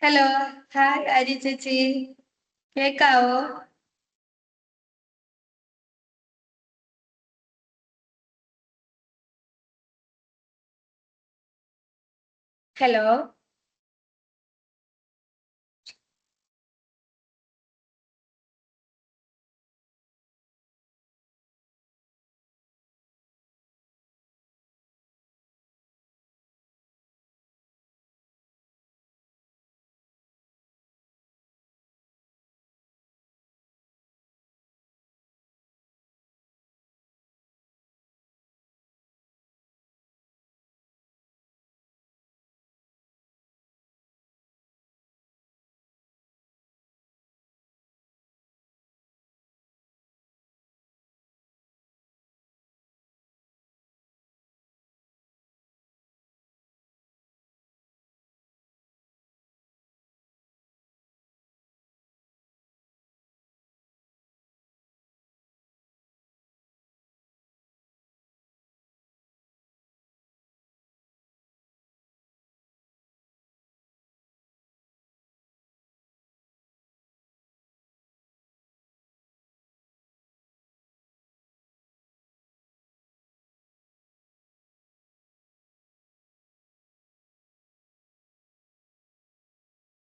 Hello, hi അരി ചേച്ചി, കേക്കാവോ? Hello.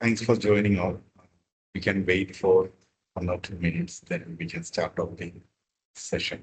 Thanks for joining all. We can wait for 1 or 2 minutes, then we can start off the session.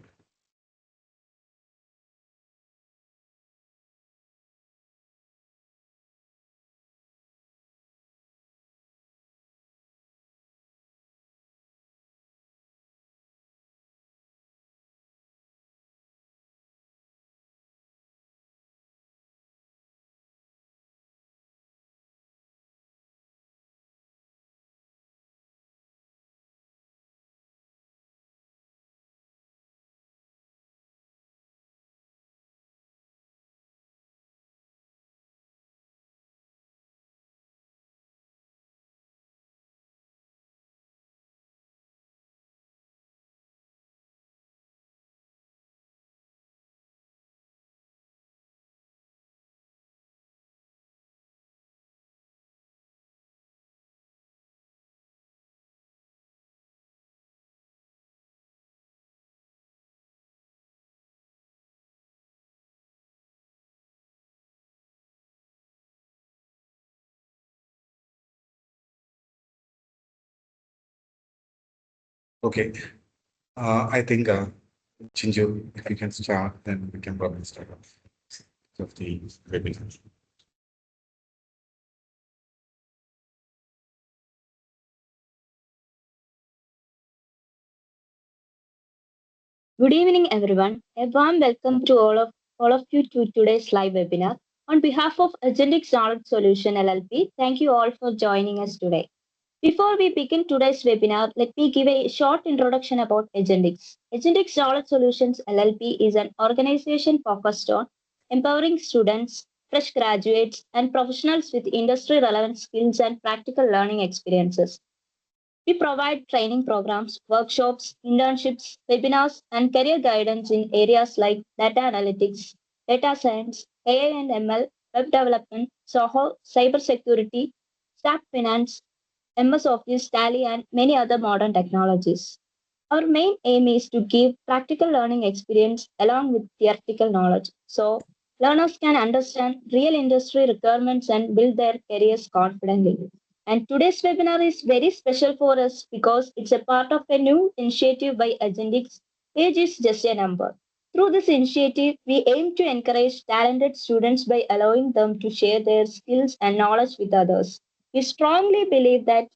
Okay. I think, Chinju, if you can start, then we can probably start off of the webinar. Good evening, everyone. A warm welcome to all of you to today's live webinar. On behalf of Agentic Knowledge Solution LLP, thank you all for joining us today. Before we begin today's webinar, let me give a short introduction about Agentix. Agentix Knowledge Solutions LLP is an organization focused on empowering students, fresh graduates, and professionals with industry relevant skills and practical learning experiences. We provide training programs, workshops, internships, webinars, and career guidance in areas like data analytics, data science, AI and ML, web development, SOHO, cybersecurity, SAP finance, MS Office, Tally, and many other modern technologies. Our main aim is to give practical learning experience along with theoretical knowledge so learners can understand real industry requirements and build their careers confidently. And today's webinar is very special for us because it's a part of a new initiative by Agentix. Age is just a number. Through this initiative, we aim to encourage talented students by allowing them to share their skills and knowledge with others. We strongly believe that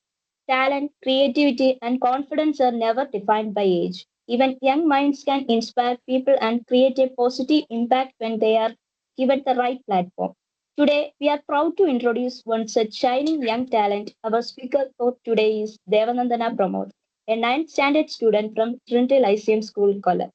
talent, creativity, and confidence are never defined by age. Even young minds can inspire people and create a positive impact when they are given the right platform. Today, we are proud to introduce one such shining young talent. Our speaker for today is Devanandana Pramod, a ninth standard student from Trinity Lyceum School, Kollam.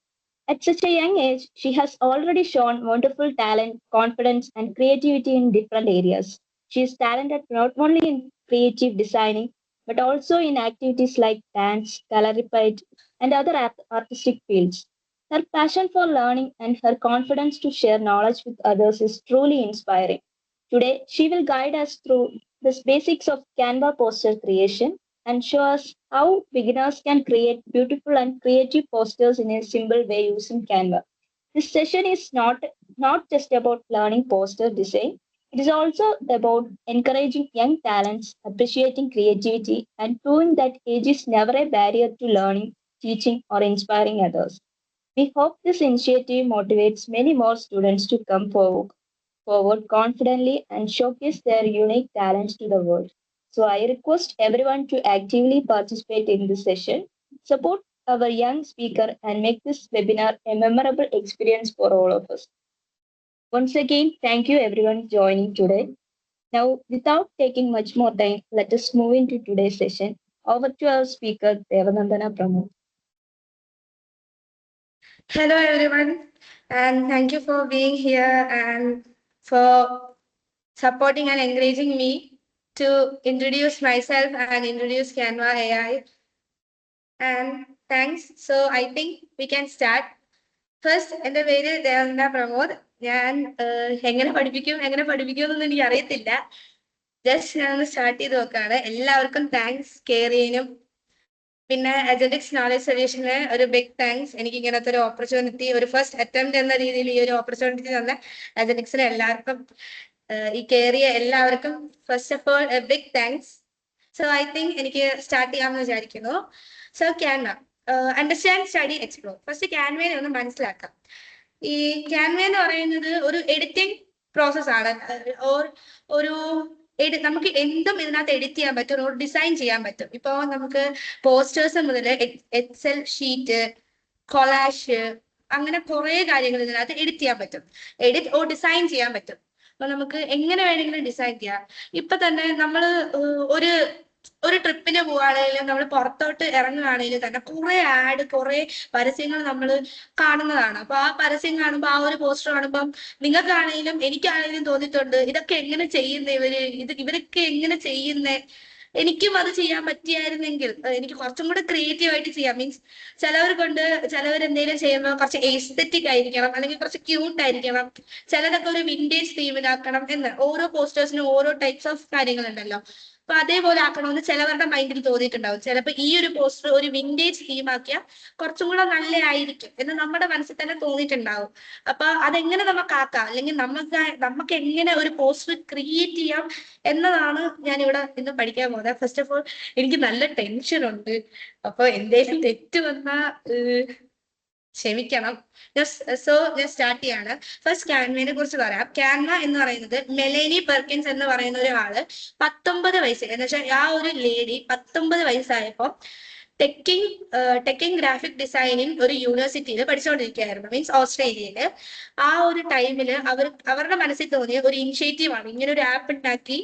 At such a young age, she has already shown wonderful talent, confidence, and creativity in different areas. She is talented not only in creative designing, but also in activities like dance, calligraphy, and other artistic fields. Her passion for learning and her confidence to share knowledge with others is truly inspiring. Today, she will guide us through the basics of Canva poster creation and show us how beginners can create beautiful and creative posters in a simple way using Canva. This session is not just about learning poster design, it is also about encouraging young talents, appreciating creativity, and proving that age is never a barrier to learning, teaching, or inspiring others. We hope this initiative motivates many more students to come forward confidently and showcase their unique talents to the world. So I request everyone to actively participate in this session, support our young speaker, and make this webinar a memorable experience for all of us. Once again, thank you everyone joining today. Now, without taking much more time, let us move into today's session. Over to our speaker, Devanandana Pramod. Hello, everyone, and thank you for being here and for supporting and encouraging me to introduce myself and introduce Canva AI. And thanks. So I think we can start. First എൻ്റെ പേര് ദേവനന്ദ പ്രമോദ്. ഞാൻ എങ്ങനെ പഠിപ്പിക്കും എന്നൊന്നും എനിക്ക് അറിയത്തില്ല. Just ഞാൻ ഒന്ന് സ്റ്റാർട്ട് ചെയ്ത് നോക്കാണ്. എല്ലാവർക്കും താങ്ക്സ് കെയർ ചെയ്യാനും പിന്നെ അജന്റിക്സ് നോളജ് സൊല്യൂഷന് ഒരു ബിഗ് താങ്ക്സ്. എനിക്ക് ഇങ്ങനത്തെ ഒരു ഓപ്പർച്യൂണിറ്റി, ഒരു ഫസ്റ്റ് അറ്റംപ്റ്റ് എന്ന രീതിയിൽ ഈ ഒരു ഓപ്പർച്യൂണിറ്റി തന്ന അജന്റിക്സിന് എല്ലാവർക്കും, ഈ കയറിയ എല്ലാവർക്കും first of all big thanks. So I think എനിക്ക് സ്റ്റാർട്ട് ചെയ്യാമെന്ന് വിചാരിക്കുന്നു. So Canva, understand, study, explore. First ക്യാൻവയെ ഒന്ന് മനസ്സിലാക്കാം. ഈ ക്യാൻവ എന്ന് പറയുന്നത് ഒരു എഡിറ്റിംഗ് പ്രോസസ്സാണ്. ഒരു നമുക്ക് എന്തും ഇതിനകത്ത് എഡിറ്റ് ചെയ്യാൻ പറ്റും, ഒരു ഡിസൈൻ ചെയ്യാൻ പറ്റും. ഇപ്പൊ നമുക്ക് പോസ്റ്റേഴ്സ് മുതൽ എക്സൽ ഷീറ്റ്, കൊളാഷ്, അങ്ങനെ കുറെ കാര്യങ്ങൾ ഇതിനകത്ത് എഡിറ്റ് ചെയ്യാൻ പറ്റും, ഡിസൈൻ ചെയ്യാൻ പറ്റും. അപ്പൊ നമുക്ക് എങ്ങനെ വേണമെങ്കിലും ഡിസൈൻ ചെയ്യാം. ഇപ്പൊ തന്നെ നമ്മള് ഒരു ട്രിപ്പിന് പോവുകയാണെങ്കിലും നമ്മൾ പുറത്തോട്ട് ഇറങ്ങുകയാണെങ്കിലും തന്നെ കുറെ ആഡ്, കുറെ പരസ്യങ്ങൾ നമ്മൾ കാണുന്നതാണ്. അപ്പൊ ആ പരസ്യം കാണുമ്പോൾ, ആ ഒരു പോസ്റ്റർ കാണുമ്പോൾ നിങ്ങൾക്കാണെങ്കിലും എനിക്കാണെങ്കിലും തോന്നിയിട്ടുണ്ട്, ഇതൊക്കെ എങ്ങനെ ചെയ്യുന്നേ ഇവരൊക്കെ എങ്ങനെ ചെയ്യുന്നേ, എനിക്കും അത് ചെയ്യാൻ പറ്റിയായിരുന്നെങ്കിൽ എനിക്ക് കുറച്ചും കൂടെ ക്രിയേറ്റീവ് ആയിട്ട് ചെയ്യാം. മീൻസ് ചിലവർ എന്തെങ്കിലും ചെയ്യുമ്പോൾ കുറച്ച് എസ്തെറ്റിക് ആയിരിക്കണം, അല്ലെങ്കിൽ കുറച്ച് ക്യൂട്ട് ആയിരിക്കണം, ചിലതൊക്കെ ഒരു വിന്റേജ് തീമിലാക്കണം എന്ന്. ഓരോ പോസ്റ്റേഴ്സിനും ഓരോ ടൈപ്സ് ഓഫ് കാര്യങ്ങളുണ്ടല്ലോ. അപ്പൊ അതേപോലെ ആക്കണമെന്ന് ചിലവരുടെ മൈൻഡിൽ തോന്നിയിട്ടുണ്ടാവും. ചിലപ്പോൾ ഈ ഒരു പോസ്റ്റർ ഒരു വിന്റേജ് തീമാക്കിയാൽ കുറച്ചും കൂടെ നല്ലതായിരിക്കും എന്ന് നമ്മുടെ മനസ്സിൽ തന്നെ തോന്നിയിട്ടുണ്ടാവും. അപ്പൊ അതെങ്ങനെ നമുക്ക് ആക്കാം, അല്ലെങ്കിൽ നമുക്ക് എങ്ങനെ ഒരു പോസ്റ്റർ ക്രിയേറ്റ് ചെയ്യാം എന്നതാണ് ഞാൻ ഇവിടെ ഇന്ന് പഠിക്കാൻ പോകുന്നത്. ഫസ്റ്റ് ഓഫ് ഓൾ എനിക്ക് നല്ല ടെൻഷൻ ഉണ്ട്. അപ്പൊ എന്തെങ്കിലും തെറ്റ് വന്നാ ക്ഷമിക്കണം. സോ ഞാൻ സ്റ്റാർട്ട് ചെയ്യാണ്. ഫസ്റ്റ് ക്യാൻവയെ കുറിച്ച് പറയാം. ക്യാൻവ എന്ന് പറയുന്നത് മെലേനി പെർക്കിൻസ് എന്ന് പറയുന്ന ഒരാള് 19 വയസ്സ്, എന്ന് വെച്ചാൽ ആ ഒരു ലേഡി 19 വയസ്സായപ്പോ ടെക്കിംഗ് ഗ്രാഫിക് ഡിസൈനിങ് ഒരു യൂണിവേഴ്സിറ്റിയിൽ പഠിച്ചുകൊണ്ടിരിക്കുകയായിരുന്നു, മീൻസ് ഓസ്ട്രേലിയയില്. ആ ഒരു ടൈമില് അവരുടെ മനസ്സിൽ തോന്നിയ ഒരു ഇനിഷ്യേറ്റീവ് ആണ് ഇങ്ങനെ ഒരു ആപ്പ് ഉണ്ടാക്കി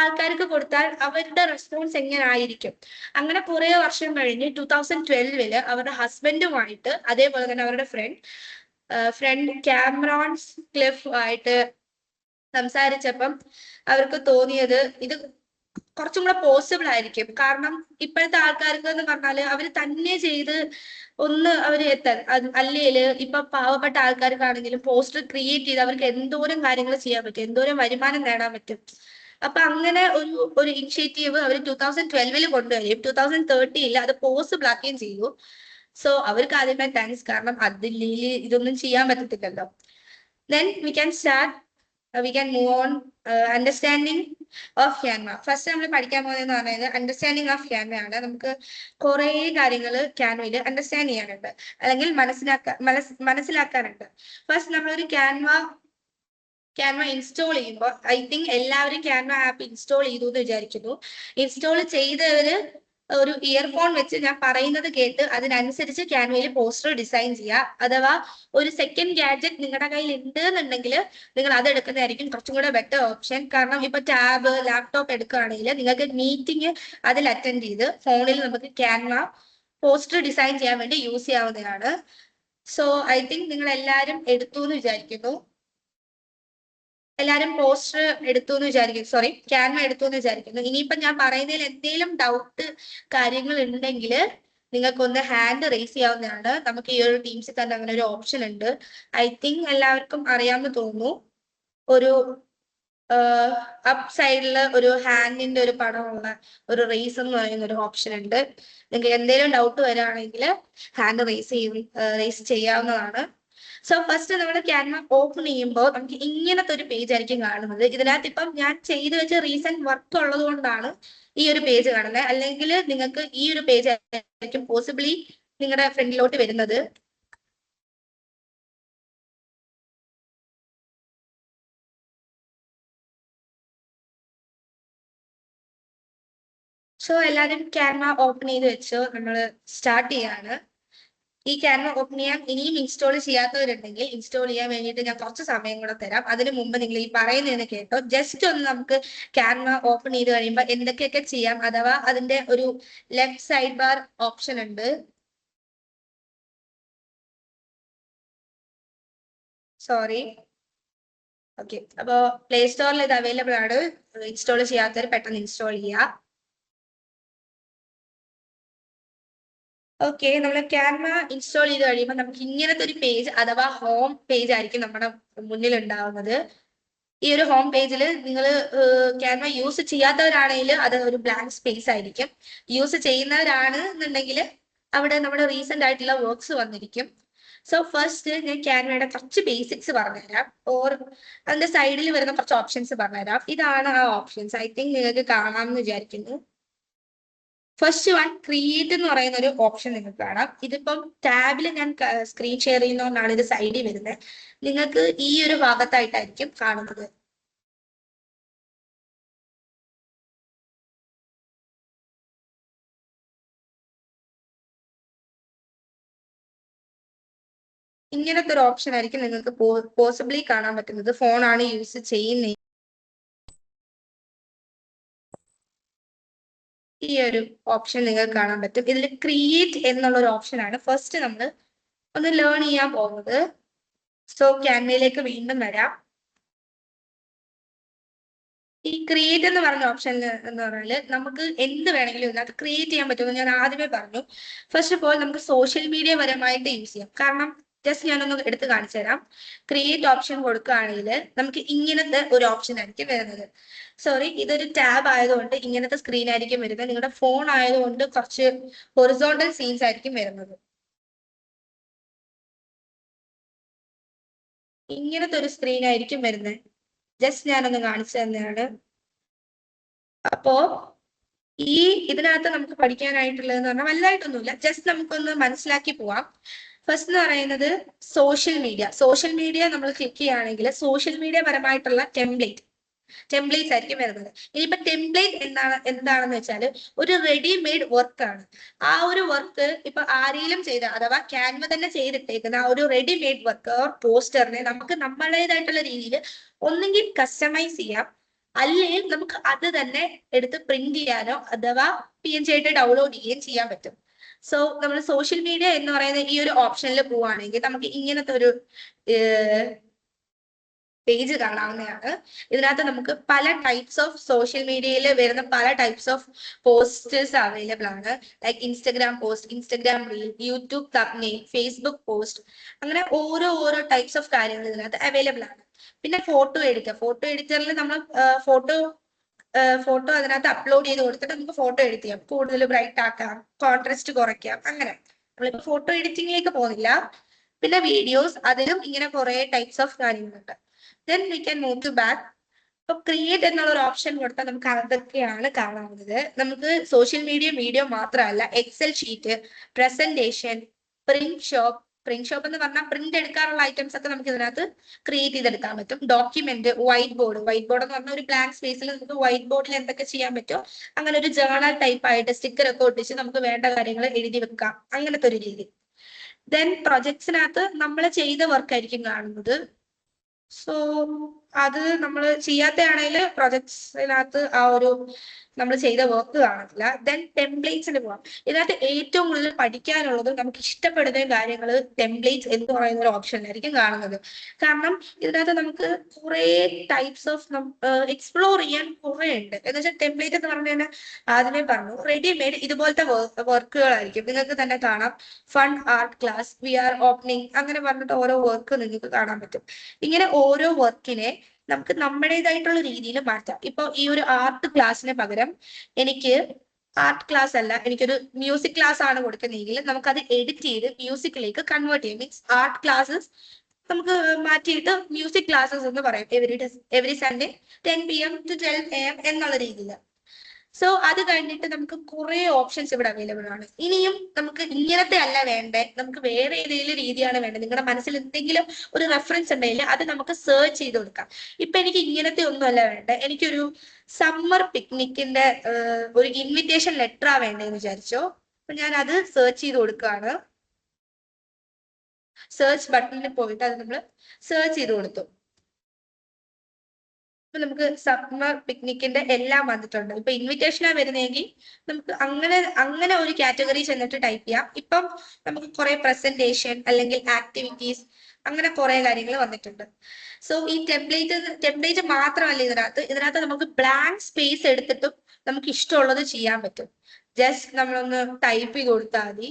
ആൾക്കാർക്ക് കൊടുത്താൽ അവരുടെ റെസ്പോൺസ് എങ്ങനെ ആയിരിക്കും. അങ്ങനെ കുറെ വർഷം കഴിഞ്ഞ് 2012 അവരുടെ ഹസ്ബൻഡുമായിട്ട്, അതേപോലെ തന്നെ അവരുടെ ഫ്രണ്ട് ക്യാമറോൺ ക്ലിഫ് ആയിട്ട് സംസാരിച്ചപ്പം അവർക്ക് തോന്നിയത് ഇത് കുറച്ചും കൂടെ പോസിബിൾ ആയിരിക്കും. കാരണം ഇപ്പോഴത്തെ ആൾക്കാർക്ക് എന്ന് പറഞ്ഞാല് അവര് തന്നെ ചെയ്ത് അവര് എത്താൻ, അല്ലേല് ഇപ്പൊ പാവപ്പെട്ട ആൾക്കാർക്കാണെങ്കിലും പോസ്റ്റർ ക്രിയേറ്റ് ചെയ്ത് അവർക്ക് എന്തോരം കാര്യങ്ങൾ ചെയ്യാൻ പറ്റും, എന്തോരം വരുമാനം നേടാൻ പറ്റും. അപ്പൊ അങ്ങനെ ഒരു ഇനിഷ്യേറ്റീവ് അവർ 2012 കൊണ്ടുവരും. 2030 അത് പോസിബിൾ ആക്കുകയും ചെയ്തു. സോ അവർക്ക് ആദ്യമേ താങ്ക്സ്. കാരണം അതില്ലെങ്കിൽ ഇതൊന്നും ചെയ്യാൻ പറ്റത്തില്ലല്ലോ. Then we can move on. Understanding of Canva. First നമ്മൾ പഠിക്കാൻ പോകുന്നതെന്ന് പറയുന്നത് അണ്ടർസ്റ്റാൻഡിങ് ഓഫ് ക്യാൻവ ആണ്. നമുക്ക് കുറെ കാര്യങ്ങൾ ക്യാൻവയിൽ അണ്ടർസ്റ്റാൻഡ് ചെയ്യാനുണ്ട്, അല്ലെങ്കിൽ മനസ്സിലാക്കാനുണ്ട്. ഫസ്റ്റ് നമ്മളൊരു ക്യാൻവ ഇൻസ്റ്റാൾ ചെയ്യുമ്പോൾ, ഐ തിങ്ക് എല്ലാവരും ക്യാൻവ ആപ്പ് ഇൻസ്റ്റാൾ ചെയ്തു എന്ന് വിചാരിക്കുന്നു. ഇൻസ്റ്റാൾ ചെയ്തവര് ഒരു ഇയർഫോൺ വെച്ച് ഞാൻ പറയുന്നത് കേട്ട് അതിനനുസരിച്ച് ക്യാൻവയിൽ പോസ്റ്റർ ഡിസൈൻ ചെയ്യുക. അഥവാ ഒരു സെക്കൻഡ് ഗാഡ്ജറ്റ് നിങ്ങളുടെ കയ്യിൽ ഉണ്ട് എന്നുണ്ടെങ്കിൽ നിങ്ങൾ അത് എടുക്കുന്നതായിരിക്കും കുറച്ചും കൂടെ ബെറ്റർ ഓപ്ഷൻ. കാരണം ഇപ്പൊ ടാബ്, ലാപ്ടോപ്പ് എടുക്കുകയാണെങ്കിൽ നിങ്ങൾക്ക് മീറ്റിംഗ് അതിൽ അറ്റൻഡ് ചെയ്ത് ഫോണിൽ നമുക്ക് ക്യാൻവ പോസ്റ്റർ ഡിസൈൻ ചെയ്യാൻ വേണ്ടി യൂസ് ചെയ്യാവുന്നതാണ്. സോ ഐ തിങ്ക് നിങ്ങൾ എല്ലാവരും എടുത്തു എന്ന് വിചാരിക്കുന്നു. എല്ലാരും പോസ്റ്റർ എടുത്തു എന്ന് വിചാരിക്കുന്നു, സോറി ക്യാൻവ എടുത്തു എന്ന് വിചാരിക്കുന്നു. ഇനിയിപ്പൊ ഞാൻ പറയുന്നതിൽ എന്തെങ്കിലും ഡൗട്ട് കാര്യങ്ങൾ ഉണ്ടെങ്കിൽ നിങ്ങൾക്കൊന്ന് ഹാൻഡ് റേസ് ചെയ്യാവുന്നതാണ്. നമുക്ക് ഈ ഒരു ടീംസിൽ തന്നെ അങ്ങനെ ഒരു ഓപ്ഷൻ ഉണ്ട്. ഐ തിങ്ക് എല്ലാവർക്കും അറിയാമെന്ന് തോന്നുന്നു. ഒരു അപ്പ് സൈഡിൽ ഒരു ഹാൻഡിന്റെ ഒരു പടമുള്ള ഒരു റേസ് എന്ന് പറയുന്ന ഒരു ഓപ്ഷൻ ഉണ്ട്. നിങ്ങൾക്ക് എന്തെങ്കിലും ഡൗട്ട് വരികയാണെങ്കിൽ ഹാൻഡ് റേസ് ചെയ്യാവുന്നതാണ്. സോ ഫസ്റ്റ് നമ്മൾ ക്യാൻവ ഓപ്പൺ ചെയ്യുമ്പോൾ നമുക്ക് ഇങ്ങനത്തെ ഒരു പേജ് ആയിരിക്കും കാണുന്നത്. ഇതിനകത്ത് ഇപ്പം ഞാൻ ചെയ്തു വെച്ച റീസെന്റ് വർക്ക് ഉള്ളത് കൊണ്ടാണ് ഈ ഒരു പേജ് കാണുന്നത്. അല്ലെങ്കിൽ നിങ്ങൾക്ക് ഈ ഒരു പേജ് ആയിരിക്കും പോസിബിളി നിങ്ങളുടെ ഫ്രണ്ടിലോട്ട് വരുന്നത്. സോ എല്ലാവരും ക്യാൻവ ഓപ്പൺ ചെയ്ത് വെച്ച് നമ്മൾ സ്റ്റാർട്ട് ചെയ്യാണ്. ഈ ക്യാൻവ ഓപ്പൺ ചെയ്യാൻ ഇനിയും ഇൻസ്റ്റാൾ ചെയ്യാത്തവരുണ്ടെങ്കിൽ ഇൻസ്റ്റാൾ ചെയ്യാൻ വേണ്ടിയിട്ട് ഞാൻ കുറച്ച് സമയം കൂടെ തരാം. അതിന് മുമ്പ് നിങ്ങൾ ഈ പറയുന്നതിന് കേട്ടോ, ജസ്റ്റ് ഒന്ന് നമുക്ക് ക്യാൻവ ഓപ്പൺ ചെയ്ത് കഴിയുമ്പോൾ എന്തൊക്കെയൊക്കെ ചെയ്യാം, അഥവാ അതിന്റെ ഒരു ലെഫ്റ്റ് സൈഡ് ബാർ ഓപ്ഷൻ ഉണ്ട്. സോറി. ഓക്കെ, അപ്പോ പ്ലേ സ്റ്റോറിൽ ഇത് അവൈലബിൾ ആണ്. ഇൻസ്റ്റാൾ ചെയ്യാത്തവർ പെട്ടെന്ന് ഇൻസ്റ്റാൾ ചെയ്യുക. ഓക്കെ, നമ്മൾ ക്യാൻവ ഇൻസ്റ്റാൾ ചെയ്ത് കഴിയുമ്പോൾ നമുക്ക് ഇങ്ങനത്തെ ഒരു പേജ് അഥവാ ഹോം പേജ് ആയിരിക്കും നമ്മുടെ മുന്നിൽ ഉണ്ടാവുന്നത്. ഈ ഒരു ഹോം പേജിൽ നിങ്ങൾ ക്യാൻവ യൂസ് ചെയ്യാത്തവരാണെങ്കിൽ അത് ഒരു ബ്ലാങ്ക് സ്പേസ് ആയിരിക്കും. യൂസ് ചെയ്യുന്നവരാണ് എന്നുണ്ടെങ്കിൽ അവിടെ നമ്മുടെ റീസെന്റ് ആയിട്ടുള്ള വർക്ക്സ് വന്നിരിക്കും. സോ ഫസ്റ്റ് ഞാൻ ക്യാൻവയുടെ കുറച്ച് ബേസിക്സ് പറഞ്ഞുതരാം, ഓർ അതിന്റെ സൈഡിൽ വരുന്ന കുറച്ച് ഓപ്ഷൻസ് പറഞ്ഞുതരാം. ഇതാണ് ആ ഓപ്ഷൻസ്. ഐ തിങ്ക് നിങ്ങൾക്ക് കാണാമെന്ന് വിചാരിക്കുന്നു. ഫസ്റ്റ് വൺ ക്രിയേറ്റ് എന്ന് പറയുന്ന ഒരു ഓപ്ഷൻ നിങ്ങൾക്ക് കാണാം. ഇതിപ്പം ടാബിൽ ഞാൻ സ്ക്രീൻ ഷെയർ ചെയ്യുന്നതുകൊണ്ടാണ് ഇത് സൈഡിൽ വരുന്നത്. നിങ്ങൾക്ക് ഈ ഒരു ഭാഗത്തായിട്ടായിരിക്കും കാണുന്നത്. ഇങ്ങനത്തെ ഒരു ഓപ്ഷൻ ആയിരിക്കും നിങ്ങൾക്ക് പോസിബിളി കാണാൻ പറ്റുന്നത്. ഫോണാണ് യൂസ് ചെയ്യുന്നത്. ഈ ഒരു ഓപ്ഷൻ നിങ്ങൾക്ക് കാണാൻ പറ്റും. ഇതിൽ ക്രിയേറ്റ് എന്നുള്ള ഒരു ഓപ്ഷൻ ആണ് ഫസ്റ്റ് നമ്മൾ ഒന്ന് ലേൺ ചെയ്യാൻ പോകുന്നത്. സോ ക്യാൻവയിലേക്ക് വീണ്ടും വരാം. ഈ ക്രിയേറ്റ് എന്ന് പറഞ്ഞ ഓപ്ഷൻ എന്ന് പറഞ്ഞാൽ നമുക്ക് എന്ത് വേണമെങ്കിലും ഇതിനകത്ത് ക്രിയേറ്റ് ചെയ്യാൻ പറ്റുമെന്ന് ഞാൻ ആദ്യമേ പറഞ്ഞു. ഫസ്റ്റ് ഓഫ് ഓൾ നമുക്ക് സോഷ്യൽ മീഡിയ പരമായിട്ട് യൂസ് ചെയ്യാം. കാരണം ജസ്റ്റ് ഞാനൊന്ന് എടുത്ത് കാണിച്ചു തരാം. ക്രിയേറ്റ് ഓപ്ഷൻ കൊടുക്കുകയാണെങ്കിൽ നമുക്ക് ഇങ്ങനത്തെ ഒരു ഓപ്ഷൻ ആയിരിക്കും വരുന്നത്. സോറി, ഇതൊരു ടാബ് ആയതുകൊണ്ട് ഇങ്ങനത്തെ സ്ക്രീൻ ആയിരിക്കും വരുന്നത്. നിങ്ങളുടെ ഫോൺ ആയതുകൊണ്ട് കുറച്ച് ഹൊറിസോണ്ടൽ സീൻസ് ആയിരിക്കും വരുന്നത്. ഇങ്ങനത്തെ ഒരു സ്ക്രീൻ ആയിരിക്കും വരുന്നത്. ജസ്റ്റ് ഞാനൊന്ന് കാണിച്ചു തന്നെയാണ്. അപ്പോ ഈ ഇതിനകത്ത് നമുക്ക് പഠിക്കാനായിട്ടുള്ളതെന്ന് പറഞ്ഞാൽ വലുതായിട്ടൊന്നുമില്ല, ജസ്റ്റ് നമുക്കൊന്ന് മനസ്സിലാക്കി പോവാം. ഫസ്റ്റ് എന്ന് പറയുന്നത് സോഷ്യൽ മീഡിയ നമ്മൾ ക്ലിക്ക് ചെയ്യുകയാണെങ്കിൽ സോഷ്യൽ മീഡിയ പരമായിട്ടുള്ള ടെംപ്ലേറ്റ്സ് ആയിരിക്കും വരുന്നത്. ഇനിയിപ്പോ ടെംപ്ലേറ്റ് എന്താണെന്ന് വെച്ചാൽ ഒരു റെഡിമെയ്ഡ് വർക്ക് ആണ്. ആ ഒരു വർക്ക് ഇപ്പൊ ആരെങ്കിലും ചെയ്ത അഥവാ ക്യാൻവ തന്നെ ചെയ്തിട്ടേക്കുന്ന ആ ഒരു റെഡിമെയ്ഡ് വർക്ക് ഓർ പോസ്റ്ററിനെ നമുക്ക് നമ്മുടേതായിട്ടുള്ള രീതിയിൽ ഒന്നെങ്കിൽ കസ്റ്റമൈസ് ചെയ്യാം, അല്ലെങ്കിൽ നമുക്ക് അത് തന്നെ എടുത്ത് പ്രിന്റ് ചെയ്യാനോ അഥവാ PNG ആയിട്ട് ഡൗൺലോഡ് ചെയ്യുകയും ചെയ്യാൻ പറ്റും. സോ നമ്മൾ സോഷ്യൽ മീഡിയ എന്ന് പറയുന്ന ഈ ഒരു ഓപ്ഷനിൽ പോവുകയാണെങ്കിൽ നമുക്ക് ഇങ്ങനത്തെ ഒരു പേജ് കാണാവുന്നതാണ്. ഇതിനകത്ത് നമുക്ക് പല ടൈപ്സ് ഓഫ് സോഷ്യൽ മീഡിയയിൽ വരുന്ന പല ടൈപ്സ് ഓഫ് പോസ്റ്റേഴ്സ് അവൈലബിൾ ആണ്. Like Instagram post, Instagram reel, YouTube thumbnail, Facebook post, അങ്ങനെ ഓരോ ടൈപ്സ് ഓഫ് കാര്യങ്ങൾ ഇതിനകത്ത് അവൈലബിൾ ആണ്. പിന്നെ ഫോട്ടോ എഡിറ്ററിൽ നമ്മൾ ഫോട്ടോ അതിനകത്ത് അപ്ലോഡ് ചെയ്ത് കൊടുത്തിട്ട് നമുക്ക് ഫോട്ടോ എഡിറ്റ് ചെയ്യാം. കൂടുതൽ ബ്രൈറ്റ് ആക്കാം, കോൺട്രാസ്റ്റ് കുറയ്ക്കാം, അങ്ങനെ. നമ്മളിപ്പോ ഫോട്ടോ എഡിറ്റിംഗിലേക്ക് പോകുന്നില്ല. പിന്നെ വീഡിയോസ്, അതിലും ഇങ്ങനെ കുറെ ടൈപ്സ് ഓഫ് കാര്യങ്ങളുണ്ട്. Then we can move to back. ഇപ്പൊ ക്രിയേറ്റ് എന്നുള്ള ഒരു ഓപ്ഷൻ കൊടുത്താൽ നമുക്ക് അതൊക്കെയാണ് കാണാവുന്നത്. നമുക്ക് സോഷ്യൽ മീഡിയ വീഡിയോ മാത്രമല്ല, Excel sheet, presentation, print shop എന്ന് പറഞ്ഞാൽ പ്രിന്റ് എടുക്കാനുള്ള ഐറ്റംസ് ഒക്കെ നമുക്ക് ഇതിനകത്ത് ക്രിയേറ്റ് ചെയ്തെടുക്കാൻ പറ്റും. ഡോക്യുമെന്റ്, വൈറ്റ് ബോർഡ് എന്ന് പറഞ്ഞ ഒരു ബ്ലാങ്ക് സ്പേസിൽ നമുക്ക് വൈറ്റ് ബോർഡിൽ എന്തൊക്കെ ചെയ്യാൻ പറ്റുമോ അങ്ങനെ ഒരു ജേർണൽ ടൈപ്പ് ആയിട്ട് സ്റ്റിക്കർ ഒക്കെ ഒട്ടിച്ച് നമുക്ക് വേണ്ട കാര്യങ്ങൾ എഴുതി വെക്കാം, അങ്ങനത്തെ ഒരു രീതി. ദെൻ പ്രൊജക്ട്സിനകത്ത് നമ്മൾ ചെയ്ത വർക്ക് ആയിരിക്കും കാണുന്നത്. സോ അത് നമ്മൾ ചെയ്യാത്തയാണെങ്കിൽ പ്രൊജക്ട്സിനകത്ത് ആ ഒരു നമ്മൾ ചെയ്ത വർക്ക് കാണത്തില്ല. ദെൻ ടെംപ്ലേറ്റ്സിന് പോവാം. ഇതിനകത്ത് ഏറ്റവും കൂടുതൽ പഠിക്കാനുള്ളതും നമുക്ക് ഇഷ്ടപ്പെടുന്ന കാര്യങ്ങൾ ടെംപ്ലേറ്റ്സ് എന്ന് പറയുന്ന ഒരു ഓപ്ഷനിലായിരിക്കും കാണുന്നത്. കാരണം ഇതിനകത്ത് നമുക്ക് കുറെ ടൈപ്സ് ഓഫ് എക്സ്പ്ലോർ ചെയ്യാൻ കുറെ ഉണ്ട്. എന്ന് വെച്ചാൽ ടെംപ്ലേറ്റ് എന്ന് പറഞ്ഞു കഴിഞ്ഞാൽ ആദ്യമേ പറഞ്ഞു റെഡിമെയ്ഡ് ഇതുപോലത്തെ വർക്കുകളായിരിക്കും. നിങ്ങൾക്ക് തന്നെ കാണാം, fun art class, we are opening, അങ്ങനെ പറഞ്ഞിട്ട് ഓരോ വർക്ക് നിങ്ങൾക്ക് കാണാൻ പറ്റും. ഇങ്ങനെ ഓരോ വർക്കിനെ നമുക്ക് നമ്മുടേതായിട്ടുള്ള രീതിയിൽ മാറ്റാം. ഇപ്പൊ ഈ ഒരു ആർട്ട് ക്ലാസ്സിന് പകരം എനിക്ക് ആർട്ട് ക്ലാസ് അല്ല, എനിക്കൊരു മ്യൂസിക് ക്ലാസ് ആണ് കൊടുക്കുന്നതെങ്കിൽ നമുക്കത് എഡിറ്റ് ചെയ്ത് മ്യൂസിക്കിലേക്ക് കൺവേർട്ട് ചെയ്യാം. മീൻസ് ആർട്ട് ക്ലാസ്സസ് നമുക്ക് മാറ്റിയിട്ട് മ്യൂസിക് ക്ലാസ്സസ് എന്ന് പറയും. Every Sunday 10 PM to 12 AM എന്നുള്ള രീതിയിൽ. സോ അത് കഴിഞ്ഞിട്ട് നമുക്ക് കുറെ ഓപ്ഷൻസ് ഇവിടെ അവൈലബിൾ ആണ്. ഇനിയും നമുക്ക് ഇങ്ങനത്തെ അല്ല വേണ്ടേ, നമുക്ക് വേറെ ഏതെങ്കിലും രീതിയാണ് വേണ്ടത്, നിങ്ങളുടെ മനസ്സിൽ എന്തെങ്കിലും ഒരു റെഫറൻസ് ഉണ്ടെങ്കിൽ അത് നമുക്ക് സെർച്ച് ചെയ്ത് കൊടുക്കാം. ഇപ്പൊ എനിക്ക് ഇങ്ങനത്തെ ഒന്നും അല്ല വേണ്ടേ, എനിക്കൊരു സമ്മർ പിക്നിക്കിന്റെ ഒരു ഇൻവിറ്റേഷൻ ലെറ്ററാ വേണ്ടതെന്ന് വിചാരിച്ചോ. അപ്പൊ ഞാൻ അത് സെർച്ച് ചെയ്ത് കൊടുക്കുകയാണ്. സെർച്ച് ബട്ടണിൽ പോയിട്ട് അത് നമ്മൾ സെർച്ച് ചെയ്ത് കൊടുത്തു. ഇപ്പൊ നമുക്ക് സമ്മർ പിക്നിക്കിന്റെ എല്ലാം വന്നിട്ടുണ്ട്. ഇപ്പൊ ഇൻവിറ്റേഷനാ വരുന്നതെങ്കിൽ നമുക്ക് അങ്ങനെ ഒരു കാറ്റഗറി ചെന്നിട്ട് ടൈപ്പ് ചെയ്യാം. ഇപ്പം നമുക്ക് കുറെ പ്രസന്റേഷൻ അല്ലെങ്കിൽ ആക്ടിവിറ്റീസ് അങ്ങനെ കുറെ കാര്യങ്ങൾ വന്നിട്ടുണ്ട്. സോ ഈ ടെംപ്ലേറ്റ് മാത്രമല്ല ഇതിനകത്ത് നമുക്ക് ബ്ലാങ്ക് സ്പേസ് എടുത്തിട്ടും നമുക്ക് ഇഷ്ടമുള്ളത് ചെയ്യാൻ പറ്റും. ജസ്റ്റ് നമ്മളൊന്ന് ടൈപ്പ് ചെയ്ത് കൊടുത്താൽ മതി.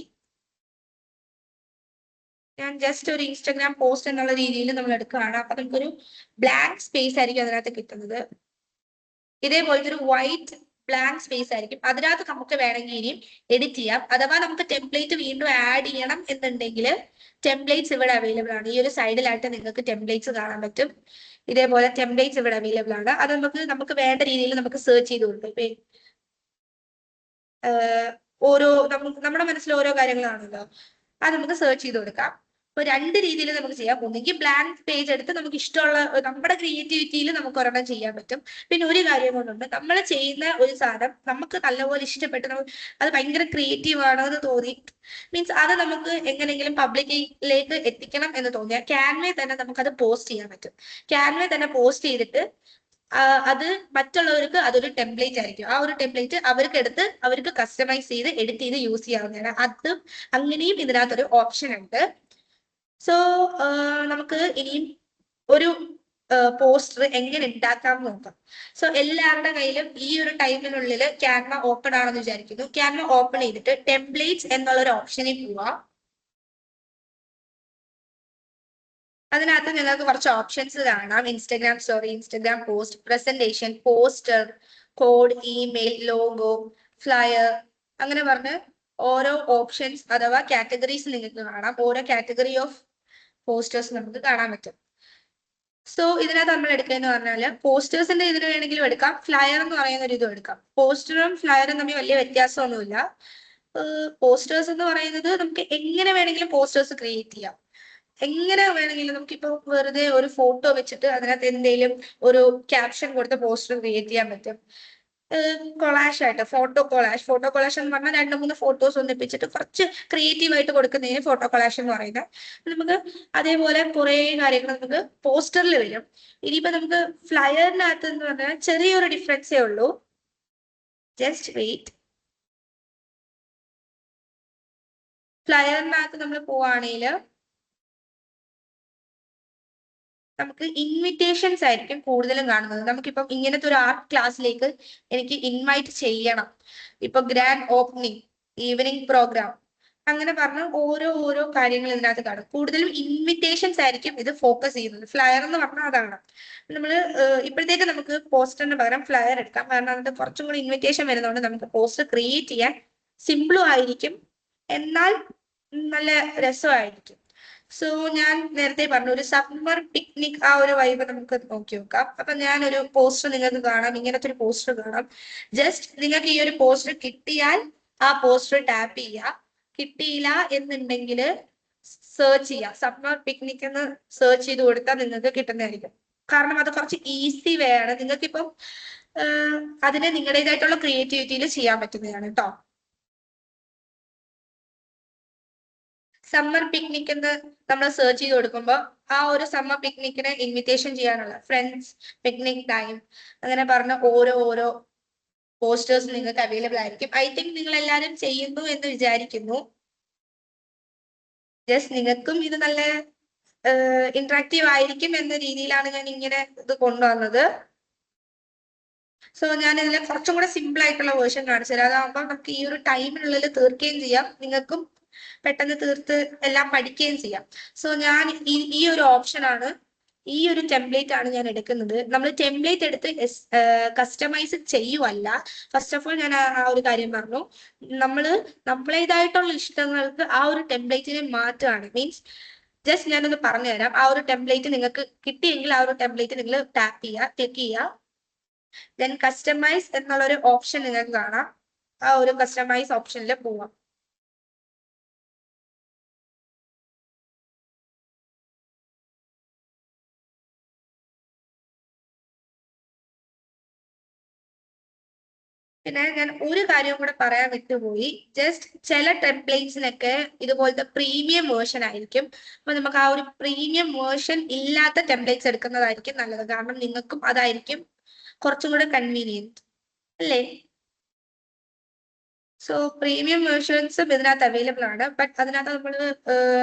ഞാൻ ജസ്റ്റ് ഒരു ഇൻസ്റ്റാഗ്രാം പോസ്റ്റ് എന്നുള്ള രീതിയിൽ നമ്മൾ എടുക്കുകയാണ്. അപ്പൊ നമുക്കൊരു ബ്ലാങ്ക് സ്പേസ് ആയിരിക്കും അതിനകത്ത് കിട്ടുന്നത്. ഇതേപോലത്തെ ഒരു വൈറ്റ് ബ്ലാങ്ക് സ്പേസ് ആയിരിക്കും. അതിനകത്ത് നമുക്ക് വേണമെങ്കിൽ ഇനിയും എഡിറ്റ് ചെയ്യാം. അഥവാ നമുക്ക് ടെംപ്ലേറ്റ് വീണ്ടും ആഡ് ചെയ്യണം എന്നുണ്ടെങ്കിൽ ടെംപ്ലേറ്റ്സ് ഇവിടെ അവൈലബിൾ ആണ്. ഈ ഒരു സൈഡിലായിട്ട് നിങ്ങൾക്ക് ടെംപ്ലേറ്റ്സ് കാണാൻ പറ്റും. ഇതേപോലെ ടെംപ്ലേറ്റ്സ് ഇവിടെ അവൈലബിൾ ആണ്. അത് നമുക്ക് വേണ്ട രീതിയിൽ നമുക്ക് സെർച്ച് ചെയ്ത് കൊടുക്കും. ഇപ്പൊ നമ്മുടെ മനസ്സിൽ ഓരോ കാര്യങ്ങളാണല്ലോ, അത് നമുക്ക് സെർച്ച് ചെയ്ത് കൊടുക്കാം. അപ്പൊ രണ്ട് രീതിയിൽ നമുക്ക് ചെയ്യാം. ഒന്നെങ്കിൽ ബ്ലാങ്ക് പേജ് എടുത്ത് നമുക്ക് ഇഷ്ടമുള്ള നമ്മുടെ ക്രിയേറ്റിവിറ്റിയിൽ നമുക്ക് ഒരെണ്ണം ചെയ്യാൻ പറ്റും. പിന്നെ ഒരു കാര്യം കൊണ്ടുണ്ട്, നമ്മൾ ചെയ്യുന്ന ഒരു സാധനം നമുക്ക് നല്ലപോലെ ഇഷ്ടപ്പെട്ട് അത് ഭയങ്കര ക്രിയേറ്റീവ് ആണോ എന്ന് തോന്നി, മീൻസ് അത് നമുക്ക് എങ്ങനെയെങ്കിലും പബ്ലിക്കിലേക്ക് എത്തിക്കണം എന്ന് തോന്നിയാൽ ക്യാൻവേ തന്നെ നമുക്കത് പോസ്റ്റ് ചെയ്യാൻ പറ്റും. ക്യാൻവേ തന്നെ പോസ്റ്റ് ചെയ്തിട്ട് അത് മറ്റുള്ളവർക്ക് അതൊരു ടെംപ്ലേറ്റ് ആയിരിക്കും. ആ ഒരു ടെംപ്ലേറ്റ് അവർക്ക് കസ്റ്റമൈസ് ചെയ്ത് എഡിറ്റ് ചെയ്ത് യൂസ് ചെയ്യാവുന്നതാണ്. അതും അങ്ങനെയും ഇതിനകത്തൊരു ഓപ്ഷൻ ഉണ്ട്. സോ നമുക്ക് ഇനിയും ഒരു പോസ്റ്റർ എങ്ങനെ ഉണ്ടാക്കാം നോക്കാം. സോ എല്ലാവരുടെ കയ്യിലും ഈ ഒരു ടൈമിനുള്ളിൽ ക്യാൻവ ഓപ്പൺ ആണെന്ന് വിചാരിക്കുന്നു. ക്യാൻവ ഓപ്പൺ ചെയ്തിട്ട് ടെംപ്ലേറ്റ്സ് എന്നുള്ള ഒരു ഓപ്ഷനിൽ പോവാം. അതിനകത്ത് നിങ്ങൾക്ക് കുറച്ച് ഓപ്ഷൻസ് കാണാം. Instagram story, Instagram post, presentation, poster, code, email, logo, flyer, അങ്ങനെ പറഞ്ഞ് ഓരോ ഓപ്ഷൻസ് അഥവാ കാറ്റഗറീസ് നിങ്ങൾക്ക് കാണാം. ഓരോ കാറ്റഗറി ഓഫ് പോസ്റ്റേഴ്സ് നമുക്ക് കാണാൻ പറ്റും. സോ ഇതിനകത്ത് നമ്മൾ എടുക്കുകയെന്ന് പറഞ്ഞാൽ പോസ്റ്റേഴ്സിന്റെ ഇതിന് വേണമെങ്കിലും എടുക്കാം, ഫ്ലയർ എന്ന് പറയുന്ന ഒരു ഇതും എടുക്കാം. പോസ്റ്ററും ഫ്ലയറും തമ്മിൽ വലിയ വ്യത്യാസമൊന്നുമില്ല. പോസ്റ്റേഴ്സ് എന്ന് പറയുന്നത് നമുക്ക് എങ്ങനെ വേണമെങ്കിലും പോസ്റ്റേഴ്സ് ക്രിയേറ്റ് ചെയ്യാം. എങ്ങനെ വേണമെങ്കിലും നമുക്കിപ്പോ വെറുതെ ഒരു ഫോട്ടോ വെച്ചിട്ട് അതിനകത്ത് എന്തെങ്കിലും ഒരു ക്യാപ്ഷൻ കൊടുത്ത പോസ്റ്റർ ക്രിയേറ്റ് ചെയ്യാൻ പറ്റും. കൊളാഷ് ആയിട്ട് ഫോട്ടോ കൊളാഷ് എന്ന് പറഞ്ഞാൽ 2-3 ഫോട്ടോസ് ഒന്നിപ്പിച്ചിട്ട് കുറച്ച് ക്രിയേറ്റീവ് ആയിട്ട് കൊടുക്കുന്നതിന് ഫോട്ടോ കൊളാഷ് എന്ന് പറയുന്നത്. നമുക്ക് അതേപോലെ കുറെ കാര്യങ്ങൾ നമുക്ക് പോസ്റ്ററിൽ വരും. ഇനിയിപ്പോ നമുക്ക് ഫ്ലയറിനകത്ത് എന്ന് പറഞ്ഞാൽ ചെറിയൊരു ഡിഫറൻസേ ഉള്ളൂ. Just wait. ഫ്ലയറിനകത്ത് നമ്മൾ പോവാണെങ്കിൽ നമുക്ക് ഇൻവിറ്റേഷൻസ് ആയിരിക്കും കൂടുതലും കാണുന്നത്. നമുക്കിപ്പം ഇങ്ങനത്തെ ഒരു ആർട്ട് ക്ലാസ്സിലേക്ക് എനിക്ക് ഇൻവൈറ്റ് ചെയ്യണം, ഇപ്പൊ ഗ്രാൻഡ് ഓപ്പണിംഗ്, ഈവനിങ് പ്രോഗ്രാം, അങ്ങനെ പറഞ്ഞ ഓരോ കാര്യങ്ങൾ ഇതിനകത്ത് കാണും. കൂടുതലും ഇൻവിറ്റേഷൻസ് ആയിരിക്കും ഇത് ഫോക്കസ് ചെയ്യുന്നത്. ഫ്ലയർ എന്ന് പറഞ്ഞാൽ അതാണ്. നമ്മൾ ഇപ്പോഴത്തേക്ക് നമുക്ക് പോസ്റ്ററിന് പകരം ഫ്ലയർ എടുക്കാം. കാരണം അതിന്റെ കുറച്ചും കൂടി ഇൻവിറ്റേഷൻ വരുന്നതുകൊണ്ട് നമുക്ക് പോസ്റ്റർ ക്രിയേറ്റ് ചെയ്യാൻ സിമ്പിളും ആയിരിക്കും, എന്നാൽ നല്ല രസമായിരിക്കും. സോ ഞാൻ നേരത്തെ പറഞ്ഞു ഒരു സമ്മർ പിക്നിക് ആ ഒരു വൈബ് നമുക്ക് നോക്കി നോക്കാം. അപ്പൊ ഞാനൊരു പോസ്റ്റർ നിങ്ങൾക്ക് കാണാം, ഇങ്ങനത്തെ ഒരു പോസ്റ്റർ കാണാം. ജസ്റ്റ് നിങ്ങൾക്ക് ഈ ഒരു പോസ്റ്റർ കിട്ടിയാൽ ആ പോസ്റ്റർ ടാപ്പ് ചെയ്യുക. കിട്ടിയില്ല എന്നുണ്ടെങ്കിൽ സെർച്ച് ചെയ്യാം, സമ്മർ പിക്നിക് എന്ന് സെർച്ച് ചെയ്ത് കൊടുത്താൽ നിങ്ങൾക്ക് കിട്ടുന്നതായിരിക്കും. കാരണം അത് കുറച്ച് ഈസി വേ ആണ്. നിങ്ങൾക്കിപ്പം അതിനെ നിങ്ങളുടേതായിട്ടുള്ള ക്രിയേറ്റിവിറ്റിയിൽ ചെയ്യാൻ പറ്റുന്നതാണ് കേട്ടോ. സമ്മർ പിക്നിക് എന്ന് നമ്മൾ സെർച്ച് ചെയ്ത് കൊടുക്കുമ്പോൾ ആ ഒരു സമ്മർ പിക്നിക്കിന് ഇൻവിറ്റേഷൻ ചെയ്യാനുള്ള ഫ്രണ്ട്സ് പിക്നിക് ടൈം അങ്ങനെ പറഞ്ഞ ഓരോ പോസ്റ്റേഴ്സ് നിങ്ങൾക്ക് അവൈലബിൾ ആയിരിക്കും. ഐ തിങ്ക് നിങ്ങൾ എല്ലാവരും ചെയ്യുന്നു എന്ന് വിചാരിക്കുന്നു. ജസ്റ്റ് നിങ്ങൾക്കും ഇത് നല്ല ഇന്ററാക്റ്റീവ് ആയിരിക്കും എന്ന രീതിയിലാണ് ഞാൻ ഇങ്ങനെ ഇത് കൊണ്ടുവന്നത്. സോ ഞാൻ ഇതിൽ കുറച്ചും കൂടെ സിമ്പിൾ ആയിട്ടുള്ള വേർഷൻ കാണിച്ചു തരാം. അതാകുമ്പോൾ നമുക്ക് ഈ ഒരു ടൈമിനുള്ളിൽ തീർക്കുകയും ചെയ്യാം, നിങ്ങൾക്കും പെട്ടെന്ന് തീർത്ത് എല്ലാം പഠിക്കുകയും ചെയ്യാം. സോ ഞാൻ ഈ ഒരു ഓപ്ഷനാണ് ഈ ഒരു ടെംപ്ലേറ്റ് ആണ് ഞാൻ എടുക്കുന്നത്. നമ്മൾ ടെംപ്ലേറ്റ് എടുത്ത് കസ്റ്റമൈസ് ചെയ്യുവല്ല. ഫസ്റ്റ് ഓഫ് ഓൾ ഞാൻ ആ ഒരു കാര്യം പറഞ്ഞു. നമ്മളേതായിട്ടുള്ള ഇഷ്ടങ്ങൾക്ക് ആ ഒരു ടെംപ്ലേറ്റിനെ മാറ്റുകയാണ്. മീൻസ് ജസ്റ്റ് ഞാനൊന്ന് പറഞ്ഞുതരാം. ആ ഒരു ടെംപ്ലേറ്റ് നിങ്ങൾക്ക് കിട്ടിയെങ്കിൽ ആ ഒരു ടെംപ്ലേറ്റ് നിങ്ങൾ ടാപ്പ് ചെയ്യുക, ക്ലിക്ക് ചെയ്യുക. ദെൻ കസ്റ്റമൈസ് എന്നുള്ള ഒരു ഓപ്ഷൻ നിങ്ങൾക്ക് കാണാം. ആ ഒരു കസ്റ്റമൈസ് ഓപ്ഷനിൽ പോവാം. പിന്നെ ഞാൻ ഒരു കാര്യം കൂടെ പറയാൻ വിട്ടുപോയി. ജസ്റ്റ് ചില ടെംപ്ലേറ്റ്സിനൊക്കെ ഇതുപോലത്തെ പ്രീമിയം വേർഷൻ ആയിരിക്കും. അപ്പൊ നമുക്ക് ആ ഒരു പ്രീമിയം വേർഷൻ ഇല്ലാത്ത ടെംപ്ലേറ്റ്സ് എടുക്കുന്നതായിരിക്കും നല്ലത്. കാരണം നിങ്ങൾക്കും അതായിരിക്കും കുറച്ചും കൂടെ കൺവീനിയൻറ്റ് അല്ലേ? സോ പ്രീമിയം വേർഷൻസും ഇതിനകത്ത് അവൈലബിൾ ആണ്. ബട്ട് അതിനകത്ത് നമ്മൾ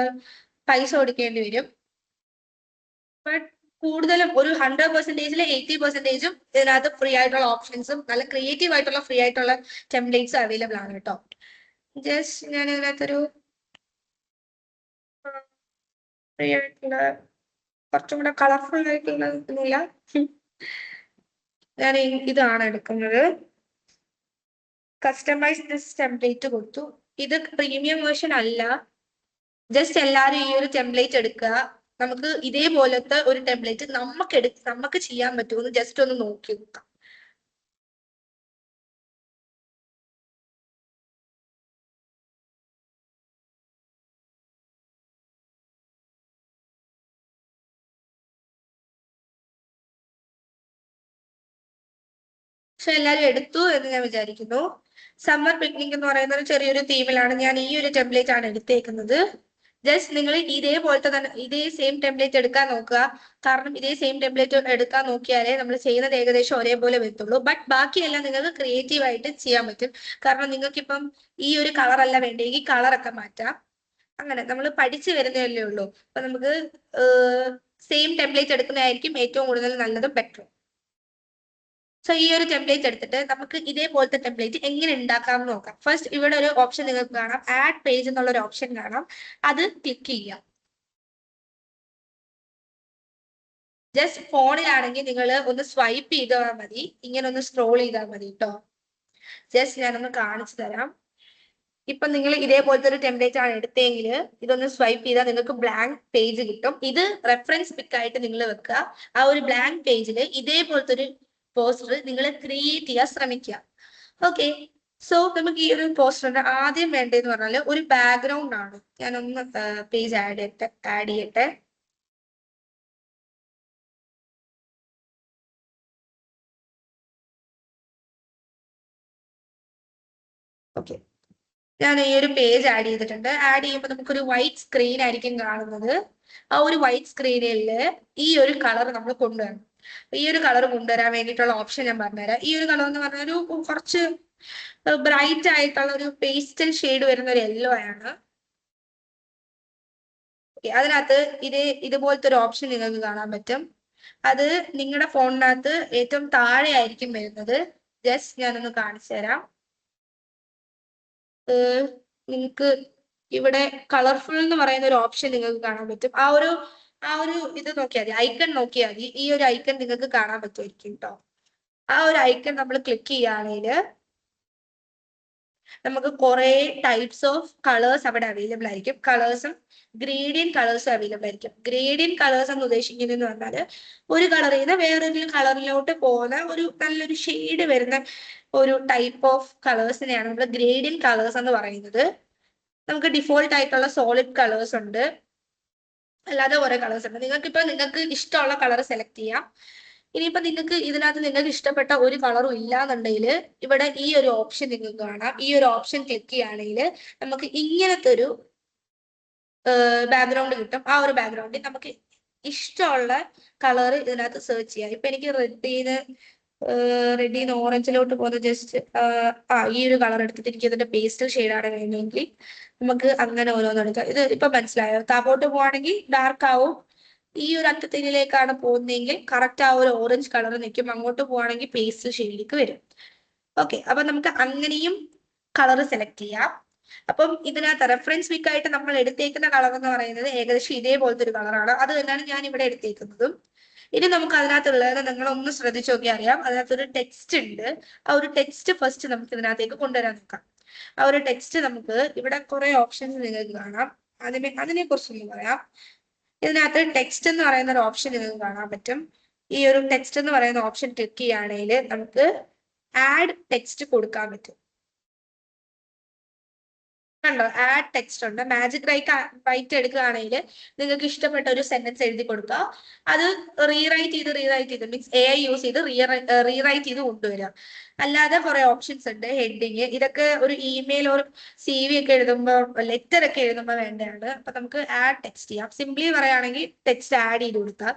പൈസ കൊടുക്കേണ്ടി വരും. ബട്ട് കൂടുതലും ഒരു 100%-ൽ 80%-ഉം ഇതിനകത്ത് ഫ്രീ ആയിട്ടുള്ള ഓപ്ഷൻസും നല്ല ക്രിയേറ്റീവ് ആയിട്ടുള്ള ഫ്രീ ആയിട്ടുള്ള ടെംപ്ലേറ്റ്സും അവൈലബിൾ ആണ് കേട്ടോ. ജസ്റ്റ് ഞാൻ ഇതിനകത്തൊരു ഫ്രീ ആയിട്ടുള്ള കുറച്ചും കൂടെ കളർഫുൾ ആയിട്ടുള്ള ഞാൻ ഇതാണ് എടുക്കുന്നത്. കസ്റ്റമൈസ് ദിസ് ടെംപ്ലേറ്റ് കൊടുത്തു. ഇത് പ്രീമിയം വേർഷൻ അല്ല. ജസ്റ്റ് എല്ലാവരും ഈ ഒരു ടെംപ്ലേറ്റ് എടുക്കുക. നമുക്ക് ഇതേപോലത്തെ ഒരു ടെംപ്ലേറ്റ് നമുക്ക് ചെയ്യാൻ പറ്റുമെന്ന് ജസ്റ്റ് ഒന്ന് നോക്കി നോക്കാം. പക്ഷെ എല്ലാവരും എടുത്തു എന്ന് ഞാൻ വിചാരിക്കുന്നു. സമ്മർ പിക്നിക് എന്ന് പറയുന്ന ഒരു ചെറിയൊരു തീമിലാണ് ഞാൻ ഈ ഒരു ടെംപ്ലേറ്റ് ആണ് എടുത്തേക്കുന്നത്. ജസ്റ്റ് നിങ്ങൾ ഇതേപോലത്തെ തന്നെ ഇതേ സെയിം ടെംപ്ലേറ്റ് എടുക്കാൻ നോക്കുക. കാരണം ഇതേ സെയിം ടെംപ്ലേറ്റ് എടുക്കാൻ നോക്കിയാലേ നമ്മൾ ചെയ്യുന്നത് ഏകദേശം ഒരേപോലെ വരത്തുള്ളൂ. ബട്ട് ബാക്കിയെല്ലാം നിങ്ങൾക്ക് ക്രിയേറ്റീവ് ആയിട്ട് ചെയ്യാൻ പറ്റും. കാരണം നിങ്ങൾക്കിപ്പം ഈ ഒരു കളർ അല്ല വേണ്ടെങ്കിൽ കളറൊക്കെ മാറ്റാം. അങ്ങനെ നമ്മൾ പഠിച്ചു വരുന്നതല്ലേ ഉള്ളൂ. അപ്പൊ നമുക്ക് സെയിം ടെംപ്ലേറ്റ് എടുക്കുന്നതായിരിക്കും ഏറ്റവും കൂടുതൽ നല്ലതും ബെറ്റർ. സോ ഈ ഒരു ടെംപ്ലേറ്റ് എടുത്തിട്ട് നമുക്ക് ഇതേപോലത്തെ ടെംപ്ലേറ്റ് എങ്ങനെ ഉണ്ടാക്കാം എന്ന് നോക്കാം. ഫസ്റ്റ് ഇവിടെ ഒരു ഓപ്ഷൻ നിങ്ങൾക്ക് കാണാം, ആഡ് പേജ് എന്നുള്ള ഒരു ഓപ്ഷൻ കാണാം. അത് ക്ലിക്ക് ചെയ്യാം. ജസ്റ്റ് ഫോണിലാണെങ്കിൽ നിങ്ങൾ ഒന്ന് സ്വൈപ്പ് ചെയ്താൽ മതി. ഇങ്ങനെ ഒന്ന് സ്ക്രോൾ ചെയ്താൽ മതി കേട്ടോ. ജസ്റ്റ് ഞാനൊന്ന് കാണിച്ചു തരാം. ഇപ്പൊ നിങ്ങൾ ഇതേപോലത്തെ ഒരു ടെംപ്ലേറ്റ് ആണ് എടുത്തെങ്കിൽ ഇതൊന്ന് സ്വൈപ്പ് ചെയ്താൽ നിങ്ങൾക്ക് ബ്ലാങ്ക് പേജ് കിട്ടും. ഇത് റെഫറൻസ് പിക്ക് ആയിട്ട് നിങ്ങൾ വെക്കുക. ആ ഒരു ബ്ലാങ്ക് പേജിൽ ഇതേപോലത്തെ ഒരു പോസ്റ്റർ നിങ്ങൾ ക്രിയേറ്റ് ചെയ്യാൻ ശ്രമിക്കുക. ഓക്കെ, സോ നമുക്ക് ഈ ഒരു പോസ്റ്ററിന്റെ ആദ്യം വേണ്ടതെന്ന് പറഞ്ഞാൽ ഒരു ബാക്ക്ഗ്രൗണ്ട് ആണ്. ഞാനൊന്ന് പേജ് ആഡ് ചെയ്യട്ടെ. ഓക്കെ, ഞാൻ ഈ ഒരു പേജ് ആഡ് ചെയ്തിട്ടുണ്ട്. ആഡ് ചെയ്യുമ്പോൾ നമുക്കൊരു വൈറ്റ് സ്ക്രീൻ ആയിരിക്കും കാണുന്നത്. ആ ഒരു വൈറ്റ് സ്ക്രീനിൽ ഈ ഒരു കളർ നമ്മൾ കൊണ്ടുവരണം. ഈ ഒരു കളർ കൊണ്ടുവരാൻ വേണ്ടിയിട്ടുള്ള ഓപ്ഷൻ ഞാൻ പറഞ്ഞുതരാം. ഈ ഒരു കളർ എന്ന് പറഞ്ഞ ഒരു കുറച്ച് ബ്രൈറ്റ് ആയിട്ടുള്ള ഒരു പേസ്റ്റൽ ഷെയ്ഡ് വരുന്ന ഒരു യെല്ലോ ആണ്. അതിനകത്ത് ഇതുപോലത്തെ ഒരു ഓപ്ഷൻ നിങ്ങൾക്ക് കാണാൻ പറ്റും. അത് നിങ്ങളുടെ ഫോണിനകത്ത് ഏറ്റവും താഴെ ആയിരിക്കും വരുന്നത്. ജസ്റ്റ് ഞാനൊന്ന് കാണിച്ചു തരാം. നിങ്ങൾക്ക് ഇവിടെ കളർഫുൾ എന്ന് പറയുന്ന ഒരു ഓപ്ഷൻ നിങ്ങൾക്ക് കാണാൻ പറ്റും. ആ ഒരു ഇത് നോക്കിയാൽ മതി, ഐക്കൺ നോക്കിയാൽ മതി. ഈ ഒരു ഐക്കൺ നിങ്ങൾക്ക് കാണാൻ പറ്റുമായിരിക്കും കേട്ടോ. ആ ഒരു ഐക്കൺ നമ്മൾ ക്ലിക്ക് ചെയ്യുകയാണെങ്കിൽ നമുക്ക് കുറെ ടൈപ്സ് ഓഫ് കളേഴ്സ് അവിടെ അവൈലബിൾ ആയിരിക്കും. കളേഴ്സും ഗ്രേഡിയൻ കളേഴ്സും അവൈലബിൾ ആയിരിക്കും. ഗ്രേഡിയൻ കളേഴ്സ് എന്ന് ഉദ്ദേശിക്കുന്നതെന്ന് പറഞ്ഞാൽ ഒരു കളറിൽ നിന്ന് വേറൊരു കളറിലോട്ട് പോകുന്ന ഒരു നല്ലൊരു ഷെയ്ഡ് വരുന്ന ഒരു ടൈപ്പ് ഓഫ് കളേഴ്സിനെയാണ് നമ്മൾ ഗ്രേഡിയൻ കളേഴ്സ് എന്ന് പറയുന്നത്. നമുക്ക് ഡിഫോൾട്ട് ആയിട്ടുള്ള സോളിഡ് കളേഴ്സ് ഉണ്ട്, അല്ലാതെ കുറെ കളേഴ്സ് ഉണ്ട്. നിങ്ങൾക്ക് ഇഷ്ടമുള്ള കളർ സെലക്ട് ചെയ്യാം. ഇനിയിപ്പോ ഇതിനകത്ത് നിങ്ങൾക്ക് ഇഷ്ടപ്പെട്ട ഒരു കളറും ഇല്ലാന്നുണ്ടെങ്കിൽ ഇവിടെ ഈ ഒരു ഓപ്ഷൻ നിങ്ങൾക്ക് കാണാം. ഈ ഒരു ഓപ്ഷൻ ക്ലിക്ക് ചെയ്യുകയാണെങ്കിൽ നമുക്ക് ഇങ്ങനത്തെ ഒരു ബാക്ക്ഗ്രൗണ്ട് കിട്ടും. ആ ഒരു ബാക്ക്ഗ്രൗണ്ടിൽ നമുക്ക് ഇഷ്ടമുള്ള കളർ ഇതിനകത്ത് സെർച്ച് ചെയ്യാം. ഇപ്പൊ എനിക്ക് റെഡിന്ന് ഓറഞ്ചിലോട്ട് പോകുന്ന ജസ്റ്റ് ഈ ഒരു കളർ എടുത്തിട്ട് എനിക്ക് ഇതിന്റെ പേസ്റ്റൽ ഷെയ്ഡാണ് വേണമെങ്കിൽ നമുക്ക് അങ്ങനെ ഓരോന്നും എടുക്കാം. ഇത് ഇപ്പൊ മനസ്സിലായോ? താപോട്ട് പോവാണെങ്കിൽ ഡാർക്ക് ആവും. ഈ ഒരു അറ്റത്തിലേക്കാണ് പോകുന്നതെങ്കിൽ കറക്റ്റ് ആ ഒരു ഓറഞ്ച് കളർ നിൽക്കും. അങ്ങോട്ട് പോവാണെങ്കിൽ പേസ്റ്റൽ ഷെയ്ഡിലേക്ക് വരും. ഓക്കെ, അപ്പൊ നമുക്ക് അങ്ങനെയും കളർ സെലക്ട് ചെയ്യാം. അപ്പം ഇതിനകത്ത് റെഫറൻസ് പിക്ക് ആയിട്ട് നമ്മൾ എടുത്തേക്കുന്ന കളർ എന്ന് പറയുന്നത് ഏകദേശം ഇതേപോലത്തെ ഒരു കളറാണ്. അത് തന്നെയാണ് ഞാൻ ഇവിടെ എടുത്തേക്കുന്നതും. ഇനി നമുക്ക് അതിനകത്തുള്ളത് നിങ്ങൾ ഒന്ന് ശ്രദ്ധിച്ചു നോക്കിയാൽ അറിയാം. അതിനകത്തൊരു ടെക്സ്റ്റ് ഉണ്ട്. ആ ഒരു ടെക്സ്റ്റ് ഫസ്റ്റ് നമുക്ക് ഇതിനകത്തേക്ക് കൊണ്ടുവരാൻ നോക്കാം. ആ ഒരു ടെക്സ്റ്റ് നമുക്ക് ഇവിടെ കുറെ ഓപ്ഷൻസ് നിങ്ങൾക്ക് കാണാം. അതിനെ കുറിച്ചൊന്ന് പറയാം. ഇതിനകത്ത് ടെക്സ്റ്റ് എന്ന് പറയുന്ന ഒരു ഓപ്ഷൻ നിങ്ങൾക്ക് കാണാൻ പറ്റും. ഈ ഒരു ടെക്സ്റ്റ് എന്ന് പറയുന്ന ഓപ്ഷൻ ക്ലിക്ക് ചെയ്യുകയാണെങ്കിൽ നമുക്ക് ആഡ് ടെക്സ്റ്റ് കൊടുക്കാൻ പറ്റും. കണ്ടോ, ആഡ് ടെക്സ്റ്റ് ഉണ്ട്. മാജിക് റൈറ്റ് എടുക്കുകയാണെങ്കിൽ നിങ്ങൾക്ക് ഇഷ്ടപ്പെട്ട ഒരു സെന്റൻസ് എഴുതി കൊടുക്കുക. അത് റീറൈറ്റ് ചെയ്ത് മീൻസ് AI യൂസ് ചെയ്ത് റീറൈറ്റ് ചെയ്ത് കൊണ്ടുവരിക. അല്ലാതെ കുറെ ഓപ്ഷൻസ് ഉണ്ട്. ഹെഡിങ്, ഇതൊക്കെ ഒരു ഇമെയിൽ ഒരു CV ഒക്കെ എഴുതുമ്പോൾ ലെറ്റർ ഒക്കെ എഴുതുമ്പോൾ വേണ്ടതാണ്. അപ്പൊ നമുക്ക് ആഡ് ടെക്സ്റ്റ് ചെയ്യാം. സിംപ്ലി പറയുകയാണെങ്കിൽ ടെക്സ്റ്റ് ആഡ് ചെയ്ത് കൊടുക്കുക.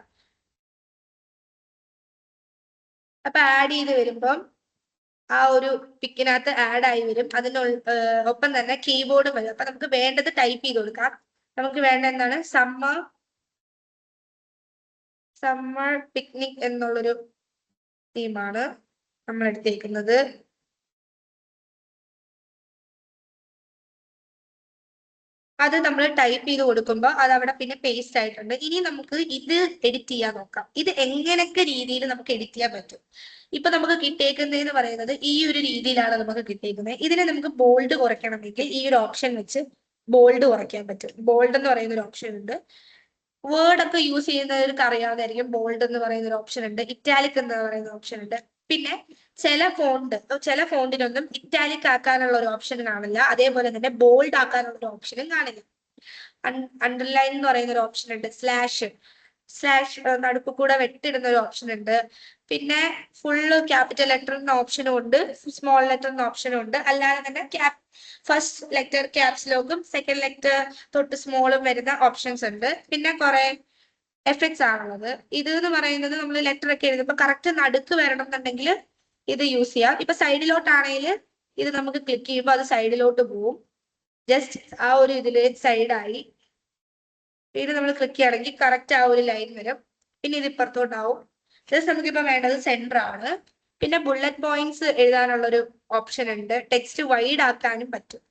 അപ്പൊ ആഡ് ചെയ്ത് വരുമ്പം ആ ഒരു പിക്കിനകത്ത് ആഡ് ആയി വരും. ഒപ്പം തന്നെ കീബോർഡും വരും. അപ്പൊ നമുക്ക് വേണ്ടത് ടൈപ്പ് ചെയ്ത് കൊടുക്കാം. നമുക്ക് വേണ്ട എന്താണ്, സമ്മർ പിക്നിക് എന്നുള്ളൊരു തീമാണ് നമ്മൾ എടുത്തേക്കുന്നത്. അത് നമ്മൾ ടൈപ്പ് ചെയ്ത് കൊടുക്കുമ്പോൾ അത് അവിടെ പിന്നെ പേസ്റ്റ് ആയിട്ടുണ്ട്. ഇനി നമുക്ക് ഇത് എഡിറ്റ് ചെയ്യാൻ നോക്കാം. ഇത് എങ്ങനെയൊക്കെ രീതിയിൽ നമുക്ക് എഡിറ്റ് ചെയ്യാൻ പറ്റും. ഇപ്പൊ നമുക്ക് കിട്ടിയേക്കുന്നതെന്ന് പറയുന്നത് ഈ ഒരു രീതിയിലാണ് നമുക്ക് കിട്ടിയേക്കുന്നത്. ഇതിനെ നമുക്ക് ബോൾഡ് കുറയ്ക്കണമെങ്കിൽ ഈ ഒരു ഓപ്ഷൻ വെച്ച് ബോൾഡ് കുറയ്ക്കാൻ പറ്റും. ബോൾഡ് എന്ന് പറയുന്ന ഒരു ഓപ്ഷൻ ഉണ്ട്. വേർഡ് ഒക്കെ യൂസ് ചെയ്യുന്നവർക്ക് അറിയാവുന്നതായിരിക്കും. ബോൾഡ് എന്ന് പറയുന്ന ഒരു ഓപ്ഷൻ ഉണ്ട്. ഇറ്റാലിക് എന്ന് പറയുന്ന ഓപ്ഷൻ ഉണ്ട്. പിന്നെ ചില ഫോണ്ടിനൊന്നും ഇറ്റാലിക് ആക്കാനുള്ള ഒരു ഓപ്ഷൻ കാണില്ല. അതേപോലെ തന്നെ ബോൾഡ് ആക്കാനുള്ള ഒരു ഓപ്ഷനും കാണില്ല. അണ്ടർലൈൻ എന്ന് പറയുന്ന ഒരു ഓപ്ഷൻ ഉണ്ട്. സ്ലാഷ് നടുക്ക് കൂടെ വെട്ടിടുന്ന ഒരു ഓപ്ഷൻ ഉണ്ട്. പിന്നെ ഫുള്ള് ക്യാപിറ്റൽ ലെറ്റർ എന്ന ഓപ്ഷനും ഉണ്ട്, സ്മോൾ ലെറ്റർ എന്ന ഓപ്ഷനും ഉണ്ട്. അല്ലാതെ തന്നെ ഫസ്റ്റ് ലെറ്റർ ക്യാപ്സ് ലോക്കും സെക്കൻഡ് ലെറ്റർ തൊട്ട് സ്മോളും വരുന്ന ഓപ്ഷൻസ് ഉണ്ട്. പിന്നെ കുറെ എഫക്ട്സ് ആണുള്ളത്. ഇത് എന്ന് പറയുന്നത് നമ്മൾ ലെറ്റർ ഒക്കെ എഴുതുമ്പോൾ കറക്റ്റ് നടുക്ക് വരണം എന്നുണ്ടെങ്കിൽ ഇത് യൂസ് ചെയ്യാം. ഇപ്പൊ സൈഡിലോട്ടാണെങ്കിൽ ഇത് നമുക്ക് ക്ലിക്ക് ചെയ്യുമ്പോൾ അത് സൈഡിലോട്ട് പോവും. ജസ്റ്റ് ആ ഒരു ഇതില് സൈഡായി. ഇത് നമ്മൾ ക്ലിക്ക് ചെയ്യുകയാണെങ്കിൽ കറക്റ്റ് ആ ഒരു ലൈൻ വരും. പിന്നെ ഇത് ഇപ്പുറത്തോട്ടാവും. ജസ്റ്റ് നമുക്കിപ്പോ വേണ്ടത് സെന്റർ ആണ്. പിന്നെ ബുള്ളറ്റ് പോയിന്റ്സ് എഴുതാനുള്ള ഒരു ഓപ്ഷൻ ഉണ്ട്. ടെക്സ്റ്റ് വൈഡ് ആക്കാനും പറ്റും.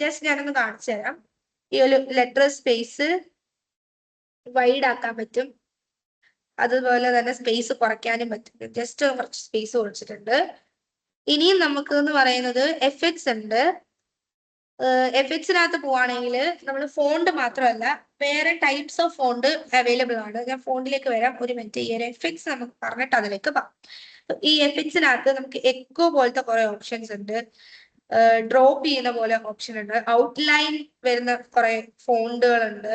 ജസ്റ്റ് ഞാനൊന്ന് കാണിച്ചു തരാം. ഈ ഒരു ലെറ്റർ സ്പേസ് വൈഡ് ആക്കാൻ പറ്റും. അതുപോലെ തന്നെ സ്പേസ് കുറയ്ക്കാനും പറ്റും. ജസ്റ്റ് കുറച്ച് സ്പേസ് കുറച്ചിട്ടുണ്ട്. ഇനിയും നമുക്ക് എന്ന് പറയുന്നത് എഫക്ട്സ് ഉണ്ട്. എഫക്ട്സിനകത്ത് പോവാണെങ്കിൽ നമ്മൾ ഫോണ്ട് മാത്രമല്ല വേറെ ടൈപ്സ് ഓഫ് ഫോണ്ട് അവൈലബിൾ ആണ്. ഞാൻ ഫോണ്ടിലേക്ക് വരാം, ഒരു മിനിറ്റ്. ഈ ഒരു എഫക്ട്സ് നമുക്ക് പറഞ്ഞിട്ട് അതിലേക്ക് പോകാം. ഈ എഫക്ട്സിനകത്ത് നമുക്ക് എക്കോ പോലത്തെ കുറെ ഓപ്ഷൻസ് ഉണ്ട്. ഡ്രോപ്പ് ചെയ്യുന്ന പോലെ ഓപ്ഷൻ ഉണ്ട്. ഔട്ട്ലൈൻ വരുന്ന കുറെ ഫോണ്ടുകളുണ്ട്.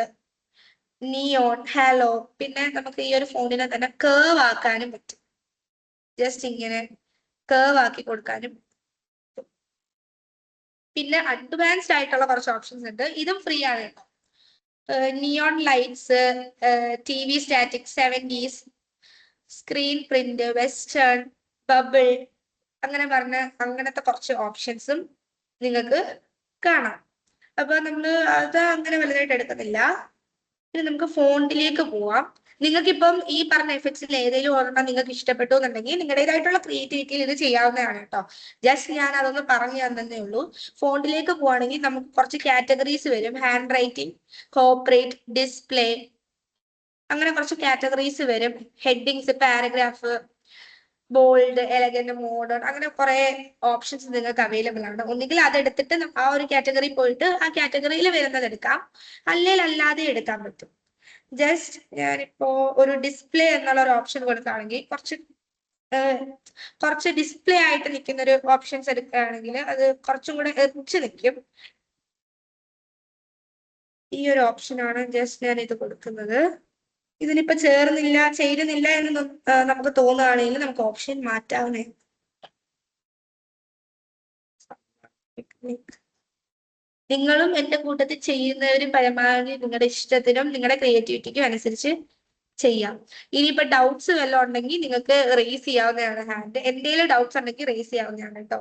Neon, hello. പിന്നെ നമുക്ക് ഈ ഒരു ഫോണ്ടിനെ തന്നെ കേർവ് ആക്കാനും പറ്റും. ജസ്റ്റ് ഇങ്ങനെ കേർവ് ആക്കി കൊടുക്കാനും. പിന്നെ അഡ്വാൻസ്ഡ് ആയിട്ടുള്ള കുറച്ച് ഓപ്ഷൻസ് ഉണ്ട്. ഇതും ഫ്രീ ആണ് കേട്ടോ. Neon lights, TV static, 70s, screen print, western, bubble, അങ്ങനെ പറഞ്ഞ അങ്ങനത്തെ കുറച്ച് ഓപ്ഷൻസും നിങ്ങൾക്ക് കാണാം. അപ്പൊ നമ്മള് അത് അങ്ങനെ വലുതായിട്ട് എടുക്കുന്നില്ല. ഇനി നമുക്ക് ഫോണ്ടിലേക്ക് പോവാം. നിങ്ങൾക്കിപ്പം ഈ പറഞ്ഞ എഫക്ട്സിൽ ഏതെങ്കിലും ഒരെണ്ണം നിങ്ങൾക്ക് ഇഷ്ടപ്പെട്ടു എന്നുണ്ടെങ്കിൽ നിങ്ങളുടേതായിട്ടുള്ള ക്രിയേറ്റിവിറ്റിയിൽ ഇത് ചെയ്യാവുന്നതാണ് കേട്ടോ. ജസ്റ്റ് ഞാൻ അതൊന്ന് പറഞ്ഞു തന്നേ ഉള്ളൂ. ഫോണ്ടിലേക്ക് പോവാണെങ്കിൽ നമുക്ക് കുറച്ച് കാറ്റഗറീസ് വരും. ഹാൻഡ് റൈറ്റിംഗ്, കോർപ്പറേറ്റ്, ഡിസ്പ്ലേ, അങ്ങനെ കുറച്ച് കാറ്റഗറീസ് വരും. Headings, paragraph, bold, elegant, modern, അങ്ങനെ കുറെ ഓപ്ഷൻസ് നിങ്ങൾക്ക് അവൈലബിൾ ആണ്. ഒന്നുകിൽ അതെടുത്തിട്ട് ആ ഒരു കാറ്റഗറി പോയിട്ട് ആ കാറ്റഗറിയിൽ വരുന്നത് എടുക്കാം, അല്ലെങ്കിൽ അല്ലാതെ എടുക്കാൻ പറ്റും. ജസ്റ്റ് ഞാനിപ്പോ ഒരു ഡിസ്പ്ലേ എന്നുള്ള ഒരു ഓപ്ഷൻ കൊടുക്കുകയാണെങ്കിൽ കുറച്ച് ഡിസ്പ്ലേ ആയിട്ട് നിൽക്കുന്ന ഒരു ഓപ്ഷൻസ് എടുക്കുകയാണെങ്കിൽ അത് കുറച്ചും കൂടെ എറിച്ച് നിൽക്കും. ഈ ഒരു ഓപ്ഷനാണ് ജസ്റ്റ് ഞാൻ ഇത് കൊടുക്കുന്നത്. ഇതിനിപ്പോ ചേരുന്നില്ല എന്ന് നമുക്ക് തോന്നുകയാണെങ്കിൽ നമുക്ക് ഓപ്ഷൻ മാറ്റാവുന്നേ. നിങ്ങളും എന്റെ കൂട്ടത്തിൽ ചെയ്യുന്നവരും പരമാവധി നിങ്ങളുടെ ഇഷ്ടത്തിനും നിങ്ങളുടെ ക്രിയേറ്റിവിറ്റിക്കും അനുസരിച്ച് ചെയ്യാം. ഇനിയിപ്പോ ഡൗട്ട്സ് വല്ലതും ഉണ്ടെങ്കിൽ നിങ്ങൾക്ക് റേസ് ചെയ്യാവുന്നതാണ് ഹാൻഡ്. എന്തെങ്കിലും ഡൗട്ട്സ് ഉണ്ടെങ്കിൽ റേസ് ചെയ്യാവുന്നതാണ് കേട്ടോ.